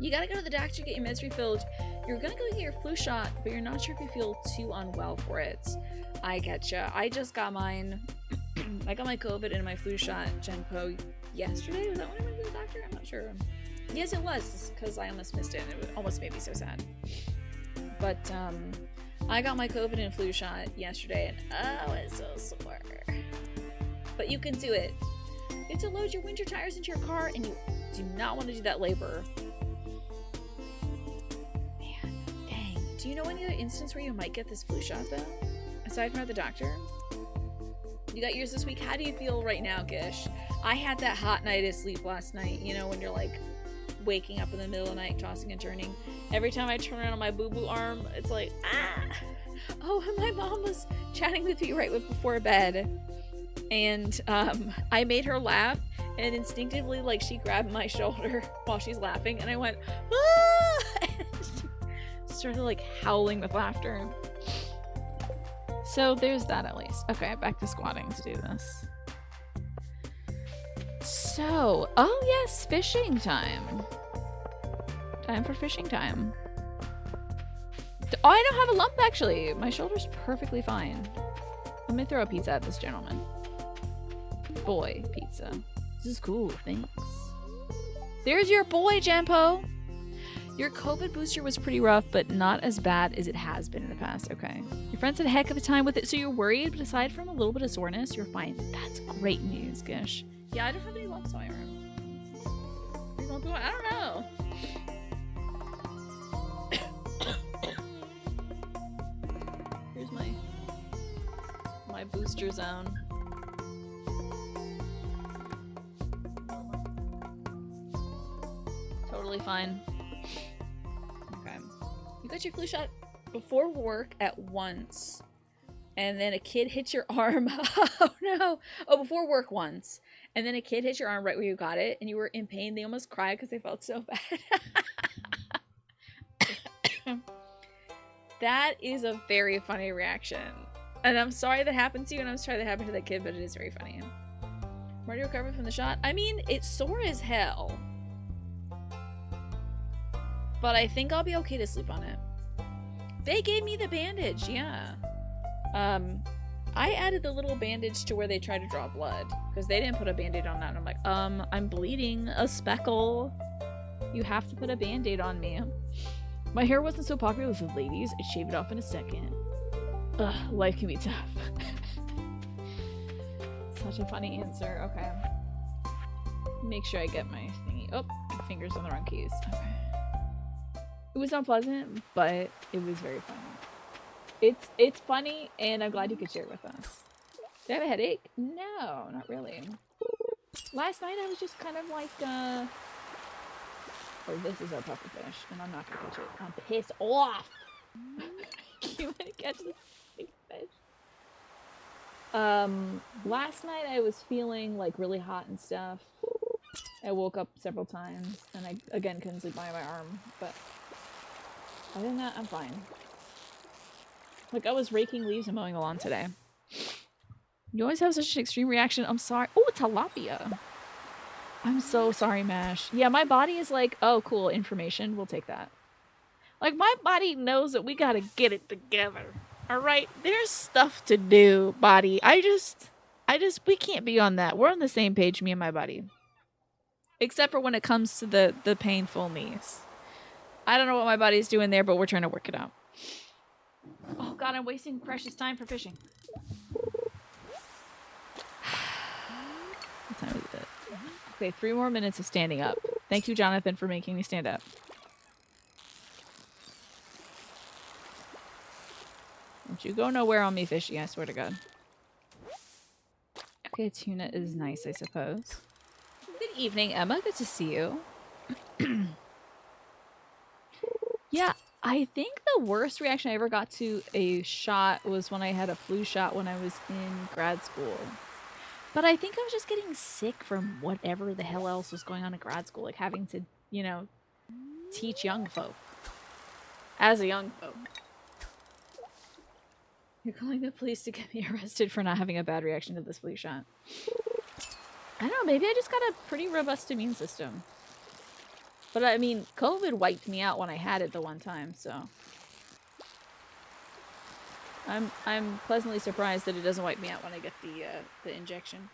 You gotta go to the doctor to get your meds refilled. You're gonna go get your flu shot, but you're not sure if you feel too unwell for it. I getcha. I just got mine. I got my COVID and my flu shot, Genpo, yesterday. Was that when I went to the doctor? I'm not sure. Yes, it was, because I almost missed it, and it almost made me so sad. But, I got my COVID and flu shot yesterday, and oh, it's so sore. But you can do it. You have to load your winter tires into your car, and you do not want to do that labor. Man, dang. Do you know any other instance where you might get this flu shot, though? Aside from at the doctor? You got yours this week? How do you feel right now, Gish? I had that hot night of sleep last night, you know, when you're like waking up in the middle of the night, tossing and turning. Every time I turn around on my boo-boo arm, it's like, ah! Oh, and my mom was chatting with me right before bed. And I made her laugh, and instinctively, like, she grabbed my shoulder while she's laughing, and I went, ah! And she started, like, howling with laughter. So there's that at least. Okay, back to squatting to do this. So, oh yes, fishing time. Time for fishing time. Oh, I don't have a lump actually. My shoulder's perfectly fine. Let me throw a pizza at this gentleman. Boy, pizza. This is cool, thanks. There's your boy, Jampo. Your COVID booster was pretty rough, but not as bad as it has been in the past. Okay. Your friends had a heck of a time with it, so you're worried, but aside from a little bit of soreness, you're fine. That's great news, Gish. Yeah, I don't have any lumps on my arm. I don't know. Here's my booster zone. Totally fine. Okay. You got your flu shot before work at once, and then a kid hit your arm. Oh no. Oh, before work once, and then a kid hit your arm right where you got it, and you were in pain. They almost cried because they felt so bad. That is a very funny reaction, and I'm sorry that happened to you, and I'm sorry that happened to that kid, but it is very funny. Where do you recover from the shot? I mean, it's sore as hell, but I think I'll be okay to sleep on it. They gave me the bandage, yeah. I added the little bandage to where they try to draw blood, because they didn't put a band-aid on that, and I'm like, I'm bleeding a speckle. You have to put a band-aid on me. My hair wasn't so popular with the ladies. I'd shave it off in a second. Ugh, life can be tough. Such a funny answer. Okay. Make sure I get my thingy. Oh, my fingers on the wrong keys. Okay. It was unpleasant, but it was very funny. It's funny, and I'm glad you could share it with us. Do I have a headache? No, not really. Last night I was just kind of like, oh, this is our pufferfish, and I'm not gonna catch it. I'm pissed off! You wanna catch this big fish? Last night I was feeling like really hot and stuff. I woke up several times, and I again couldn't sleep by my arm, but other than that, I'm fine. Like, I was raking leaves and mowing a lawn today. You always have such an extreme reaction. I'm sorry. Oh, tilapia. I'm so sorry, Mash. Yeah, my body is like, oh, cool, information. We'll take that. Like, my body knows that we gotta get it together. Alright? There's stuff to do, body. We can't be on that. We're on the same page, me and my body. Except for when it comes to the painful knees. I don't know what my body's doing there, but we're trying to work it out. Oh god, I'm wasting precious time for fishing. What time is it? Okay, 3 more minutes of standing up. Thank you, Jonathan, for making me stand up. Don't you go nowhere on me, fishy, I swear to god. Okay, tuna is nice, I suppose. Good evening, Emma. Good to see you. Yeah, I think the worst reaction I ever got to a shot was when I had a flu shot when I was in grad school. But I think I was just getting sick from whatever the hell else was going on in grad school. Like having to, you know, teach young folk. As a young folk. You're calling the police to get me arrested for not having a bad reaction to this flu shot. I don't know, maybe I just got a pretty robust immune system. But I mean, COVID wiped me out when I had it the one time, so... I'm pleasantly surprised that it doesn't wipe me out when I get the injection.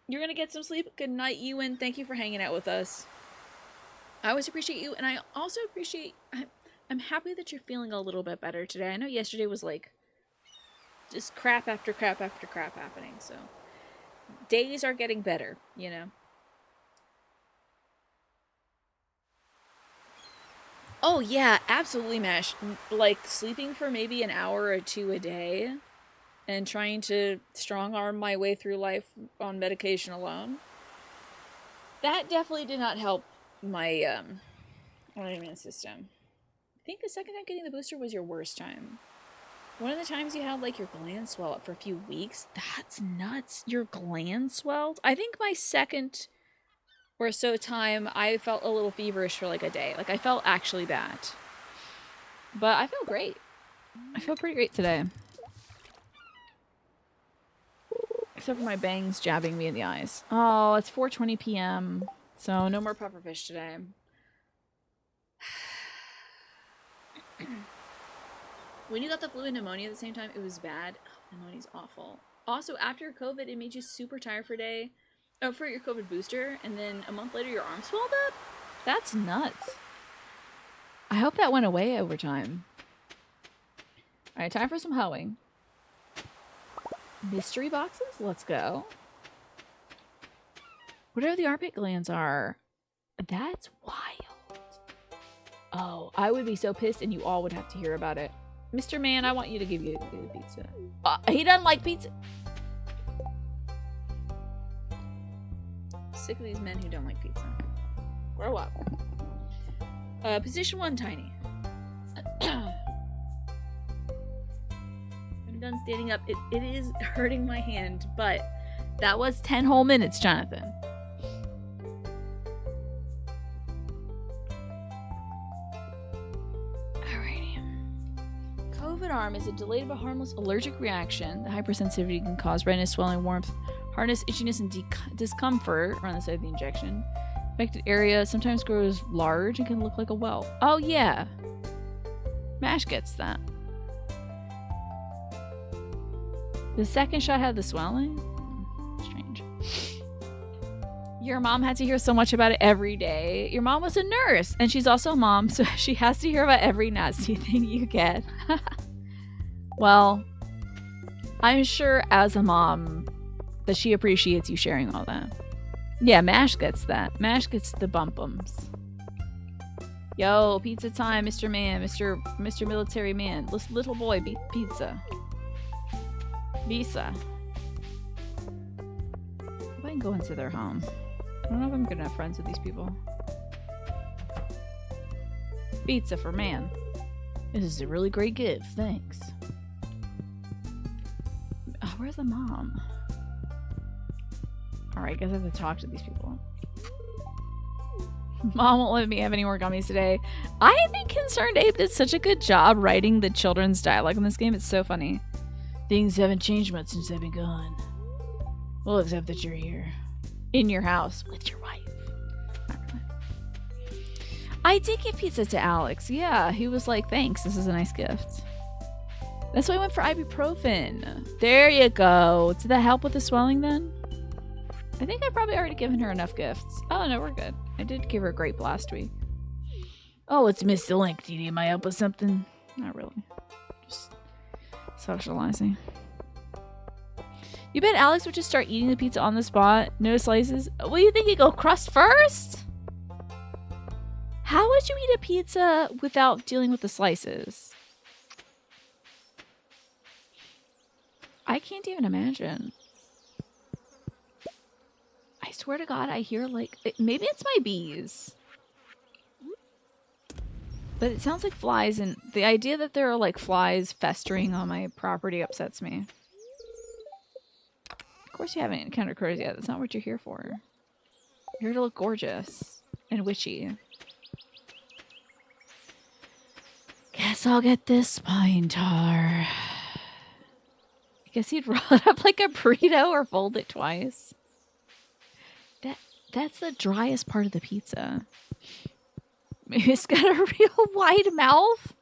You're gonna get some sleep. Good night, Ewan. Thank you for hanging out with us. I always appreciate you, and I also appreciate... I'm happy that you're feeling a little bit better today. I know yesterday was like... just crap after crap after crap happening, so... days are getting better, you know? Oh yeah, absolutely, Mash. Like, sleeping for maybe an hour or 2 a day and trying to strong-arm my way through life on medication alone. That definitely did not help my immune system. I think the second time getting the booster was your worst time. One of the times you had, like, your glands swell up for a few weeks. That's nuts. Your glands swelled? I think my second... or so time, I felt a little feverish for like a day. Like, I felt actually bad. But I feel great. I feel pretty great today. Except for my bangs jabbing me in the eyes. Oh, it's 4:20 p.m. So no more pufferfish today. When you got the flu and pneumonia at the same time, it was bad. Oh, pneumonia's awful. Also, after COVID, it made you super tired for a day. Oh, for your COVID booster, and then a month later your arm swelled up? That's nuts. I hope that went away over time. Alright, time for some hoeing. Mystery boxes? Let's go. Whatever the armpit glands are. That's wild. Oh, I would be so pissed and you all would have to hear about it. Mr. Man, I want you to give you a pizza. He doesn't like pizza. Sick of these men who don't like pizza. Grow up. Position 1, tiny. I'm done standing up. It is hurting my hand, but that was 10 whole minutes, Jonathan. Alrighty. COVID arm is a delayed but harmless allergic reaction. The hypersensitivity can cause redness, swelling, warmth, hardness, itchiness, and discomfort around the site of the injection. Affected area sometimes grows large and can look like a welt. Oh yeah. Mash gets that. The second shot had the swelling? Strange. Your mom had to hear so much about it every day. Your mom was a nurse, and she's also a mom, so she has to hear about every nasty thing you get. Well, I'm sure as a mom, But she appreciates you sharing all that. Yeah, Mash gets that. Mash gets the bumpums. Yo, pizza time, Mr. Man, Mr. Military Man. Little boy, pizza. Visa. If I can go into their home. I don't know if I'm gonna have friends with these people. Pizza for man. This is a really great gift, thanks. Oh, where's the mom? Alright, I guess I have to talk to these people. Mom won't let me have any more gummies today. I've been concerned Abe did such a good job writing the children's dialogue in this game. It's so funny. Things haven't changed much since I've been gone. Well, except that you're here. In your house. With your wife. Not really. I did give pizza to Alex. Yeah, he was like, thanks. This is a nice gift. That's why I went for ibuprofen. There you go. Did that help with the swelling then? I think I've probably already given her enough gifts. Oh, no, we're good. I did give her a grape last week. Oh, it's Mr. Link. Do you need my help with something? Not really. Just socializing. You bet Alex would just start eating the pizza on the spot? No slices? What do you think? You go crust first? How would you eat a pizza without dealing with the slices? I can't even imagine. I swear to God, I hear like... Maybe it's my bees. But it sounds like flies, and the idea that there are like flies festering on my property upsets me. Of course you haven't encountered crows yet. That's not what you're here for. You're here to look gorgeous and witchy. Guess I'll get this pine tar. I guess he'd roll it up like a burrito or fold it twice. That's the driest part of the pizza. Maybe it's got a real wide mouth.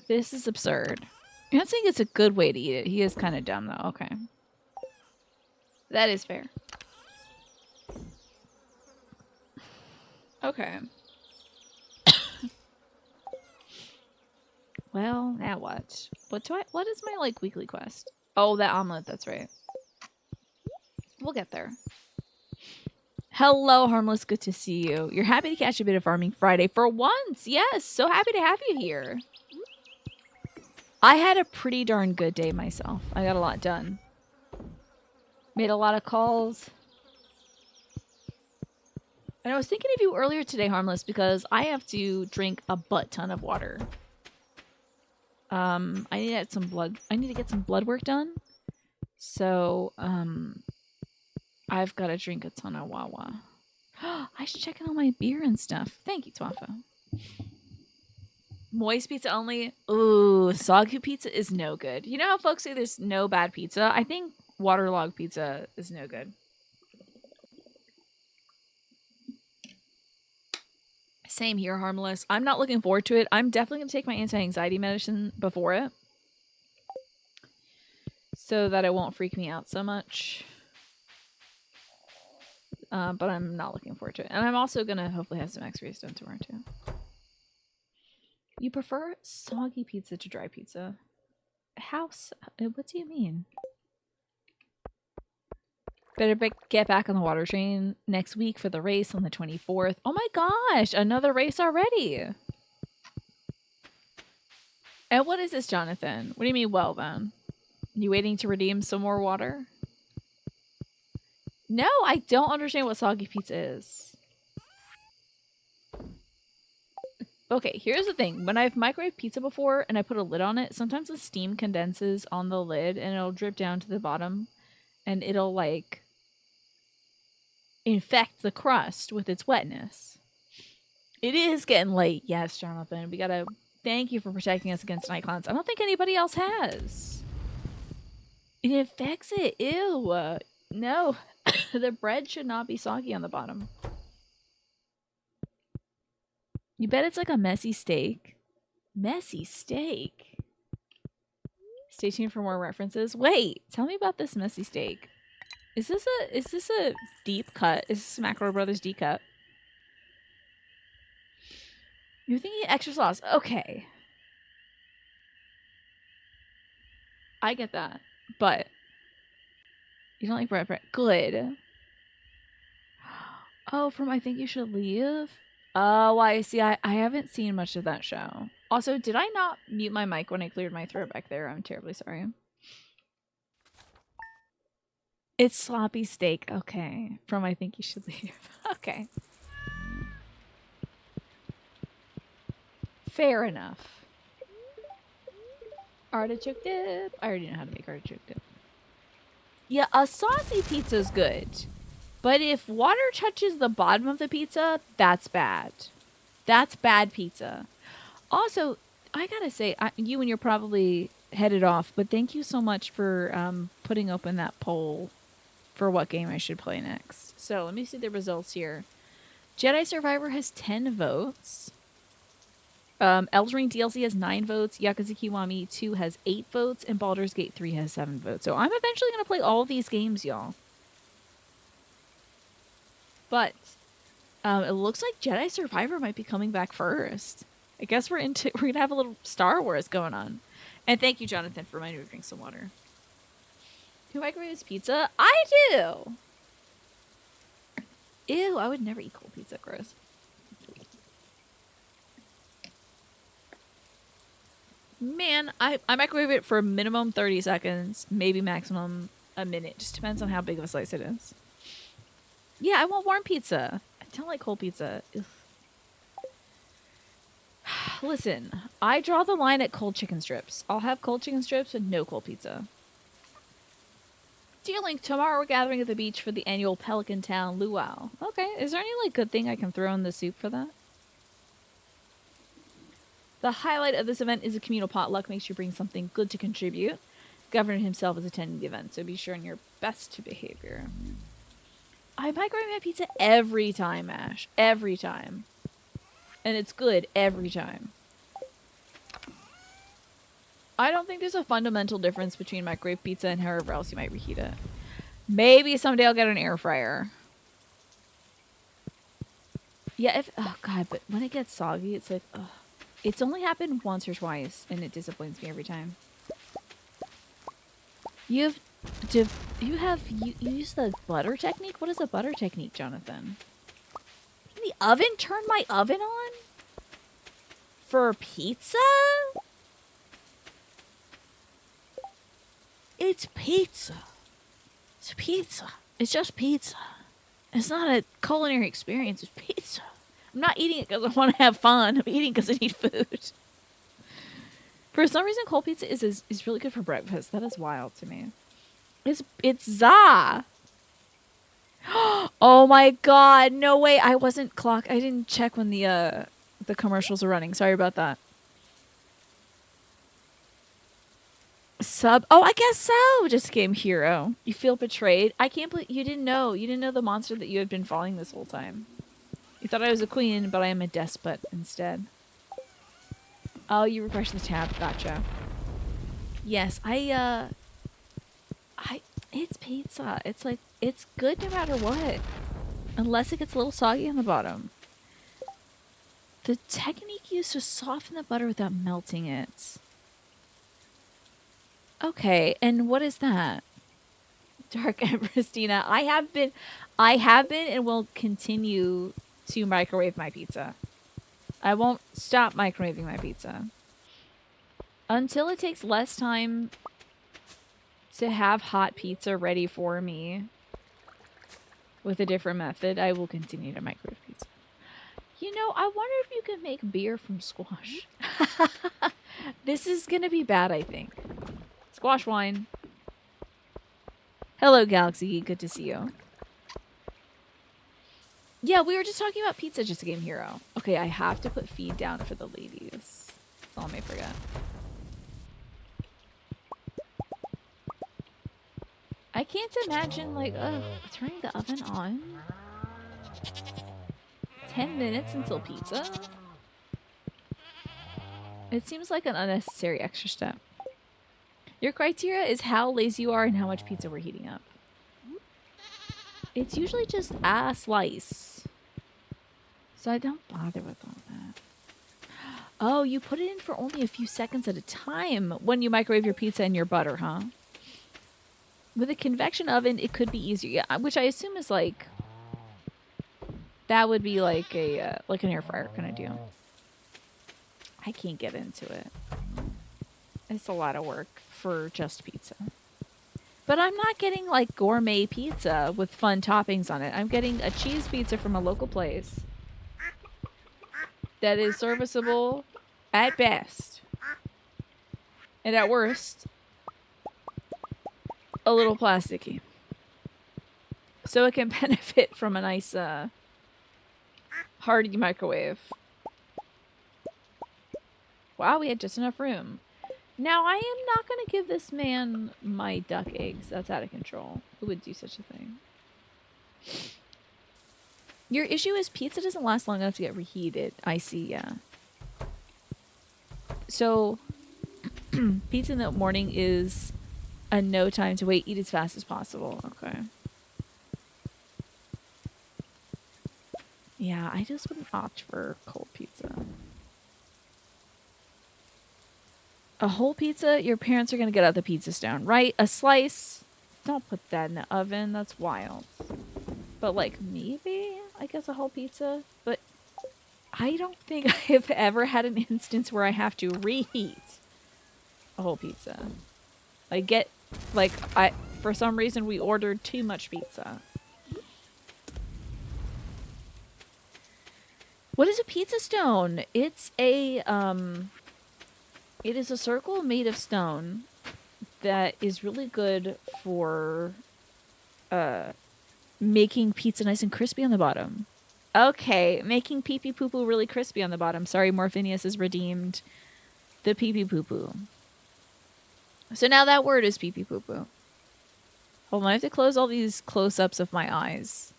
This is absurd. I don't think it's a good way to eat it. He is kind of dumb, though. Okay. That is fair. Okay. Well, now what? What is my, like, weekly quest? Oh, that omelet. That's right. We'll get there. Hello, Harmless. Good to see you. You're happy to catch a bit of Farming Friday for once. Yes, so happy to have you here. I had a pretty darn good day myself. I got a lot done. Made a lot of calls. And I was thinking of you earlier today, Harmless, because I have to drink a butt ton of water. I need to get some blood. I need to get some blood work done. So, I've got to drink a ton of Wawa. I should check in on my beer and stuff. Thank you, Twafo. Moist pizza only. Ooh, soggy pizza is no good. You know how folks say there's no bad pizza? I think waterlogged pizza is no good. Same here, Harmless. I'm not looking forward to it. I'm definitely going to take my anti-anxiety medicine before it. So that it won't freak me out so much. But I'm not looking forward to it. And I'm also going to hopefully have some x-rays done tomorrow too. You prefer soggy pizza to dry pizza? What do you mean? Better get back on the water train next week for the race on the 24th. Oh my gosh, another race already. And what is this, Jonathan? What do you mean, well then? You waiting to redeem some more water? No, I don't understand what soggy pizza is. Okay, here's the thing. When I've microwaved pizza before and I put a lid on it, sometimes the steam condenses on the lid and it'll drip down to the bottom. And it'll, like, infect the crust with its wetness. It is getting late. Yes, Jonathan. We gotta thank you for protecting us against night clowns. I don't think anybody else has. It infects it. Ew. No. The bread should not be soggy on the bottom. You bet it's like a messy steak. Messy steak? Stay tuned for more references. Wait, tell me about this messy steak. Is this a deep cut? Is this Macro Brothers deep cut? You're thinking extra sauce. Okay. I get that. But You don't like bread? Good. Oh, from I Think You Should Leave? Oh, I see. I haven't seen much of that show. Also, did I not mute my mic when I cleared my throat back there? I'm terribly sorry. It's sloppy steak. Okay. From I Think You Should Leave. Okay. Fair enough. Artichoke dip. I already know how to make artichoke dip. Yeah, a saucy pizza is good. But if water touches the bottom of the pizza, that's bad. That's bad pizza. Also, I gotta say, you and you're probably headed off, but thank you so much for putting open that poll for what game I should play next. So let me see the results here. Jedi Survivor has 10 votes. Elden Ring DLC has 9 votes. Yakuza Kiwami 2 has 8 votes. And Baldur's Gate 3 has 7 votes. So I'm eventually going to play all these games, y'all. But it looks like Jedi Survivor might be coming back first. I guess we're going to have a little Star Wars going on. And thank you, Jonathan, for reminding me to drink some water. Who microwaves pizza? I do! Ew, I would never eat cold pizza. Gross. Man, I microwave it for a minimum 30 seconds, maybe maximum a minute. Just depends on how big of a slice it is. Yeah, I want warm pizza. I don't like cold pizza. Ugh. Listen, I draw the line at cold chicken strips. I'll have cold chicken strips and no cold pizza. Dear Link, tomorrow we're gathering at the beach for the annual Pelican Town Luau. Okay, is there any like good thing I can throw in the soup for that? The highlight of this event is a communal potluck. Make sure you bring something good to contribute. Governor himself is attending the event, so be sure on your best behavior. I microwave my pizza every time, Ash. Every time. And it's good every time. I don't think there's a fundamental difference between microwave pizza and however else you might reheat it. Maybe someday I'll get an air fryer. Yeah, oh god, but when it gets soggy, it's like, ugh. It's only happened once or twice, and it disappoints me every time. You use the butter technique? What is the butter technique, Jonathan? Can the oven turn my oven on? For pizza? It's pizza. It's pizza. It's just pizza. It's not a culinary experience. It's pizza. I'm not eating it because I want to have fun. I'm eating because I need food. For some reason, cold pizza is really good for breakfast. That is wild to me. It's za. Oh my god! No way! I wasn't I didn't check when the commercials are running. Sorry about that. Sub. Oh, I guess so. Just Game Hero. You feel betrayed. I can't believe you didn't know. You didn't know the monster that you had been following this whole time. You thought I was a queen, but I am a despot instead. Oh, you refreshed the tab. Gotcha. Yes, it's pizza. It's like, it's good no matter what. Unless it gets a little soggy on the bottom. The technique used to soften the butter without melting it. Okay, and what is that? Dark Christina. I have been and will continue to microwave my pizza. I won't stop microwaving my pizza. Until it takes less time to have hot pizza ready for me with a different method, I will continue to microwave pizza. You know, I wonder if you can make beer from squash. This is going to be bad, I think. Squash wine. Hello, Galaxy. Good to see you. Yeah, we were just talking about pizza, just a Game Hero. Okay, I have to put feed down for the ladies. That's all I may forget. I can't imagine, like, turning the oven on. 10 minutes until pizza? It seems like an unnecessary extra step. Your criteria is how lazy you are and how much pizza we're heating up. It's usually just a slice. So I don't bother with all that. Oh, you put it in for only a few seconds at a time when you microwave your pizza and your butter, huh? With a convection oven, it could be easier. Yeah, which I assume is like that would be like like an air fryer kind of deal. I can't get into it. It's a lot of work for just pizza. But I'm not getting like gourmet pizza with fun toppings on it. I'm getting a cheese pizza from a local place that is serviceable at best. And at worst, a little plasticky. So it can benefit from a nice hearty microwave. Wow, we had just enough room. Now, I am not going to give this man my duck eggs. That's out of control. Who would do such a thing? Your issue is pizza doesn't last long enough to get reheated. I see, yeah. So, pizza in the morning is a no time to wait. Eat as fast as possible. Okay. Yeah, I just wouldn't opt for cold pizza. A whole pizza, your parents are going to get out the pizza stone, right? A slice, don't put that in the oven. That's wild. But like maybe, I guess a whole pizza. But I don't think I've ever had an instance where I have to reheat a whole pizza. For some reason we ordered too much pizza. What is a pizza stone? It's a it is a circle made of stone that is really good for making pizza nice and crispy on the bottom. Okay, making pee pee poo poo really crispy on the bottom. Sorry, Morphinius has redeemed the pee pee poo poo. So now that word is pee pee poo poo. Hold on, I have to close all these close ups of my eyes.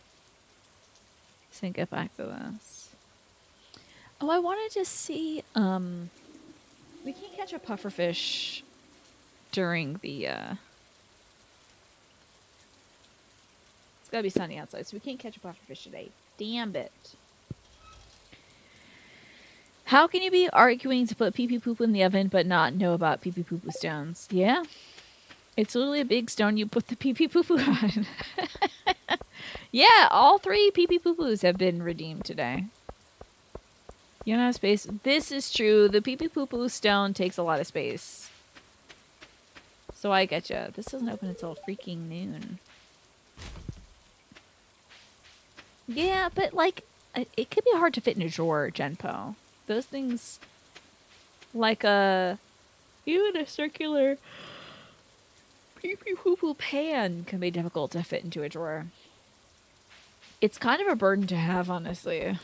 So I can get back to this. Oh, I wanted to see. We can't catch a pufferfish during the. It's gotta be sunny outside, so we can't catch a pufferfish today. Damn it. How can you be arguing to put pee pee poop in the oven but not know about pee pee poo poo stones? Yeah. It's literally a big stone you put the pee pee poo poo on. Yeah, all 3 pee pee poo poos have been redeemed today. You don't have space. This is true. The pee pee poo poo stone takes a lot of space. So I getcha. This doesn't open until freaking noon. Yeah, but like, it could be hard to fit in a drawer, Genpo. Those things, like even a circular pee pee poo poo pan can be difficult to fit into a drawer. It's kind of a burden to have, honestly.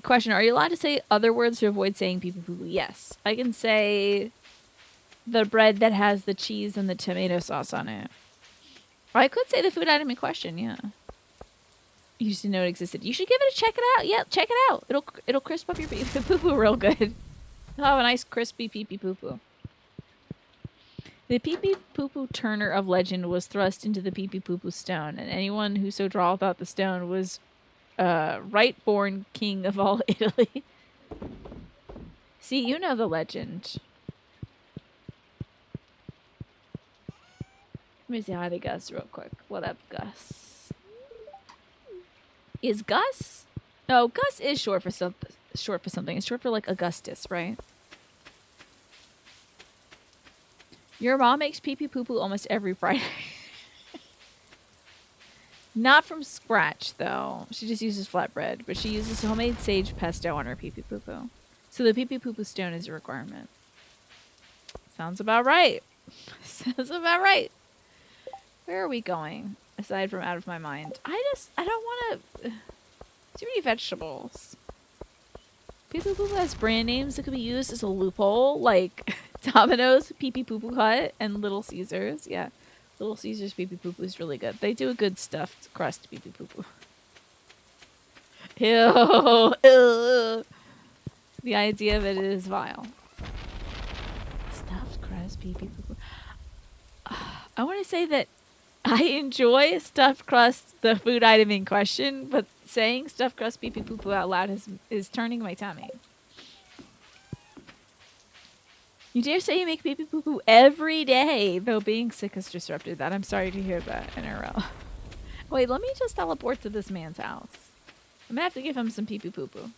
Question, are you allowed to say other words to avoid saying pee pee poo poo? Yes. I can say the bread that has the cheese and the tomato sauce on it. Or I could say the food item in question, yeah. You just didn't know it existed. You should give it a check it out. Yeah, check it out. It'll crisp up your pee pee poo poo real good. You'll have a nice crispy pee pee poo poo. The pee pee poo poo turner of legend was thrust into the pee pee poo poo stone, and anyone who so draweth out the stone was right born king of all Italy. See, you know the legend. Let me say hi to Gus real quick. What up, Gus? Is Gus? No, Gus is short for something. It's short for like Augustus, right? Your mom makes pee pee poo poo almost every Friday. Not from scratch, though. She just uses flatbread, but she uses homemade sage pesto on her pee pee poo poo. So the pee pee poo poo stone is a requirement. Sounds about right. Sounds about right. Where are we going? Aside from out of my mind. I don't want to... Too many vegetables. Pee pee poo poo has brand names that could be used as a loophole, like Domino's, Pee Pee Poo Poo Hut, and Little Caesars. Yeah. Little Caesars pee pee poo poo is really good. They do a good stuffed crust pee pee poo poo. Ew. Ew. The idea of it is vile. Stuffed crust pee pee poo poo. I want to say that I enjoy stuffed crust, the food item in question, but saying stuffed crust pee pee poo poo out loud is turning my tummy. You dare say you make pee-pee poo-poo every day, though being sick has disrupted that. I'm sorry to hear that, NRL. Wait, let me just teleport to this man's house. I'm gonna have to give him some pee-pee poo-poo.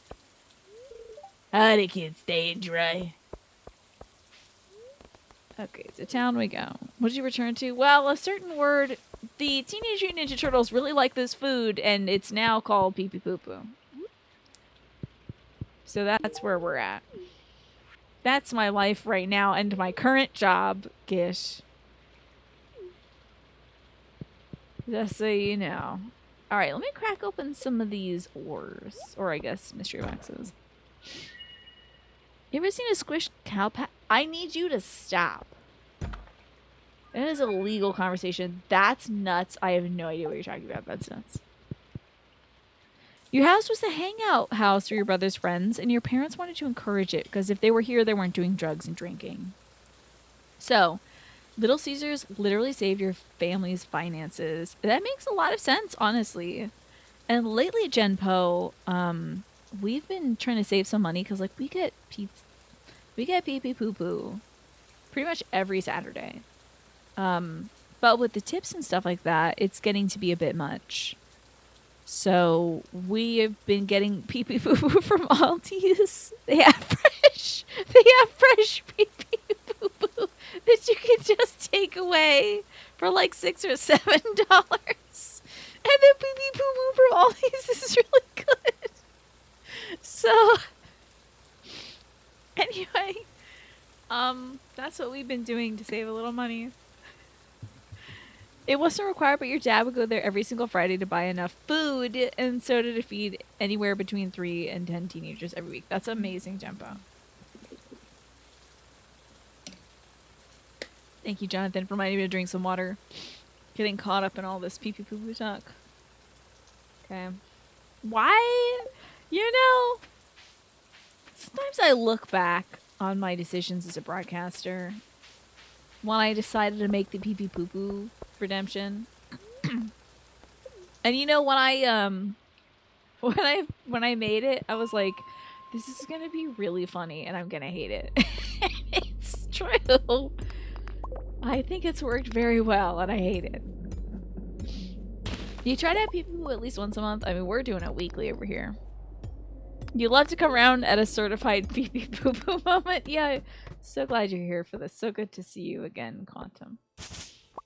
The kid's staying dry. Okay, to town we go. What did you return to? Well, a certain word. The Teenage Mutant Ninja Turtles really like this food, and it's now called pee-pee poo-poo. So that's where we're at. That's my life right now and my current job, Gish. Just so you know. Alright, let me crack open some of these ores. Or I guess mystery boxes. You ever seen a squished cow pat? I need you to stop. That is a legal conversation. That's nuts. I have no idea what you're talking about. That's nuts. Your house was the hangout house for your brother's friends, and your parents wanted to encourage it because if they were here, they weren't doing drugs and drinking. So, Little Caesars literally saved your family's finances. That makes a lot of sense, honestly. And lately at Genpo, we've been trying to save some money because, like, we get pizza, we get pee-pee poo-poo pretty much every Saturday. But with the tips and stuff like that, it's getting to be a bit much. So we have been getting pee-pee poo-poo from Aldi's. They have fresh pee-pee poo-poo that you can just take away for like $6 or $7. And the pee-pee poo-poo from Aldi's is really good. So anyway, that's what we've been doing to save a little money. It wasn't required, but your dad would go there every single Friday to buy enough food and soda to feed anywhere between 3 and 10 teenagers every week. That's amazing, Jumbo. Thank you, Jonathan, for reminding me to drink some water. Getting caught up in all this pee-pee poo-poo talk. Okay. Why? You know, sometimes I look back on my decisions as a broadcaster when I decided to make the pee-pee poo-poo redemption. And you know, when I made it, I was like, this is gonna be really funny and I'm gonna hate it. It's true. I think it's worked very well and I hate it. You try to have people at least once a month. I mean, we're doing it weekly over here. You love to come around at a certified pee-pee poo-poo moment. Yeah, so glad you're here for this. So good to see you again, Quantum.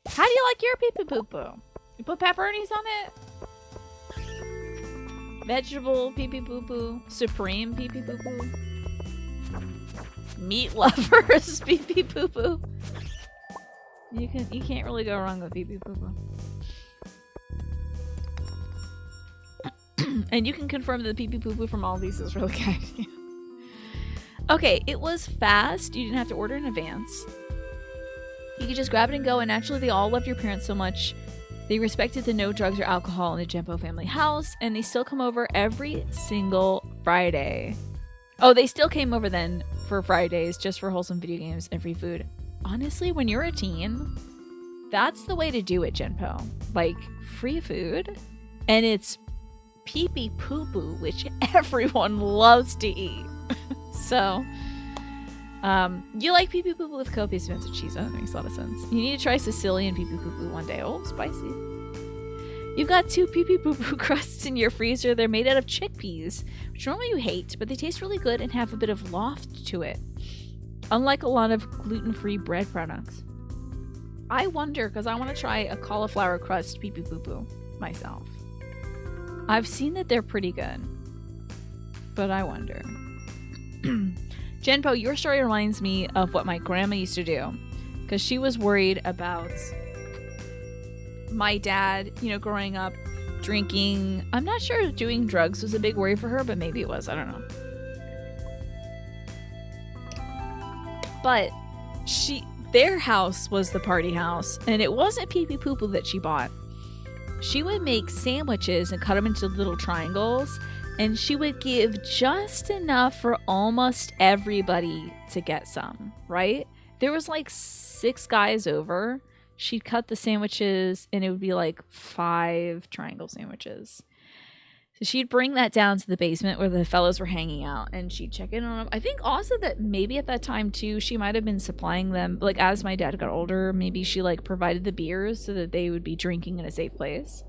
How do you like your pee-pee poo-poo? You put pepperonis on it? Vegetable pee-pee poo-poo? Supreme pee-pee poo-poo? Meat lovers pee-pee poo-poo? You can't really go wrong with pee-pee poo-poo. And you can confirm that the pee-pee poo-poo from all these is really good. Okay, it was fast. You didn't have to order in advance. You could just grab it and go, and naturally they all loved your parents so much. They respected the no drugs or alcohol in the Gempo family house, and they still come over every single Friday. Oh, they still came over then for Fridays just for wholesome video games and free food. Honestly, when you're a teen, that's the way to do it, Genpo. Like, free food, and it's pee-pee poo-poo, which everyone loves to eat. So, you like pee-pee poo-poo with copious amounts of cheese. That makes a lot of sense. You need to try Sicilian pee-pee poo-poo one day. Oh, spicy. You've got 2 pee-pee poo-poo crusts in your freezer. They're made out of chickpeas, which normally you hate, but they taste really good and have a bit of loft to it. Unlike a lot of gluten-free bread products. I wonder, because I want to try a cauliflower crust pee-pee poo-poo myself. I've seen that they're pretty good, but I wonder. Genpo, your story reminds me of what my grandma used to do, because she was worried about my dad, you know, growing up, drinking. I'm not sure if doing drugs was a big worry for her, but maybe it was. I don't know. But their house was the party house, and it wasn't pee-pee poo-poo that she bought. She would make sandwiches and cut them into little triangles, and she would give just enough for almost everybody to get some, right? There was like 6 guys over. She'd cut the sandwiches, and it would be like 5 triangle sandwiches. So she'd bring that down to the basement where the fellows were hanging out, and she'd check in on them. I think also that maybe at that time too, she might have been supplying them, like as my dad got older, maybe she like provided the beers so that they would be drinking in a safe place.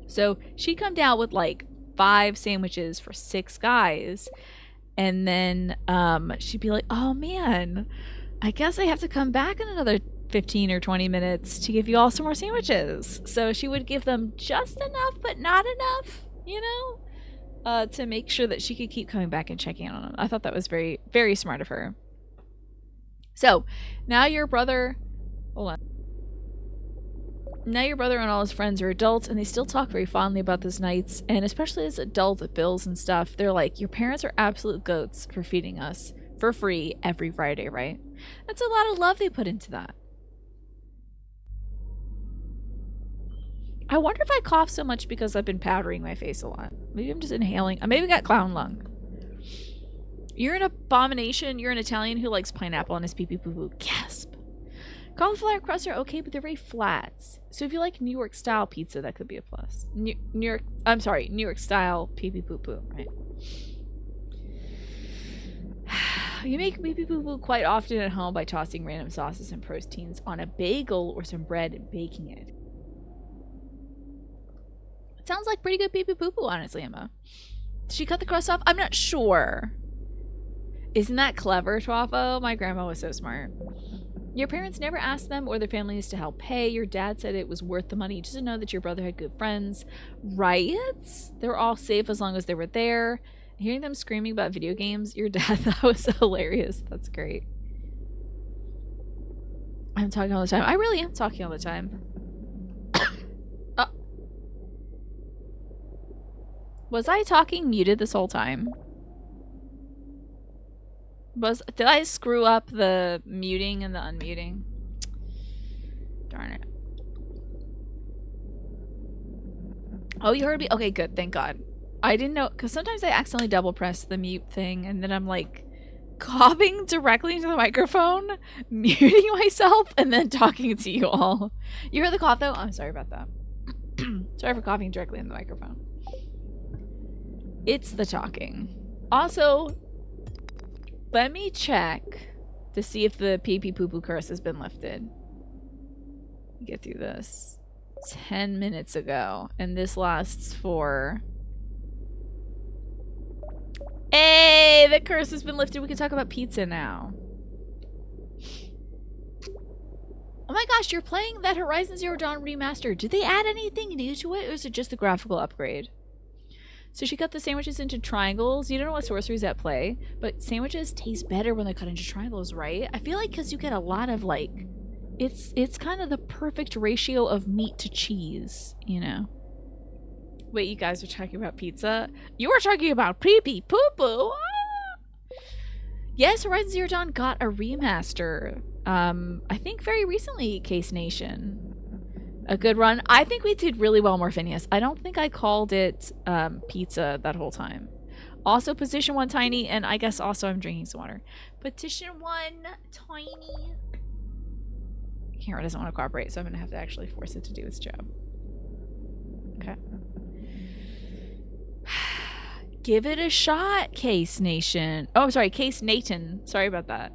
So she'd come down with like 5 sandwiches for 6 guys, and then she'd be like, oh man, I guess I have to come back in another 15 or 20 minutes to give you all some more sandwiches. So she would give them just enough, but not enough, you know, to make sure that she could keep coming back and checking in on them. I thought that was very, very smart of her. So now your brother, hold on. Now your brother and all his friends are adults, and they still talk very fondly about those nights, and especially as adult bills and stuff, they're like, your parents are absolute goats for feeding us for free every Friday, right? That's a lot of love they put into that. I wonder if I cough so much because I've been powdering my face a lot. Maybe I'm just inhaling. I maybe got clown lung. You're an abomination. You're an Italian who likes pineapple on his pee pee poo poo. Gasp. Cauliflower crusts are okay, but they're very flat. So if you like New York style pizza, that could be a plus. New York style pee pee poo poo, right? You make pee pee poo poo quite often at home by tossing random sauces and proteins on a bagel or some bread and baking it. It sounds like pretty good pee pee poo poo, honestly, Emma. Did she cut the crust off? I'm not sure. Isn't that clever, Twafo? My grandma was so smart. Your parents never asked them or their families to help pay. Your dad said it was worth the money just to know that your brother had good friends. Right? They were all safe as long as they were there. Hearing them screaming about video games, your dad thought was hilarious. That's great. I'm talking all the time. I really am talking all the time. Oh. Was I talking muted this whole time? Did I screw up the muting and the unmuting? Darn it. Oh, you heard me? Okay, good. Thank God. I didn't know, because sometimes I accidentally double press the mute thing, and then I'm like coughing directly into the microphone, muting myself, and then talking to you all. You heard the cough, though? I'm sorry about that. Sorry for coughing directly in the microphone. It's the talking. Also, let me check to see if the pee pee poo poo curse has been lifted. Get through this. 10 minutes ago, and this lasts for... Hey, the curse has been lifted. We can talk about pizza now. Oh my gosh, you're playing that Horizon Zero Dawn remaster. Did they add anything new to it, or is it just the graphical upgrade? So she cut the sandwiches into triangles. You don't know what sorcery's at play, but sandwiches taste better when they're cut into triangles, right? I feel like because you get a lot of, like... It's kind of the perfect ratio of meat to cheese, you know? Wait, you guys are talking about pizza? You were talking about pee-pee poo-poo! Ah! Yes, Horizon Zero Dawn got a remaster. I think very recently, Case Nation. A good run. I think we did really well, Morphinius. I don't think I called it pizza that whole time. Also, position 1, Tiny, and I guess also I'm drinking some water. Petition 1, Tiny. Camera doesn't want to cooperate, so I'm going to have to actually force it to do its job. Okay. Give it a shot, Case Nation. Oh, sorry, Case Nathan. Sorry about that.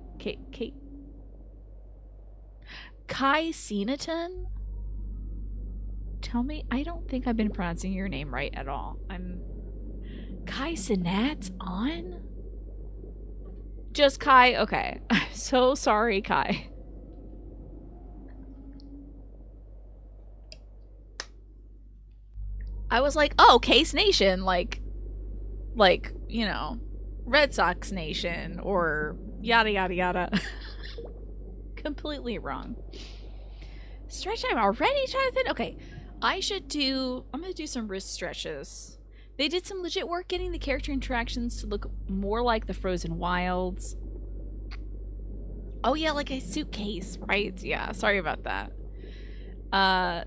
Kai Senaton? Tell me, I don't think I've been pronouncing your name right at all. Kai Sinat on? Just Kai? Okay. I'm so sorry, Kai. I was like, oh, Case Nation, like, you know, Red Sox Nation, or yada yada yada. Completely wrong. Stretch time already, Jonathan? Okay, I'm gonna do some wrist stretches. They did some legit work getting the character interactions to look more like the Frozen Wilds. Oh yeah, like a suitcase, right? Yeah, sorry about that.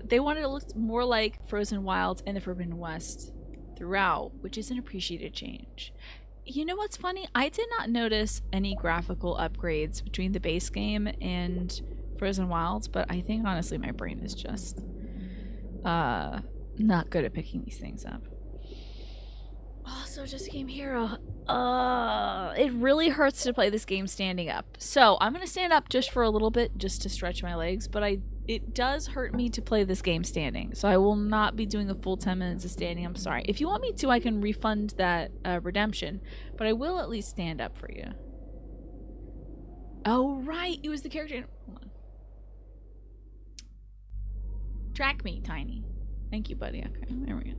They wanted to look more like Frozen Wilds and the Forbidden West throughout, which is an appreciated change. You know what's funny? I did not notice any graphical upgrades between the base game and Frozen Wilds, but I think honestly my brain is just not good at picking these things up. Also, just game hero. It really hurts to play this game standing up. So I'm gonna stand up just for a little bit, just to stretch my legs. But it does hurt me to play this game standing. So I will not be doing a full 10 minutes of standing. I'm sorry. If you want me to, I can refund that redemption. But I will at least stand up for you. Oh right, it was the character. Hold on. Track me, Tiny. Thank you, buddy. Okay, there we go.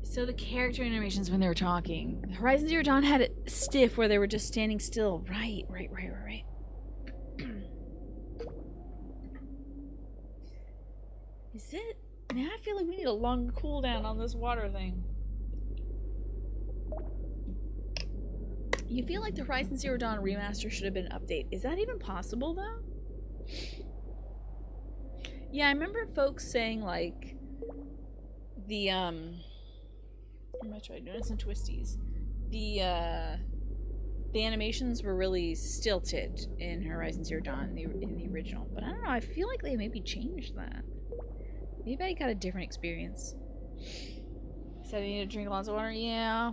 So the character animations when they were talking. Horizon Zero Dawn had it stiff where they were just standing still. Right. Is it? Now I feel like we need a longer cooldown on this water thing. You feel like the Horizon Zero Dawn remaster should have been an update. Is that even possible though? Yeah, I remember folks saying like the I'm gonna try doing some twisties. The animations were really stilted in Horizon Zero Dawn in the original, but I don't know. I feel like they maybe changed that. Maybe I got a different experience. Said I need to drink lots of water. Yeah.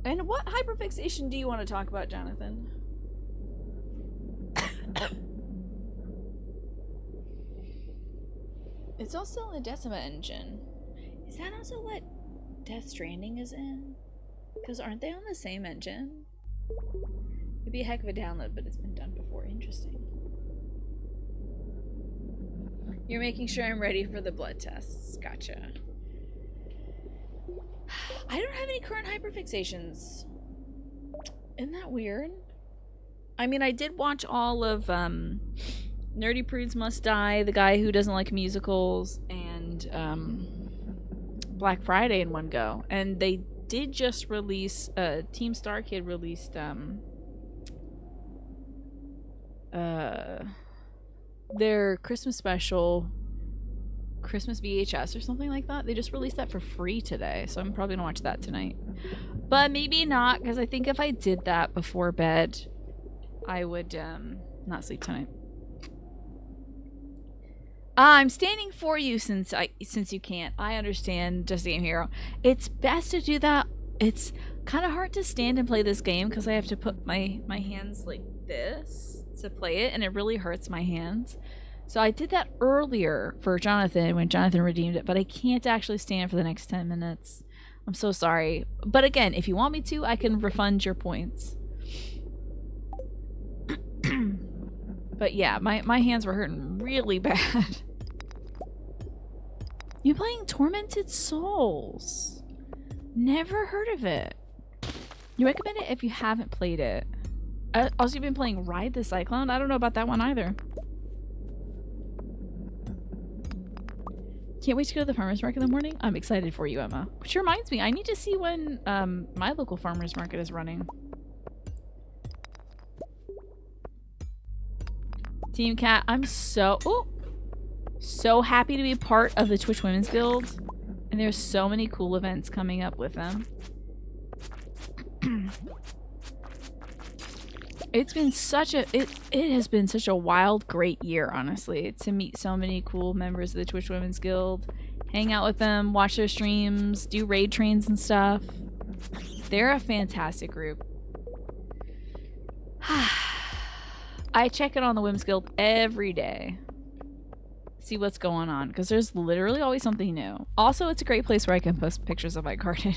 And what hyperfixation do you want to talk about, Jonathan? It's also in the Decima engine. Is that also what Death Stranding is in? Because aren't they on the same engine? It'd be a heck of a download, but it's been done before. Interesting. You're making sure I'm ready for the blood tests. Gotcha. I don't have any current hyperfixations. Isn't that weird? I mean, I did watch all of Nerdy Prudes Must Die, The Guy Who Doesn't Like Musicals, and Black Friday in one go. And they did just release, Team Star Kid released their Christmas special, Christmas VHS or something like that. They just released that for free today, so I'm probably gonna watch that tonight. But maybe not, because I think if I did that before bed, I would not sleep tonight. I'm standing for you since you can't. I understand, Just a Game Hero. It's best to do that. It's kind of hard to stand and play this game because I have to put my hands like this to play it, and it really hurts my hands. So I did that earlier for Jonathan when Jonathan redeemed it, but I can't actually stand for the next 10 minutes. I'm so sorry. But again, if you want me to, I can refund your points. But yeah, my hands were hurting really bad. You playing Tormented Souls? Never heard of it. You recommend it if you haven't played it. Also, you've been playing Ride the Cyclone? I don't know about that one either. Can't wait to go to the farmer's market in the morning. I'm excited for you, Emma. Which reminds me, I need to see when my local farmer's market is running. Team Cat, I'm so happy to be part of the Twitch Women's Guild. And there's so many cool events coming up with them. It's been such a it has been such a wild, great year, honestly, to meet so many cool members of the Twitch Women's Guild, hang out with them, watch their streams, do raid trains and stuff. They're a fantastic group. I check in on the Women's Guild every day. See what's going on, because there's literally always something new. Also, it's a great place where I can post pictures of my garden.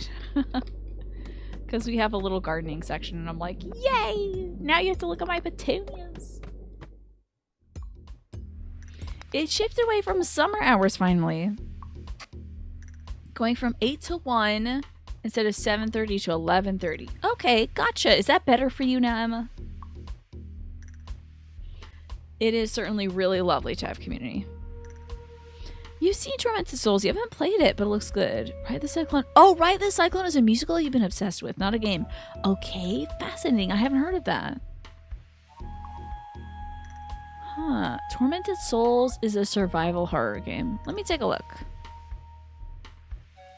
Because we have a little gardening section, and I'm like, yay! Now you have to look at my petunias. It shifted away from summer hours, finally. Going from 8 to 1 instead of 7:30 to 11:30. Okay, gotcha. Is that better for you now, Emma? It is certainly really lovely to have community. You've seen Tormented Souls. You haven't played it, but it looks good. Ride the Cyclone. Oh, Ride the Cyclone is a musical you've been obsessed with, not a game. Okay, fascinating. I haven't heard of that. Huh. Tormented Souls is a survival horror game. Let me take a look.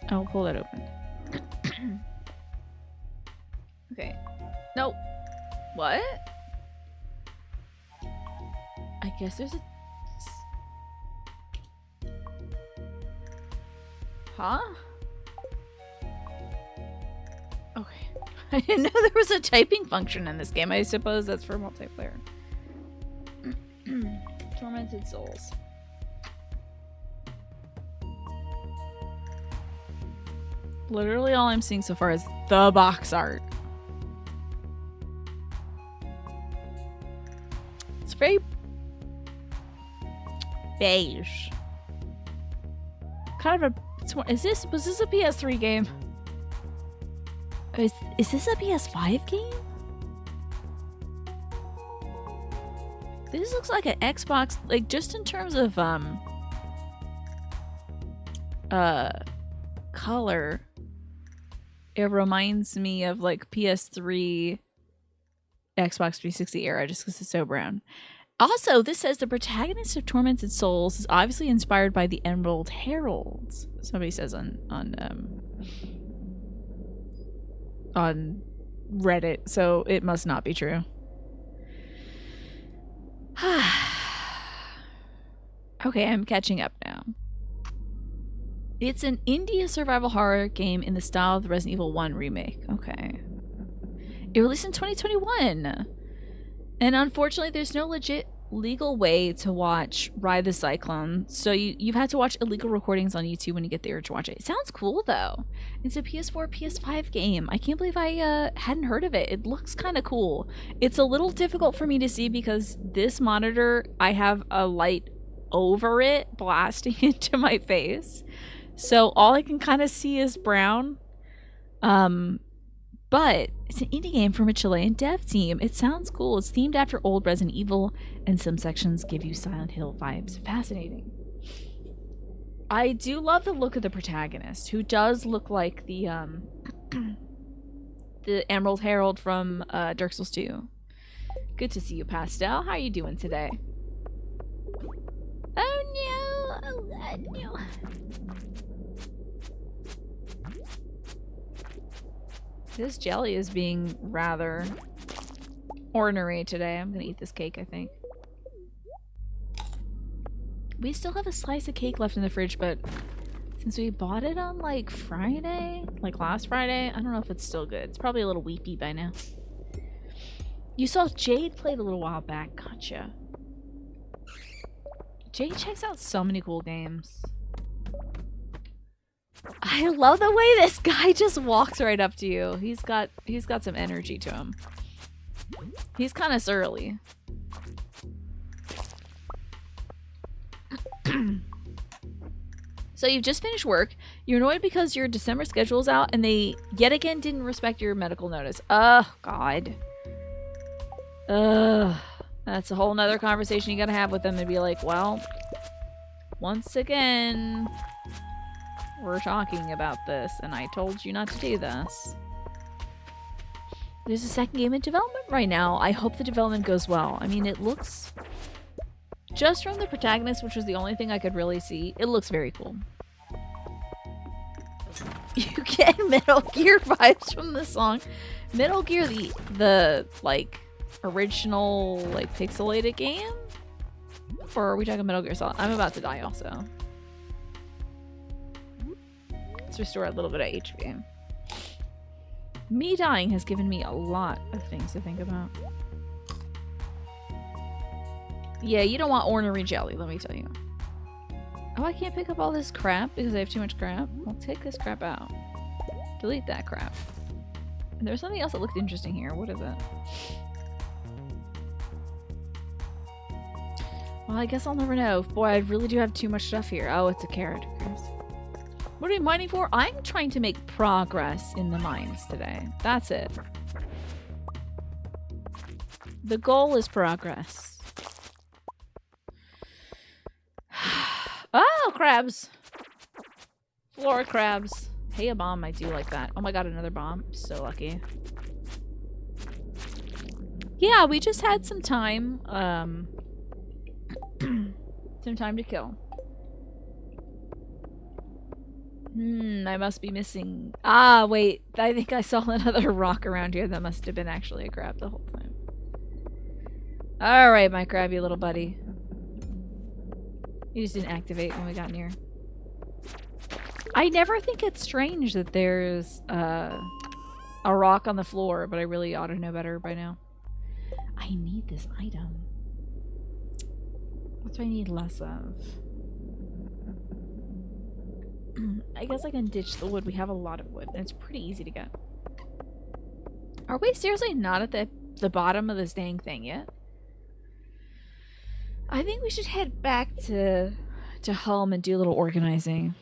I'll pull that open. Okay. No. What? I guess there's a... Huh? Okay. I didn't know there was a typing function in this game. I suppose that's for multiplayer. Tormented Souls. Literally all I'm seeing so far is the box art. It's very beige. Kind of a... was this a PS3 game? Is this a PS5 game? This looks like an Xbox, like just in terms of color. It reminds me of like PS3, Xbox 360 era, just because it's so brown. Also, this says the protagonist of Tormented Souls is obviously inspired by the Emerald Heralds. Somebody says on Reddit, so it must not be true. Okay, I'm catching up now. It's an indie survival horror game in the style of the Resident Evil 1 remake. Okay. It released in 2021. And unfortunately, there's no legit legal way to watch Ride the Cyclone. So you've had to watch illegal recordings on YouTube when you get the urge to watch it. It sounds cool, though. It's a PS4, PS5 game. I can't believe I hadn't heard of it. It looks kind of cool. It's a little difficult for me to see because this monitor, I have a light over it blasting into my face. So all I can kind of see is brown. But it's an indie game from a Chilean dev team. It sounds cool. It's themed after old Resident Evil, and some sections give you Silent Hill vibes. Fascinating. I do love the look of the protagonist, who does look like the Emerald Herald from Dark Souls 2. Good to see you, Pastel. How are you doing today? Oh no! Oh god, no. This jelly is being rather ornery today. I'm gonna eat this cake, I think. We still have a slice of cake left in the fridge, but since we bought it on like Friday, like last Friday, I don't know if it's still good. It's probably a little weepy by now. You saw Jade played a little while back. Gotcha. Jade checks out so many cool games. I love the way this guy just walks right up to you. He's got some energy to him. He's kind of surly. So you've just finished work. You're annoyed because your December schedule's out and they yet again didn't respect your medical notice. Oh, God. Ugh. That's a whole nother conversation you gotta have with them and be like, well, once again, we're talking about this and I told you not to do this. There's a second game in development right now. I hope the development goes well. I mean, it looks... just from the protagonist, which was the only thing I could really see, it looks very cool. You get Metal Gear vibes from the song. Metal Gear, the like, original, like, pixelated game? Or are we talking Metal Gear Solid? I'm about to die also. Let's restore a little bit of HP. Me dying has given me a lot of things to think about. Yeah, you don't want ornery jelly, let me tell you. Oh, I can't pick up all this crap because I have too much crap? I'll take this crap out. Delete that crap. And there's something else that looked interesting here. What is it? Well, I guess I'll never know. Boy, I really do have too much stuff here. Oh, it's a carrot. What are we mining for? I'm trying to make progress in the mines today. That's it. The goal is progress. Oh, crabs! Floor crabs. Hey, a bomb. I do like that. Oh my god, another bomb. So lucky. Yeah, we just had some time. Some time to kill. I must be missing... Ah, wait. I think I saw another rock around here that must have been actually a crab the whole time. Alright, my crabby little buddy. You just didn't activate when we got near. I never think it's strange that there's a rock on the floor, but I really ought to know better by now. I need this item. What do I need less of? I guess I can ditch the wood. We have a lot of wood, and it's pretty easy to get. Are we seriously not at the bottom of this dang thing yet? I think we should head back to home and do a little organizing.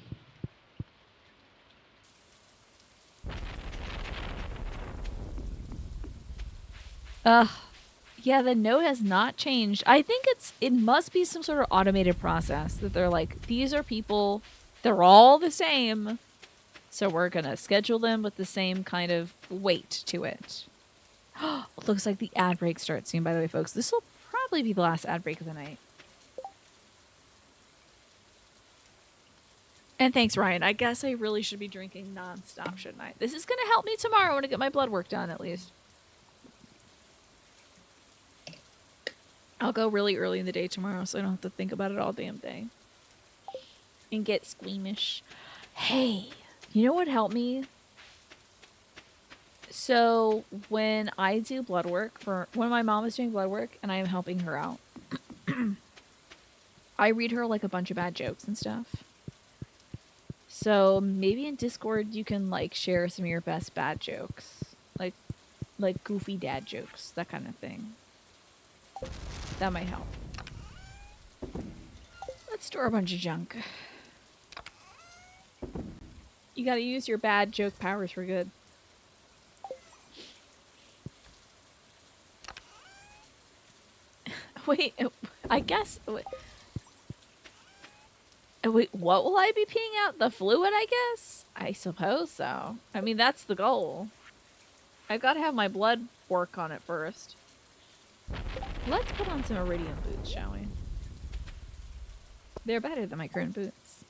Yeah, the note has not changed. I think it must be some sort of automated process that they're like, these are people, they're all the same, so we're gonna schedule them with the same kind of weight to it. Looks like the ad break starts soon, by the way, folks. This will probably be the last ad break of the night. And thanks, Ryan. I guess I really should be drinking nonstop, shouldn't I? This is gonna help me tomorrow when I get my blood work done, at least. I'll go really early in the day tomorrow so I don't have to think about it all damn day. And get squeamish. Hey, you know what helped me? So when I do blood work, when my mom is doing blood work and I am helping her out, I read her like a bunch of bad jokes and stuff. So maybe in Discord you can like share some of your best bad jokes. Like goofy dad jokes, that kind of thing. That might help. Let's store a bunch of junk. You gotta use your bad joke powers for good. Wait, I guess... Wait, what will I be peeing out? The fluid, I guess? I suppose so. I mean, that's the goal. I've got to have my blood work on it first. Let's put on some iridium boots, shall we? They're better than my current boots.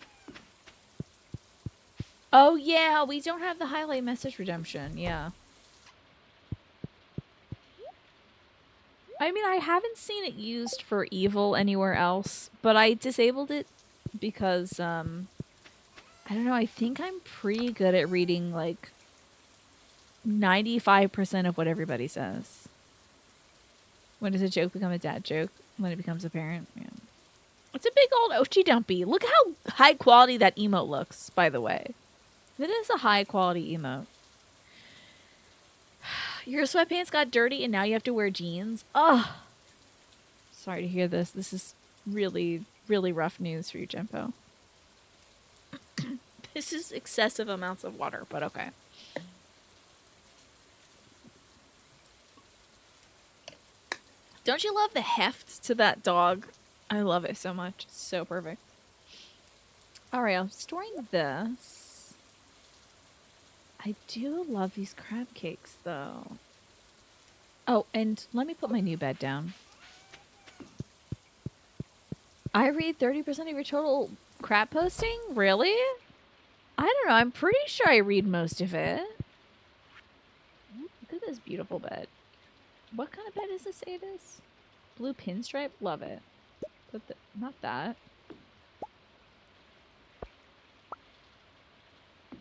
Oh yeah, we don't have the highlight message redemption. Yeah. I mean, I haven't seen it used for evil anywhere else, but I disabled it because, I don't know, I think I'm pretty good at reading, like, 95% of what everybody says. When does a joke become a dad joke? When it becomes apparent. Yeah. It's a big old Ochi Dumpy. Look how high quality that emote looks, by the way. It is a high quality emote. Your sweatpants got dirty and now you have to wear jeans. Ugh. Sorry to hear this. This is really, really rough news for you, Jempo. This is excessive amounts of water, but okay. Don't you love the heft to that dog? I love it so much. It's so perfect. Alright, I'm storing this. I do love these crab cakes, though. Oh, and let me put my new bed down. I read 30% of your total crap posting? Really? I don't know. I'm pretty sure I read most of it. Look at this beautiful bed. What kind of bed does it say it is? Blue pinstripe? Love it. But not that.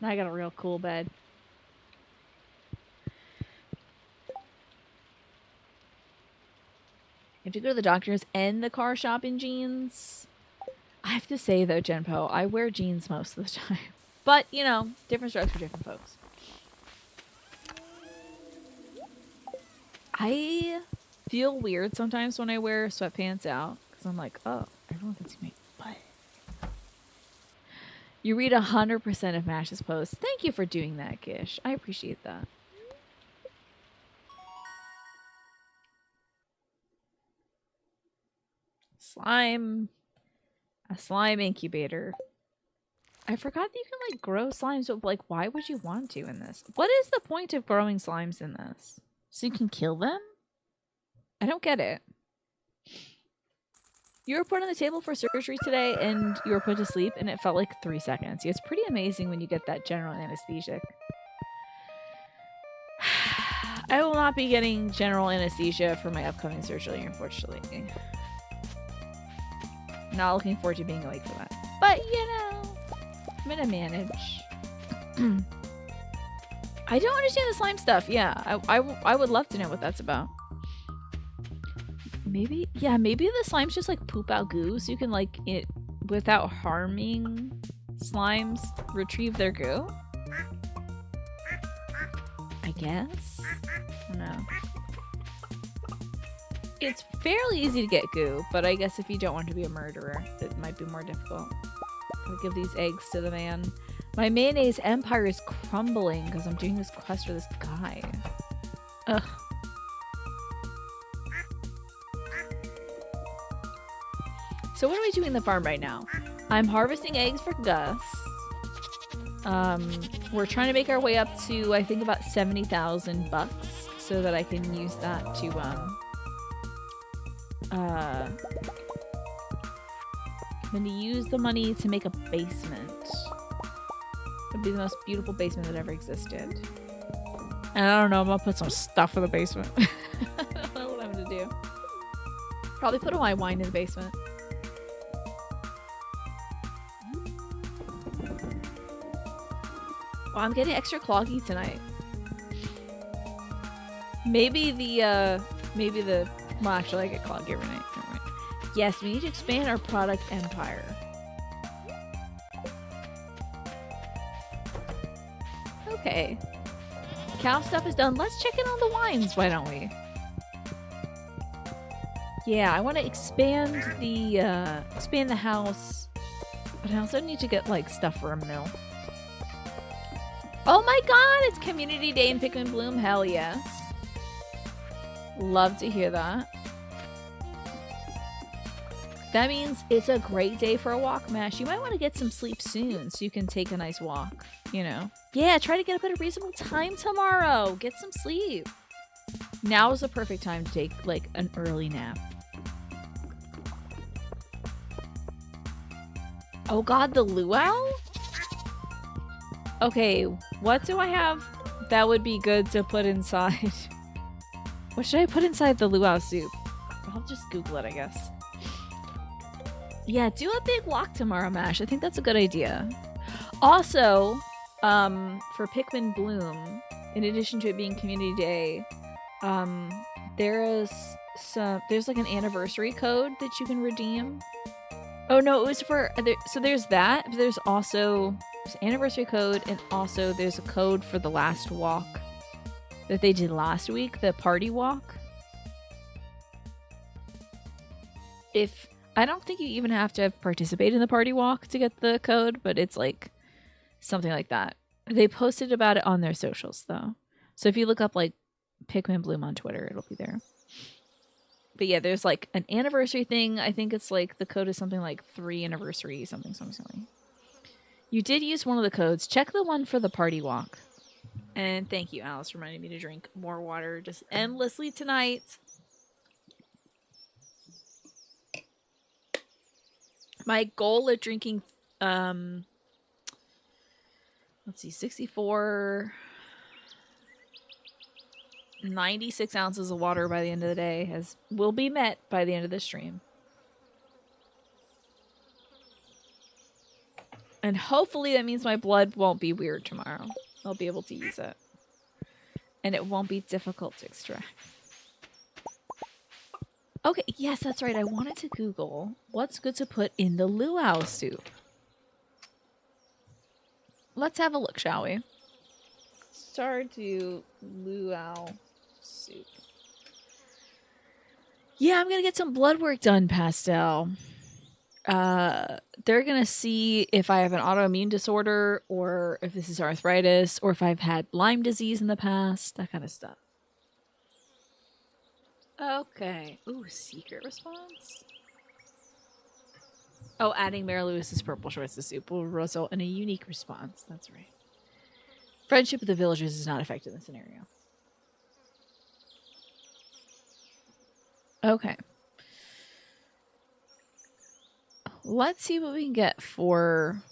Now I got a real cool bed. If you go to the doctor's and the car shop in jeans, I have to say though, Genpo, I wear jeans most of the time. But, you know, different strokes for different folks. I feel weird sometimes when I wear sweatpants out. Because I'm like, oh, everyone can see my butt. You read 100% of Mash's posts. Thank you for doing that, Gish. I appreciate that. Slime. A slime incubator. I forgot that you can, like, grow slimes, but, like, why would you want to in this? What is the point of growing slimes in this? So you can kill them? I don't get it. You were put on the table for surgery today, and you were put to sleep, and it felt like 3 seconds. Yeah, it's pretty amazing when you get that general anesthesia. I will not be getting general anesthesia for my upcoming surgery, unfortunately. Not looking forward to being awake for that. But, you know, I'm gonna manage. I don't understand the slime stuff. Yeah, I would love to know what that's about. Maybe, yeah, maybe the slimes just like poop out goo so you can like it without harming slimes retrieve their goo. I guess. I don't know. It's fairly easy to get goo, but I guess if you don't want to be a murderer, it might be more difficult. I'll give these eggs to the man. My mayonnaise empire is crumbling because I'm doing this quest for this guy. Ugh. So what are we doing in the farm right now? I'm harvesting eggs for Gus. We're trying to make our way up to, I think, about 70,000 bucks so that I can use that to, I'm gonna use the money to make a basement. It'd be the most beautiful basement that ever existed. And I don't know, I'm gonna put some stuff in the basement. I don't know what I'm gonna do. Probably put all my wine in the basement. Oh, I'm getting extra cloggy tonight. Maybe the, well, actually I get cloggy every night. Anyway. Yes, we need to expand our product empire. Okay. Cow stuff is done. Let's check in on the wines, why don't we? Yeah, I want to expand the house, but I also need to get like stuff for a mill. Oh my god, it's community day in Pikmin Bloom. Hell yes. Love to hear that. That means it's a great day for a walk, Mash. You might want to get some sleep soon so you can take a nice walk, you know? Yeah, try to get up at a reasonable time tomorrow. Get some sleep. Now is the perfect time to take, like, an early nap. Oh god, the luau? Okay, what do I have that would be good to put inside? What should I put inside the luau soup? I'll just Google it, I guess. Yeah, do a big walk tomorrow, Mash. I think that's a good idea. Also, for Pikmin Bloom, in addition to it being Community Day, there's like an anniversary code that you can redeem. Oh no, it was for so there's that. But there's also anniversary code, and also there's a code for the last walk that they did last week, the party walk. I don't think you even have to have participated in the party walk to get the code, but it's like something like that. They posted about it on their socials though. So if you look up like Pikmin Bloom on Twitter, it'll be there. But yeah, there's like an anniversary thing. I think it's like the code is something like 3 anniversary, something. You did use one of the codes. Check the one for the party walk. And thank you, Alice, for reminding me to drink more water just endlessly tonight. My goal of drinking, let's see, 96 ounces of water by the end of the day will be met by the end of the stream. And hopefully that means my blood won't be weird tomorrow. I'll be able to use it. And it won't be difficult to extract. Okay, yes, that's right. I wanted to Google what's good to put in the luau soup. Let's have a look, shall we? Stardew luau soup. Yeah, I'm gonna get some blood work done, Pastel. They're gonna see if I have an autoimmune disorder, or if this is arthritis, or if I've had Lyme disease in the past, that kind of stuff. Okay. Ooh, secret response? Oh, adding Mary Lewis's purple shorts to soup will result in a unique response. That's right. Friendship with the villagers is not affected in this scenario. Okay. Let's see what we can get for...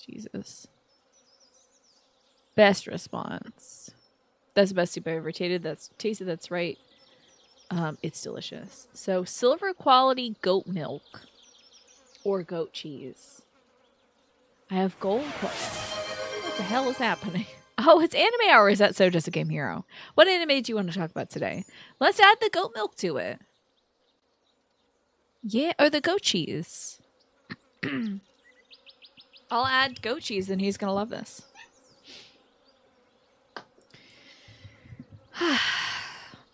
Jesus. Best response. That's the best soup I've ever tasted. That's right. It's delicious. So, silver quality goat milk or goat cheese. I have gold quests. What the hell is happening? Oh, it's anime hour. Is that so? Just a game hero. What anime do you want to talk about today? Let's add the goat milk to it. Yeah, or the goat cheese. I'll add goat cheese and he's going to love this.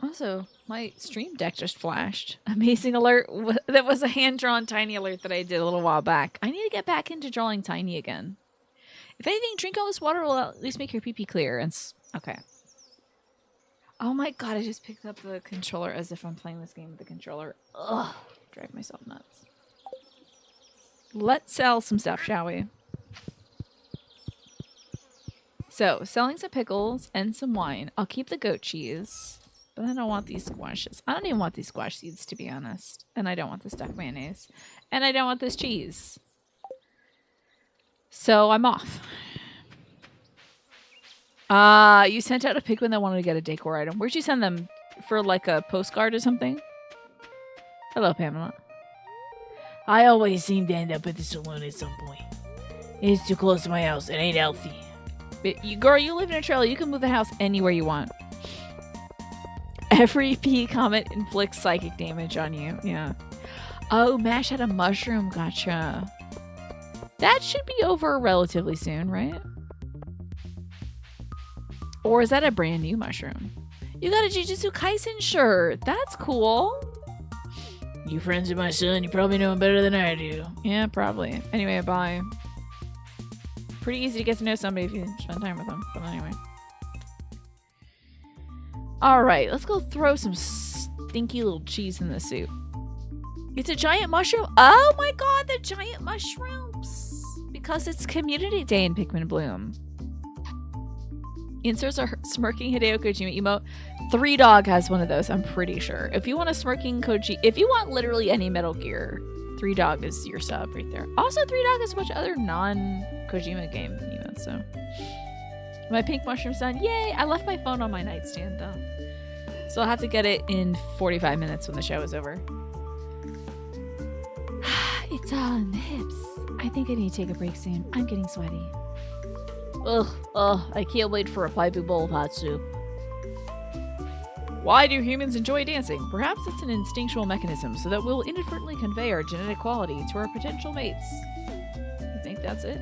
Also, my stream deck just flashed. Amazing alert. That was a hand-drawn tiny alert that I did a little while back. I need to get back into drawing tiny again. If anything, drink all this water will at least make your pee-pee clear. And okay. Oh my god, I just picked up the controller as if I'm playing this game with the controller. Ugh. Drive myself nuts. Let's sell some stuff, shall we? So, selling some pickles and some wine. I'll keep the goat cheese. But I don't want these squashes. I don't even want these squash seeds, to be honest. And I don't want this duck mayonnaise. And I don't want this cheese. So I'm off. You sent out a pigman that wanted to get a decor item. Where'd you send them? For like a postcard or something? Hello, Pamela. I always seem to end up at the saloon at some point. It's too close to my house. It ain't healthy. Girl, you live in a trailer. You can move the house anywhere you want. Every pea comet inflicts psychic damage on you. Yeah. Oh, Mash had a mushroom. Gotcha. That should be over relatively soon, right? Or is that a brand new mushroom? You got a Jujutsu Kaisen shirt. That's cool. You friends with my son, you probably know him better than I do. Yeah, probably. Anyway, bye. Pretty easy to get to know somebody if you spend time with them. But anyway. Alright, let's go throw some stinky little cheese in the soup. It's a giant mushroom. Oh my god, the giant mushrooms. Because it's Community Day in Pikmin Bloom. Inserts a smirking Hideo Kojima emote. 3 Dog has one of those, I'm pretty sure. If you want a smirking Koji, if you want literally any Metal Gear, 3 Dog is your sub right there. Also, 3 Dog has a bunch of other non-Kojima game emotes, so. My pink mushroom's done. Yay! I left my phone on my nightstand, though. So I'll have to get it in 45 minutes when the show is over. It's all in the hips. I think I need to take a break soon. I'm getting sweaty. Ugh, I can't wait for a piping bowl of hot soup. Why do humans enjoy dancing? Perhaps it's an instinctual mechanism so that we'll inadvertently convey our genetic quality to our potential mates. You think that's it?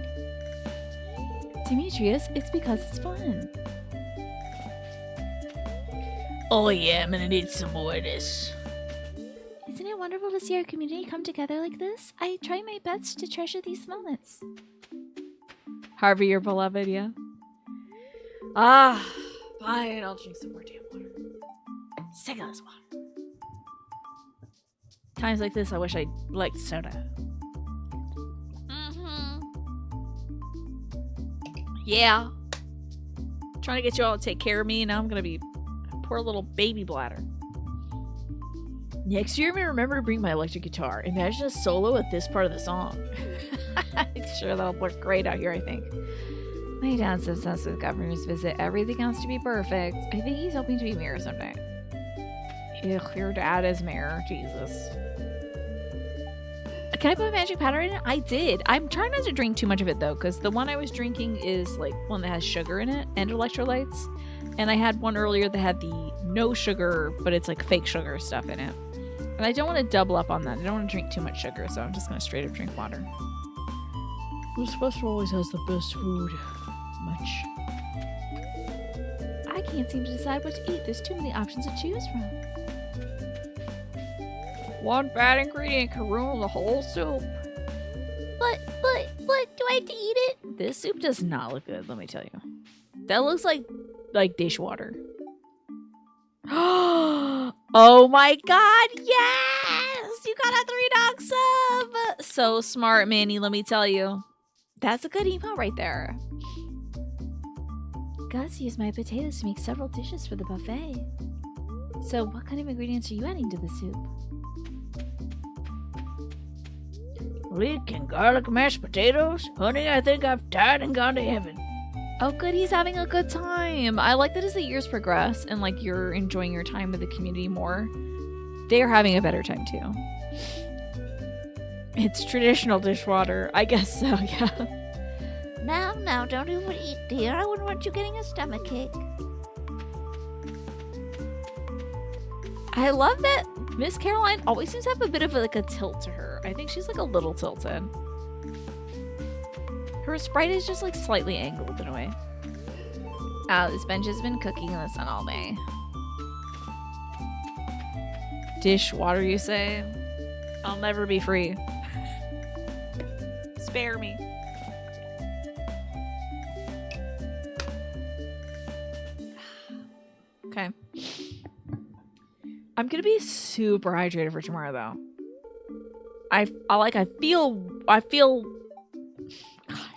Demetrius, it's because it's fun. Oh yeah, I'm gonna need some more of this. Isn't it wonderful to see our community come together like this? I try my best to treasure these moments. Harvey, your beloved, yeah? Ah, fine, I'll drink some more damn water. Sick of this water. Times like this, I wish I liked soda. Yeah. Trying to get you all to take care of me, and now I'm gonna be a poor little baby bladder. Next year, I'm gonna remember to bring my electric guitar. Imagine a solo at this part of the song. I'm sure that'll work great out here, I think. My dad's obsessed with governor's visit. Everything has to be perfect. I think he's hoping to be mayor someday. Ugh, your dad is mayor. Jesus. Can I put magic powder in it? I did. I'm trying not to drink too much of it, though, because the one I was drinking is, like, one that has sugar in it and electrolytes. And I had one earlier that had the no sugar, but it's, like, fake sugar stuff in it. And I don't want to double up on that. I don't want to drink too much sugar, so I'm just going to straight up drink water. This festival always has the best food. Much. I can't seem to decide what to eat. There's too many options to choose from. One bad ingredient can ruin the whole soup. But, do I have to eat it? This soup does not look good, let me tell you. That looks like dishwater. Oh my god, yes! You got a 3-dog sub! So smart, Manny, let me tell you. That's a good emote right there. Gus used my potatoes to make several dishes for the buffet. So what kind of ingredients are you adding to the soup? Leek and garlic mashed potatoes? Honey, I think I've died and gone to heaven. Oh good, he's having a good time. I like that as the years progress and like you're enjoying your time with the community more, they're having a better time too. It's traditional dishwater. I guess so, yeah. Now, don't overeat, dear. I wouldn't want you getting a stomachache. I love that Miss Caroline always seems to have a bit of like a tilt to her. I think she's like a little tilted. Her sprite is just like slightly angled in a way. This bench has been cooking in the sun all day. Dishwater, you say? I'll never be free. Spare me. Okay. I'm gonna be super hydrated for tomorrow, though. I feel. God.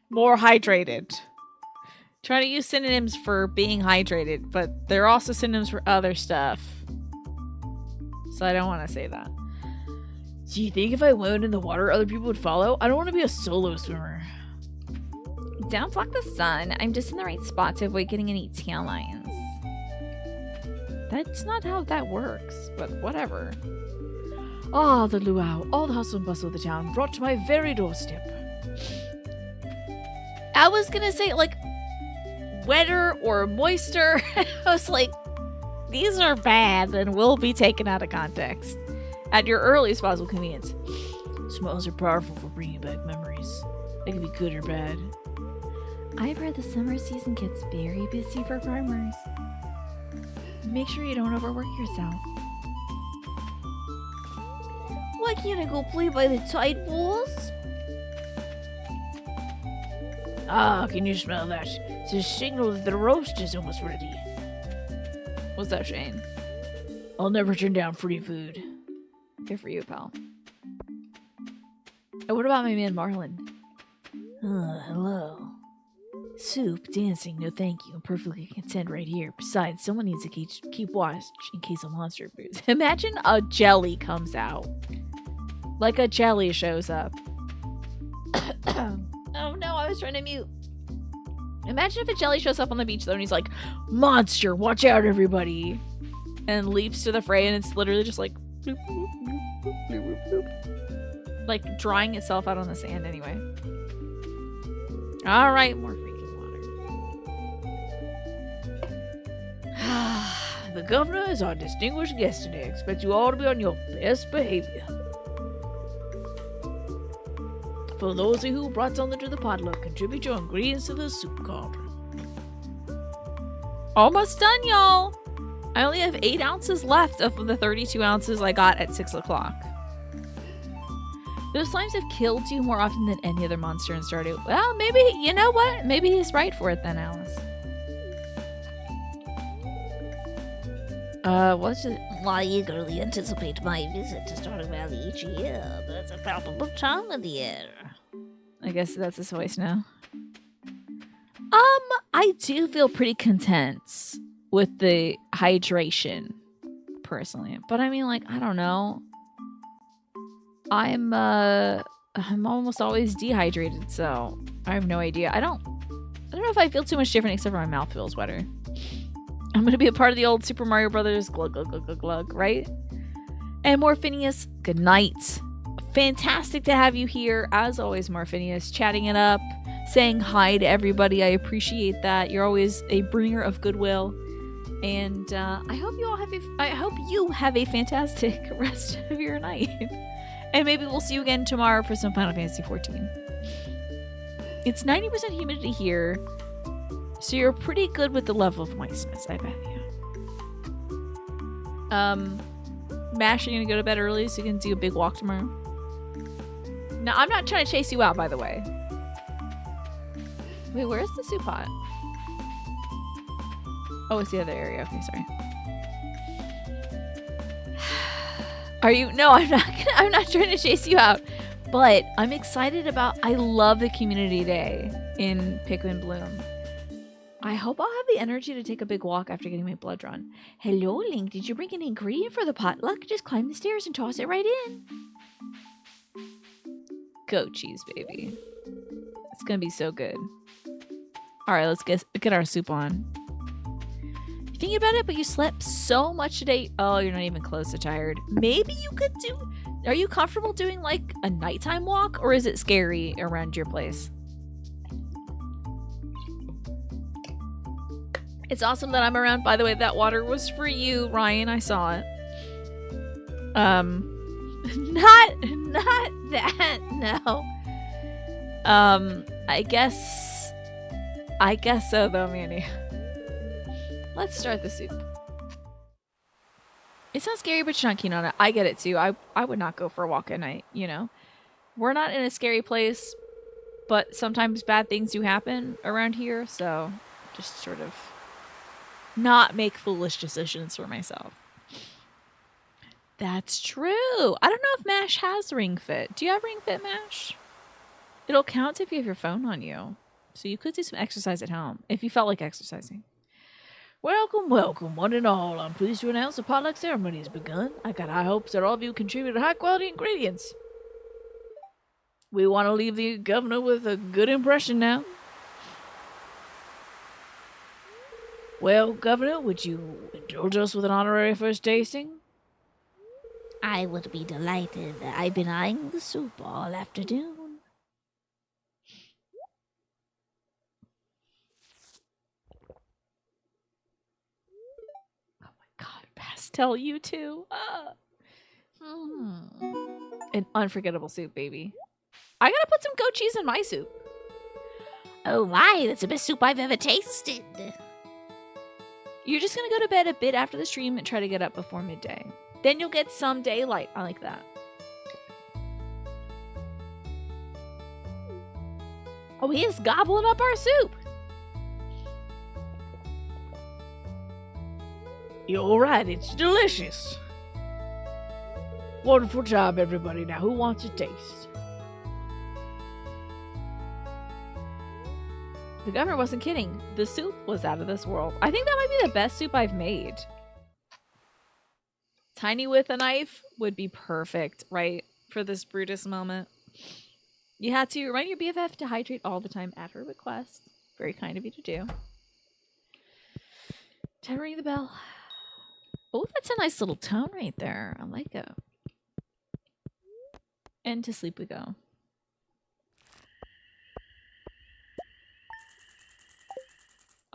More hydrated. Trying to use synonyms for being hydrated, but they're also synonyms for other stuff. So I don't want to say that. Do you think if I went in the water, other people would follow? I don't want to be a solo swimmer. Don't block the sun. I'm just in the right spot to avoid getting any tan lines. That's not how that works, but whatever. Ah, the luau. All the hustle and bustle of the town brought to my very doorstep. I was gonna say, like, wetter or moister. I was like, these are bad and will be taken out of context at your earliest possible convenience. Smells are powerful for bringing back memories. They can be good or bad. I've heard the summer season gets very busy for farmers. Make sure you don't overwork yourself. Why can't I go play by the tide pools? Ah, can you smell that? It's a signal that the roast is almost ready. What's that, Shane? I'll never turn down free food. Good for you, pal. And what about my man Marlon? Hello. Soup, dancing, no thank you. I'm perfectly content right here. Besides, someone needs to keep watch in case a monster appears. Imagine a jelly comes out. Like a jelly shows up. Oh no, I was trying to mute. Imagine if a jelly shows up on the beach though and he's like, monster, watch out everybody. And leaps to the fray and it's literally just like bloop, bloop, bloop, bloop, bloop, bloop. Like drying itself out on the sand anyway. Alright, more freaking water. The governor is our distinguished guest today. Expect you all to be on your best behavior. For those of you who brought something to the potluck, contribute your ingredients to the soup cauldron. Almost done, y'all. I only have 8 ounces left of the 32 ounces I got at 6 o'clock. Those slimes have killed you more often than any other monster in Stardew. Well, maybe, you know what? Maybe he's right for it then, Alice. What's it? I eagerly anticipate my visit to Stardew Valley each year, but it's a palpable time of the year. I guess that's his voice now. I do feel pretty content with the hydration, personally. But I mean, like, I don't know. I'm almost always dehydrated, so I have no idea. I don't know if I feel too much different except for my mouth feels wetter. I'm gonna be a part of the old Super Mario Brothers glug glug glug glug glug, right? And Morphinius, good night. Fantastic to have you here, as always, Morphinius, chatting it up, saying hi to everybody. I appreciate that. You're always a bringer of goodwill, and I hope you have a fantastic rest of your night. And maybe we'll see you again tomorrow for some Final Fantasy XIV. It's 90% humidity here, so you're pretty good with the level of moistness, I bet you. Mash, you're gonna go to bed early so you can do a big walk tomorrow? No, I'm not trying to chase you out, by the way. Wait, where's the soup pot? Oh, it's the other area. Okay, sorry. Are you? No, I'm not trying to chase you out. But I'm excited about, I love the community day in Pikmin Bloom. I hope I'll have the energy to take a big walk after getting my blood drawn. Hello, Link. Did you bring an ingredient for the potluck? Just climb the stairs and toss it right in. Goat cheese, baby. It's gonna be so good. All right, let's get our soup on. thinking about it, but you slept so much today. Oh, you're not even close to tired. Maybe you could do... Are you comfortable doing, like, a nighttime walk? Or is it scary around your place? It's awesome that I'm around. By the way, that water was for you, Ryan. I saw it. Not that, no. I guess so, though, Manny. Let's start the soup. It sounds scary, but you're not keen on it. I get it, too. I would not go for a walk at night, you know? We're not in a scary place, but sometimes bad things do happen around here, so just sort of not make foolish decisions for myself. That's true. I don't know if MASH has Ring Fit. Do you have Ring Fit, MASH? It'll count if you have your phone on you. So you could do some exercise at home if you felt like exercising. Welcome, welcome, one and all. I'm pleased to announce the potluck ceremony has begun. I got high hopes that all of you contributed high-quality ingredients. We want to leave the governor with a good impression now. Well, Governor, would you indulge us with an honorary first tasting? I would be delighted. I've been eyeing the soup all afternoon. Oh my god, pastel you too. An unforgettable soup, baby. I gotta put some goat cheese in my soup. Oh my, that's the best soup I've ever tasted. You're just gonna go to bed a bit after the stream and try to get up before midday. Then you'll get some daylight. I like that. Oh, he is gobbling up our soup. You're right, it's delicious. Wonderful job, everybody. Now, who wants a taste? The governor wasn't kidding. The soup was out of this world. I think that might be the best soup I've made. Tiny with a knife would be perfect, right? For this Brutus moment. You had to remind your BFF to hydrate all the time at her request. Very kind of you to do. Time to ring the bell. Oh, that's a nice little tone right there. I like it. And to sleep we go.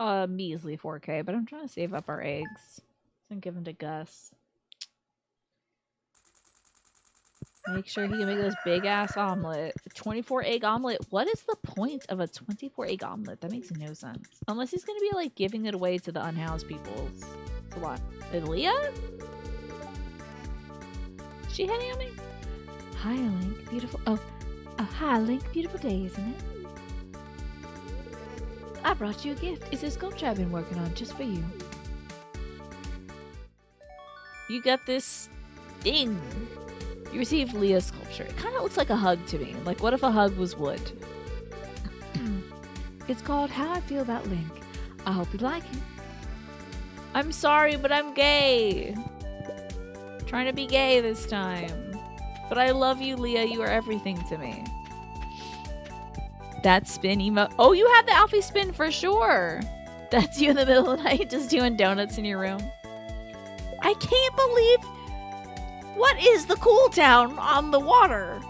Measly 4K, but I'm trying to save up our eggs and give them to Gus. Make sure he can make this big ass omelet. A 24 egg omelet. What is the point of a 24 egg omelet? That makes no sense. Unless he's gonna be like giving it away to the unhoused peoples. It's a lot. Is Leah? Is she hitting on me? Hi, Link. Beautiful. Oh, hi, Link. Beautiful day, isn't it? I brought you a gift. It's a sculpture I've been working on just for you. You got this thing. You received Leah's sculpture. It kind of looks like a hug to me. Like, what if a hug was wood? It's called How I Feel About Link. I hope you like it. I'm sorry, but I'm gay. Trying to be gay this time. But I love you, Leah. You are everything to me. That spin emote. Oh, you have the Alfie spin for sure. That's you in the middle of the night just doing donuts in your room. I can't believe... What is the cooldown on the water?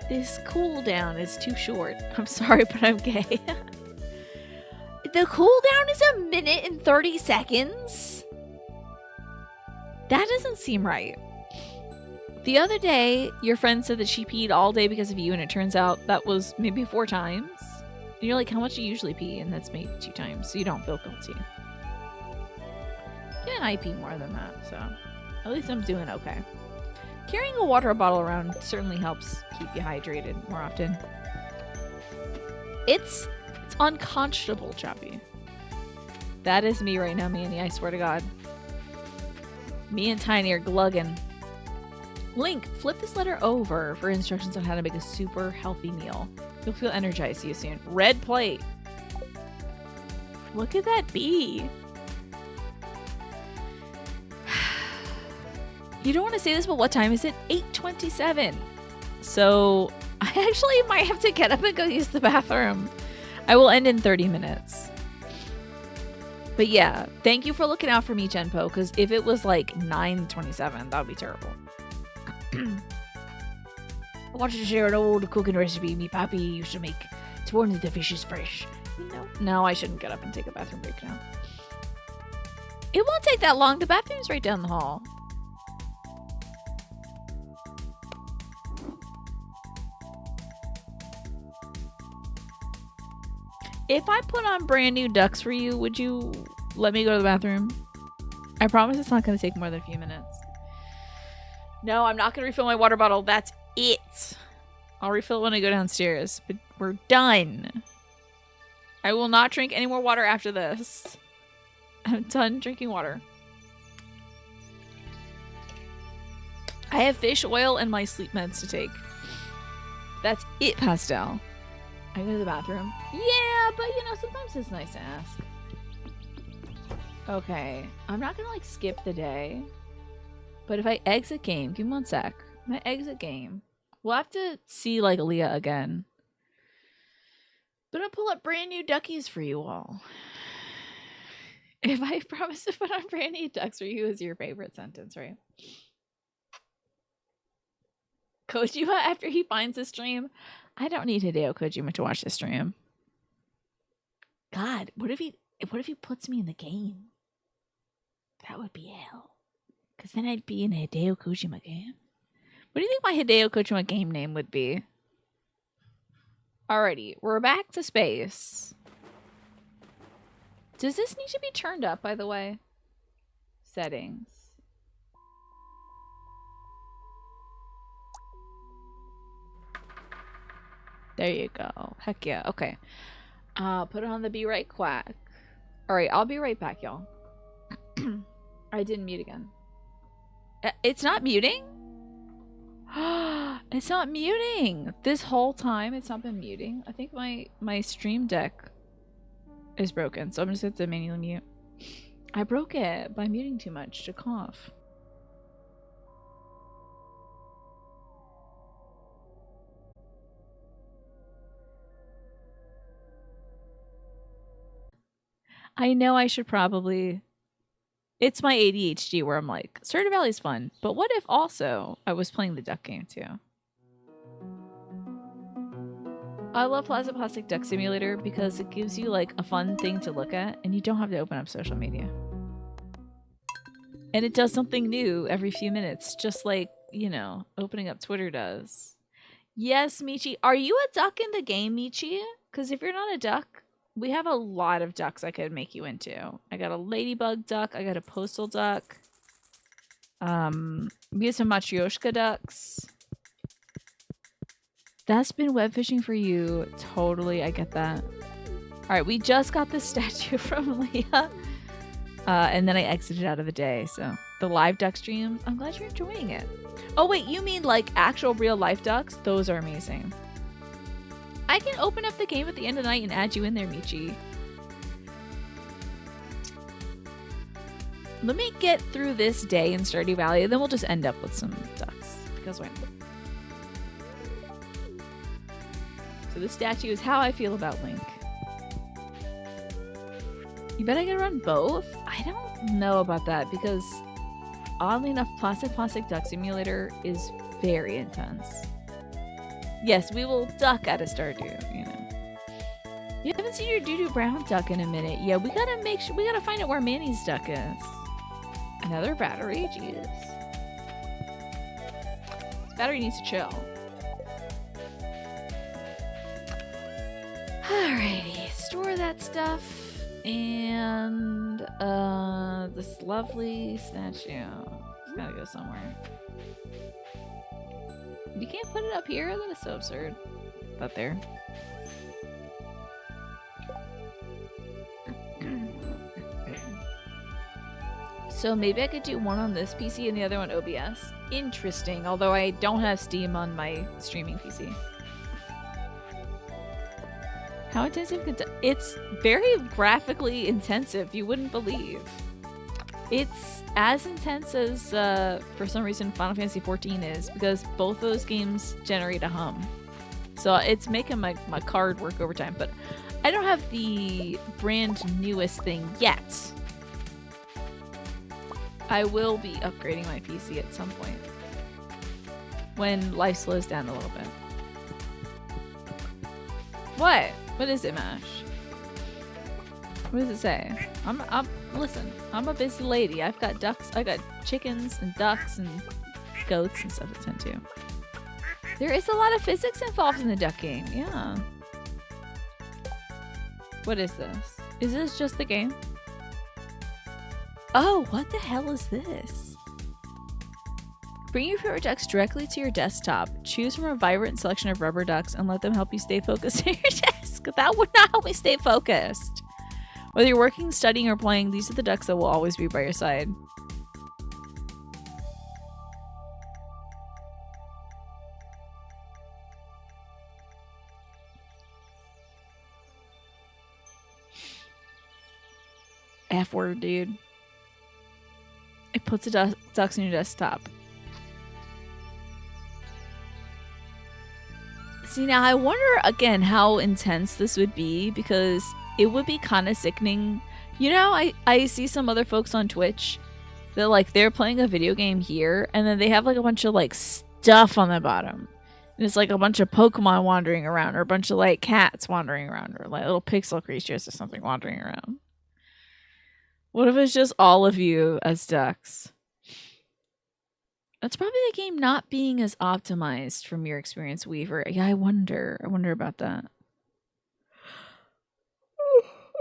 This cooldown is too short. I'm sorry, but I'm gay. The cooldown is 1 minute and 30 seconds? That doesn't seem right. The other day, your friend said that she peed all day because of you, and it turns out that was maybe 4 times. And you're like, how much do you usually pee? And that's maybe 2 times, so you don't feel guilty. Yeah, I pee more than that, so at least I'm doing okay. Carrying a water bottle around certainly helps keep you hydrated more often. It's unconscionable, Choppy. That is me right now, Manny, I swear to God. Me and Tiny are glugging. Link, flip this letter over for instructions on how to make a super healthy meal. You'll feel energized. See you soon. Red plate. What could that be? You don't want to say this, but what time is it? 8:27. So I actually might have to get up and go use the bathroom. I will end in 30 minutes. But yeah, thank you for looking out for me, Genpo, because if it was like 9:27, that would be terrible. I wanted to share an old cooking recipe me pappy used to make to warn that the fish is fresh. No, I shouldn't get up and take a bathroom break now. It won't take that long. The bathroom's right down the hall. If I put on brand new ducks for you, would you let me go to the bathroom? I promise it's not going to take more than a few minutes. No, I'm not going to refill my water bottle. That's it. I'll refill it when I go downstairs. But we're done. I will not drink any more water after this. I'm done drinking water. I have fish oil and my sleep meds to take. That's it, Pastel. I go to the bathroom. Yeah, but you know, sometimes it's nice to ask. Okay, I'm not gonna like skip the day. But if I exit game, give me 1 sec. I'm gonna exit game. We'll have to see like Leah again. But I'm gonna pull up brand new duckies for you all. If I promise to put on brand new ducks for you is your favorite sentence, right? Kojima after he finds the stream. I don't need Hideo Kojima to watch the stream. God, what if he puts me in the game? That would be hell. Because then I'd be in a Hideo Kojima game. What do you think my Hideo Kojima game name would be? Alrighty, we're back to space. Does this need to be turned up, by the way? Settings. There you go. Heck yeah. Okay. Put it on the be right quack. Alright, I'll be right back, y'all. I didn't mute again. It's not muting? It's not muting! This whole time it's not been muting. I think my stream deck is broken, so I'm just going to manually mute. I broke it by muting too much to cough. I know I should probably... It's my ADHD where I'm like, Stardew Valley's fun, but what if also I was playing the duck game too? I love Plaza Plastic Duck Simulator because it gives you like a fun thing to look at and you don't have to open up social media. And it does something new every few minutes, just like, you know, opening up Twitter does. Yes, Michi. Are you a duck in the game, Michi? Because if you're not a duck, we have a lot of ducks I could make you into. I got a ladybug duck. I got a postal duck. We have some matryoshka ducks. That's been web fishing for you. Totally, I get that. All right, we just got this statue from Leah. And then I exited out of the day. So the live duck streams, I'm glad you're enjoying it. Oh, wait, you mean like actual real life ducks? Those are amazing. I can open up the game at the end of the night and add you in there, Michi. Let me get through this day in Stardew Valley, and then we'll just end up with some ducks. Because why not? So the statue is how I feel about Link. You bet I can run both? I don't know about that, because oddly enough, Plastic Duck Simulator is very intense. Yes, we will duck at a Stardew, you know. You haven't seen your doo-doo brown duck in a minute. Yeah, we gotta make sure, we gotta find out where Manny's duck is. Another battery? Jeez. This battery needs to chill. Alrighty, store that stuff. And, this lovely statue. It's gotta go somewhere. You can't put it up here? That is so absurd. Up there. So maybe I could do one on this PC and the other on OBS. Interesting, although I don't have Steam on my streaming PC. How intensive could it's very graphically intensive, you wouldn't believe. It's as intense as, for some reason, Final Fantasy XIV is, because both those games generate a hum. So it's making my card work overtime, but I don't have the brand newest thing yet. I will be upgrading my PC at some point when life slows down a little bit. What? What is it, Mash? What does it say? Listen, I'm a busy lady. I've got ducks. I got chickens and ducks and goats and stuff to tend to. There is a lot of physics involved in the duck game. Yeah. What is this? Is this just the game? Oh, what the hell is this? Bring your favorite ducks directly to your desktop. Choose from a vibrant selection of rubber ducks and let them help you stay focused on your desk. That would not help me stay focused. Whether you're working, studying, or playing, these are the ducks that will always be by your side. F word, dude. It puts the ducks on your desktop. See, now I wonder again how intense this would be, because it would be kind of sickening. You know, I see some other folks on Twitch that like they're playing a video game here and then they have like a bunch of like stuff on the bottom. And it's like a bunch of Pokemon wandering around, or a bunch of like cats wandering around, or like little pixel creatures or something wandering around. What if it's just all of you as ducks? That's probably the game not being as optimized from your experience, Weaver. Yeah, I wonder. I wonder about that.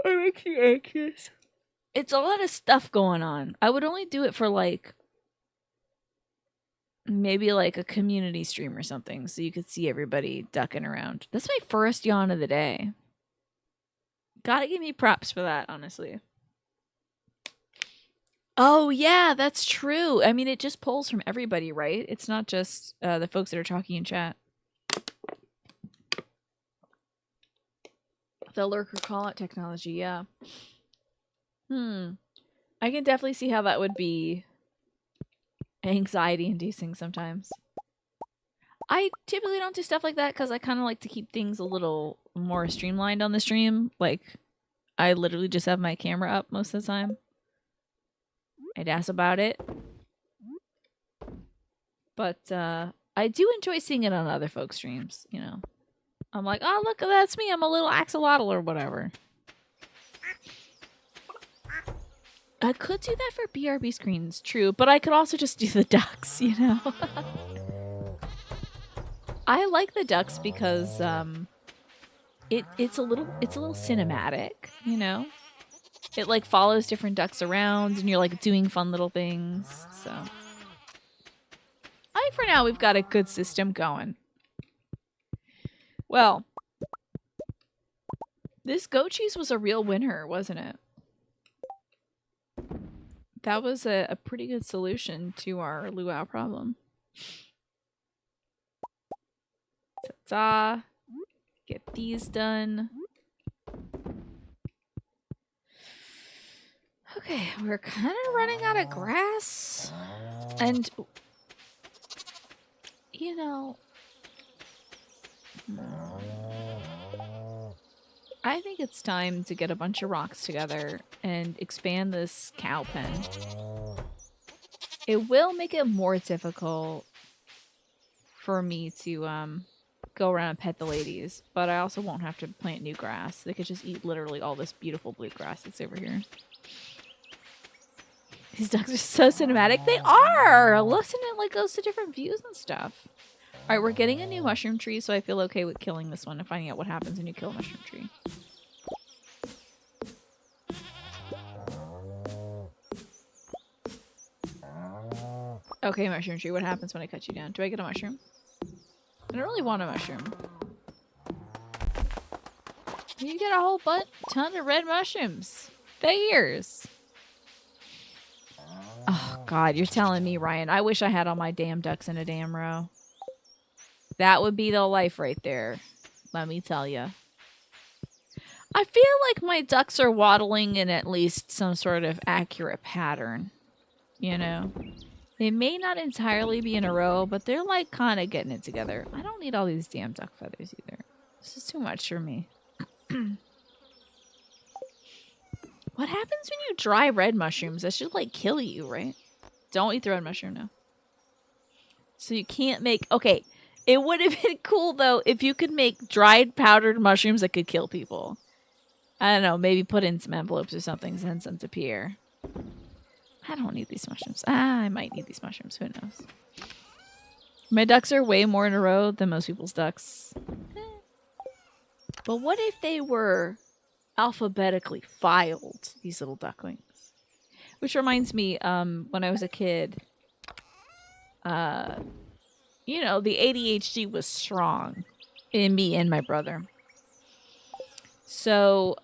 I make you anxious. It's a lot of stuff going on. I would only do it for like maybe like a community stream or something, so you could see everybody ducking around. That's my first yawn of the day. Gotta give me props for that, honestly. Oh, yeah, that's true. I mean, it just pulls from everybody, right? It's not just the folks that are talking in chat. The lurker call-out technology, yeah. I can definitely see how that would be anxiety-inducing sometimes. I typically don't do stuff like that because I kind of like to keep things a little more streamlined on the stream. Like, I literally just have my camera up most of the time. I'd ask about it. But I do enjoy seeing it on other folks' streams, you know. I'm like, oh, look, that's me. I'm a little axolotl or whatever. I could do that for BRB screens, true. But I could also just do the ducks, you know. I like the ducks because it's a little cinematic, you know. It like follows different ducks around and you're like doing fun little things. So I think for now we've got a good system going. Well, this goat cheese was a real winner, wasn't it? That was a pretty good solution to our luau problem. Ta-ta. Get these done. Okay, we're kind of running out of grass. And, you know, I think it's time to get a bunch of rocks together and expand this cow pen. It will make it more difficult for me to go around and pet the ladies, but I also won't have to plant new grass. They could just eat literally all this beautiful blue grass that's over here. These ducks are so cinematic. They are! Listen, it like goes to different views and stuff. Alright, we're getting a new mushroom tree, so I feel okay with killing this one and finding out what happens when you kill a mushroom tree. Okay, mushroom tree, what happens when I cut you down? Do I get a mushroom? I don't really want a mushroom. You get a whole ton of red mushrooms. Figures. Oh, God, you're telling me, Ryan. I wish I had all my damn ducks in a damn row. That would be the life right there. Let me tell you. I feel like my ducks are waddling in at least some sort of accurate pattern. You know? They may not entirely be in a row, but they're like kind of getting it together. I don't need all these damn duck feathers either. This is too much for me. What happens when you dry red mushrooms? That should like kill you, right? Don't eat the red mushroom now. So you can't make... Okay, it would have been cool though if you could make dried powdered mushrooms that could kill people. I don't know, maybe put in some envelopes or something, send some to Pierre. I don't need these mushrooms. I might need these mushrooms. Who knows? My ducks are way more in a row than most people's ducks. But what if they were alphabetically filed, these little ducklings? Which reminds me, when I was a kid, you know, the ADHD was strong in me and my brother. So,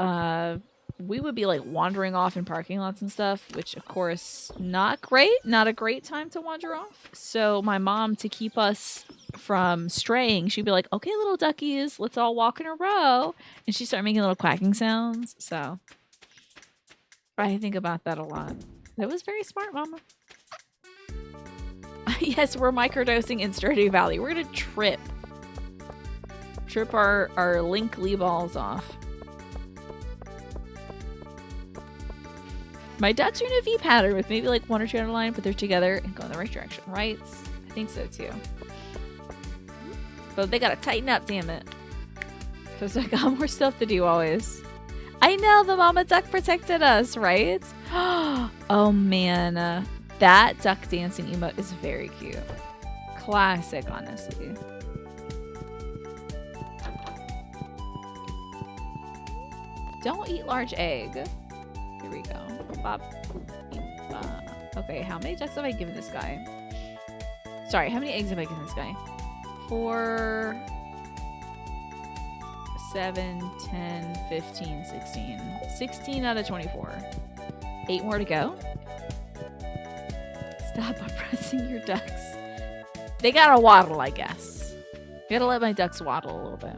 we would be like wandering off in parking lots and stuff, which of course not a great time to wander off. So my mom, to keep us from straying, she'd be like, okay, little duckies, let's all walk in a row. And she'd start making little quacking sounds. So I think about that a lot. That was very smart, Mama. Yes, we're microdosing in Stardew Valley. We're gonna trip our Link Lee balls off. My ducks are in a V pattern with maybe like one or two on a line, but they're together and go in the right direction, right? I think so too. But they gotta tighten up, damn it. Because I got more stuff to do always. I know, the mama duck protected us, right? Oh man, that duck dancing emote is very cute. Classic, honestly. Don't eat large egg. Here we go. Bop. Okay, how many ducks have I given this guy? Sorry, how many eggs have I given this guy? 4, 7, 10, 15, 16. 16 out of 24. 8 more to go. Stop oppressing your ducks. They gotta waddle, I guess. Gotta let my ducks waddle a little bit.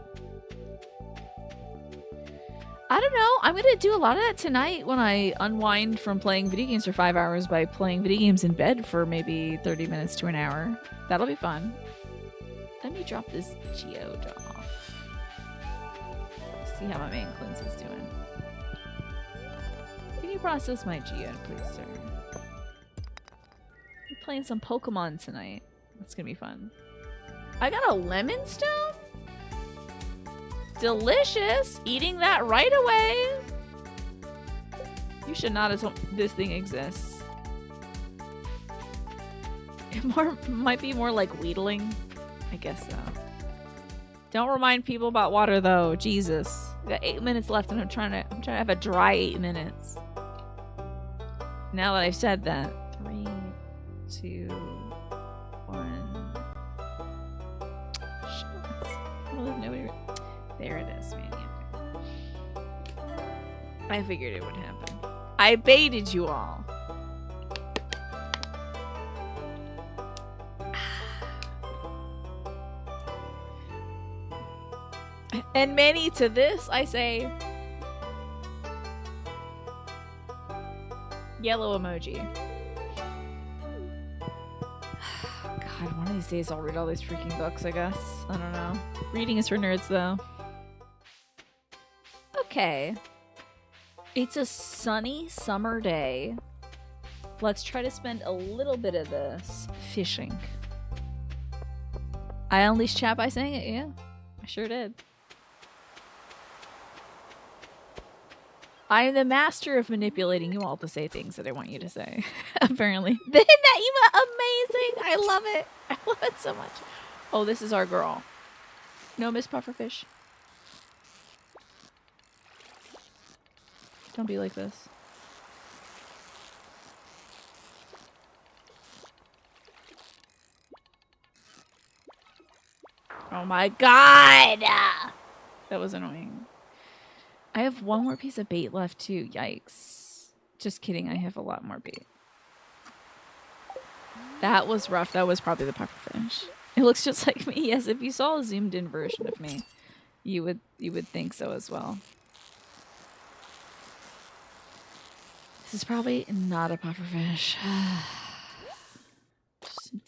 I don't know. I'm going to do a lot of that tonight when I unwind from playing video games for 5 hours by playing video games in bed for maybe 30 minutes to an hour. That'll be fun. Let me drop this geode off. See how my main cleanse is doing. Can you process my geode, please, sir? I'm playing some Pokemon tonight. That's going to be fun. I got a lemon stone? Delicious! Eating that right away! You should not have told this thing exists. It might be more like wheedling. I guess so. Don't remind people about water though. Jesus. We got 8 minutes left and I'm trying to have a dry 8 minutes. Now that I've said that. 3, 2, 1. Shit. Nobody. There it is, man. I figured it would happen. I baited you all. And many to this, I say... Yellow emoji. God, one of these days I'll read all these freaking books, I guess. I don't know. Reading is for nerds, though. Okay. It's a sunny summer day. Let's try to spend a little bit of this fishing. I unleashed chat by saying it, yeah. I sure did. I am the master of manipulating you all to say things that I want you to say. Apparently. Isn't that amazing? I love it. I love it so much. Oh, this is our girl. No, Miss Pufferfish. Don't be like this. Oh my god! That was annoying. I have one more piece of bait left too. Yikes. Just kidding. I have a lot more bait. That was rough. That was probably the pufferfish. It looks just like me. Yes, if you saw a zoomed in version of me, you would think so as well. This is probably not a pufferfish.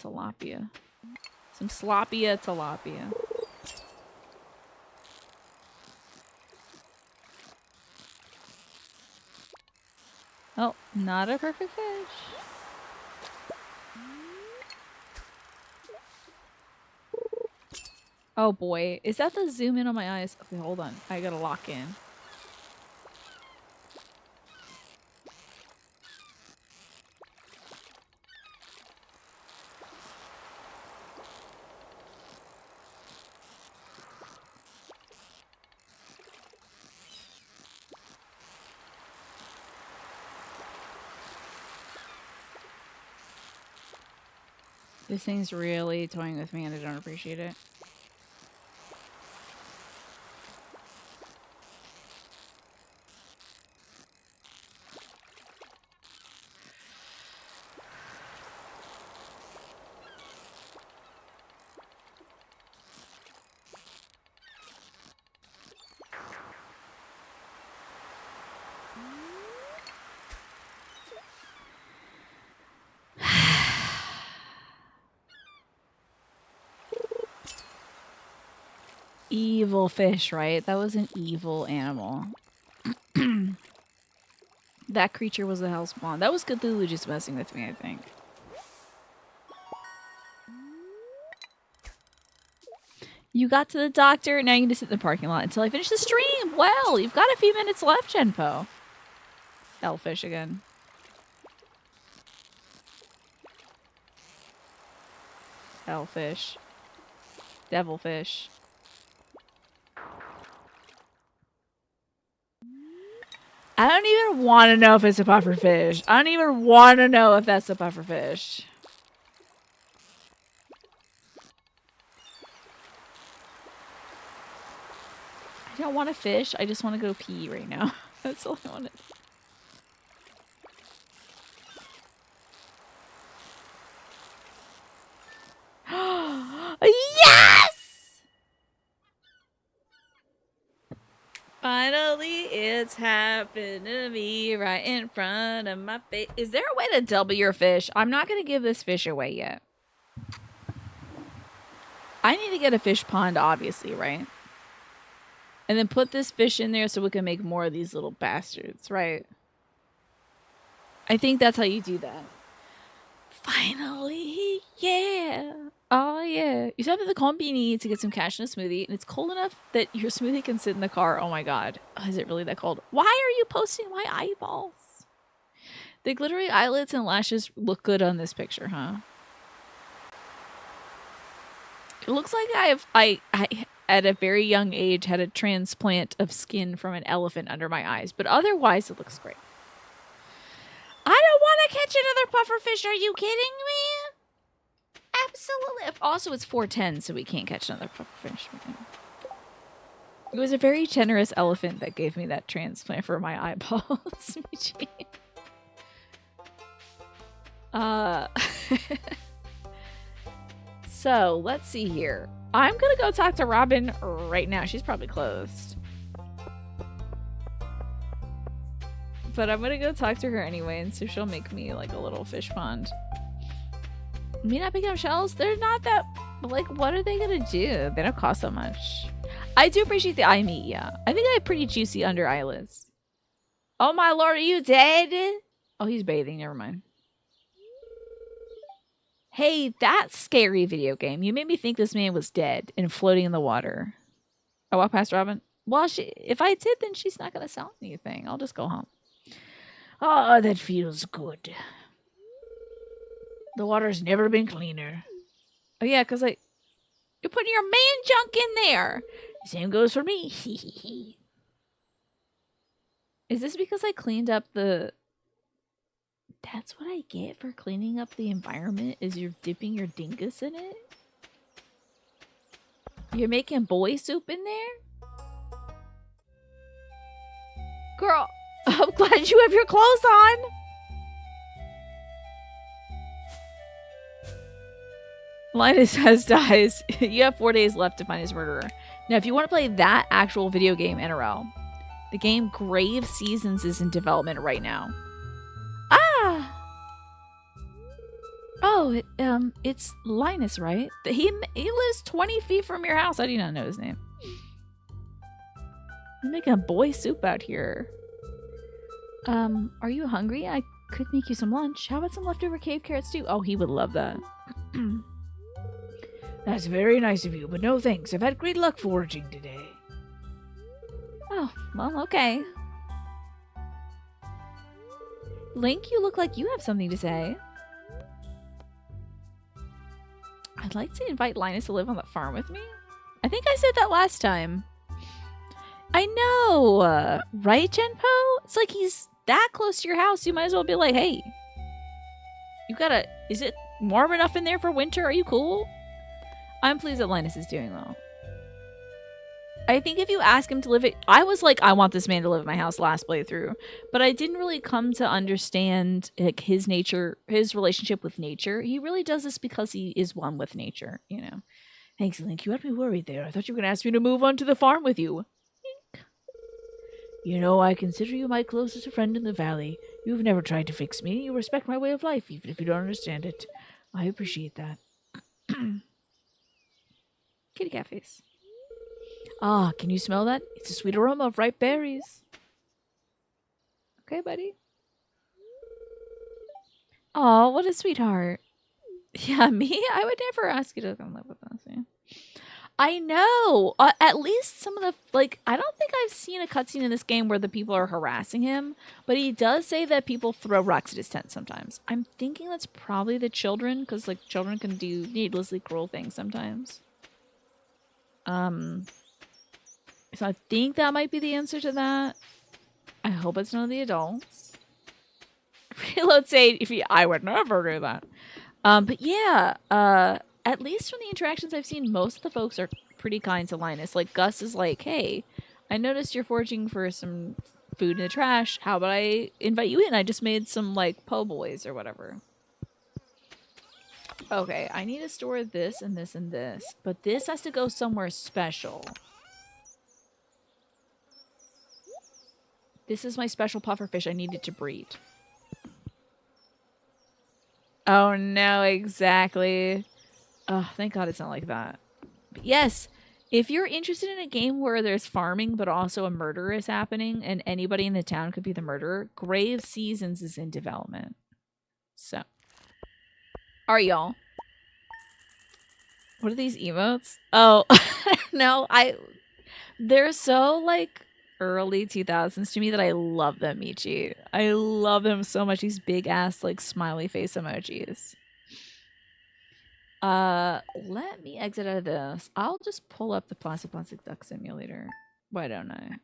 tilapia. Some sloppia tilapia. Oh, not a perfect fish. Oh boy, is that the zoom in on my eyes? Okay, hold on. I gotta lock in. This thing's really toying with me and I don't appreciate it. Evil fish, right? That was an evil animal. That creature was a hellspawn. That was Cthulhu just messing with me, I think. You got to the doctor, now you can just sit in the parking lot until I finish the stream. Well, you've got a few minutes left, Genpo. Hellfish again. Hellfish. Devilfish. I don't even want to know if it's a pufferfish. I don't even want to know if that's a pufferfish. I don't want to fish. I just want to go pee right now. That's all I want to do. Yes! Finally, it's happened to me right in front of my face. Is there a way to double your fish? I'm not going to give this fish away yet. I need to get a fish pond, obviously, right? And then put this fish in there so we can make more of these little bastards, right? I think that's how you do that. Finally, yeah. Oh, yeah. You stop at the combini to get some cash and a smoothie, and it's cold enough that your smoothie can sit in the car. Oh, my God. Oh, is it really that cold? Why are you posting my eyeballs? The glittery eyelids and lashes look good on this picture, huh? It looks like I at a very young age had a transplant of skin from an elephant under my eyes, but otherwise it looks great. I don't want to catch another pufferfish. Are you kidding me? Absolutely. Also, it's 4:10, so we can't catch another pufferfish. It was a very generous elephant that gave me that transplant for my eyeballs. So, let's see here. I'm gonna go talk to Robin right now. She's probably closed. But I'm gonna go talk to her anyway, and so she'll make me like a little fish pond. Me not picking up shells? They're not that, like, what are they gonna do? They don't cost that much. I do appreciate the eye meat, yeah. I think I have pretty juicy under eyelids. Oh my lord, are you dead? Oh, he's bathing, never mind. Hey, that scary video game. You made me think this man was dead and floating in the water. I walk past Robin. Well, if I did, then she's not gonna sell anything. I'll just go home. Oh, that feels good. The water's never been cleaner. Oh yeah, because you're putting your man junk in there. Same goes for me. Is this because I cleaned up the... That's what I get for cleaning up the environment, is you're dipping your dingus in it? You're making boy soup in there? Girl, I'm glad you have your clothes on. Linus has dies. You have 4 days left to find his murderer. Now, if you want to play that actual video game NRL, the game Grave Seasons is in development right now. Ah! Oh, it's Linus, right? He lives 20 feet from your house. I do not know his name. I'm making a boy soup out here. Are you hungry? I could make you some lunch. How about some leftover cave carrot stew? Oh, he would love that. That's very nice of you, but no thanks. I've had great luck foraging today. Oh, well, okay. Link, you look like you have something to say. I'd like to invite Linus to live on the farm with me. I think I said that last time. I know, right, Genpo? It's like he's that close to your house. You might as well be like, hey, you gotta, is it warm enough in there for winter? Are you cool? I'm pleased that Linus is doing well. I think if you ask him to live it, I was like, I want this man to live in my house last playthrough, but I didn't really come to understand like his nature, his relationship with nature. He really does this because he is one with nature, you know. Thanks, Link. You had me worried there. I thought you were going to ask me to move on to the farm with you. Link. You know, I consider you my closest friend in the valley. You've never tried to fix me. You respect my way of life, even if you don't understand it. I appreciate that. Kitty cat face. Ah, can you smell that? It's a sweet aroma of ripe berries. Okay, buddy. Oh, what a sweetheart. Yeah, me? I would never ask you to come live with us. Yeah. I know. At least some of the, like, I don't think I've seen a cutscene in this game where the people are harassing him, but he does say that people throw rocks at his tent sometimes. I'm thinking that's probably the children, because, like, children can do needlessly cruel things sometimes. So I think that might be the answer to that. I hope it's none of the adults. Reload say I would never do that. But yeah, at least from the interactions I've seen, most of the folks are pretty kind to Linus. Like Gus is like, hey, I noticed you're foraging for some food in the trash. How about I invite you in? I just made some like po' boys or whatever. Okay, I need to store this and this and this, but this has to go somewhere special. This is my special pufferfish I needed to breed. Oh no, exactly. Oh, thank God it's not like that. But yes, if you're interested in a game where there's farming but also a murder is happening and anybody in the town could be the murderer, Grave Seasons is in development. So, are y'all? What are these emotes? Oh, no, they're so like early 2000s to me that I love them, Michi. I love them so much. These big ass like smiley face emojis. Let me exit out of this. I'll just pull up the Plastic Duck Simulator. Why don't I?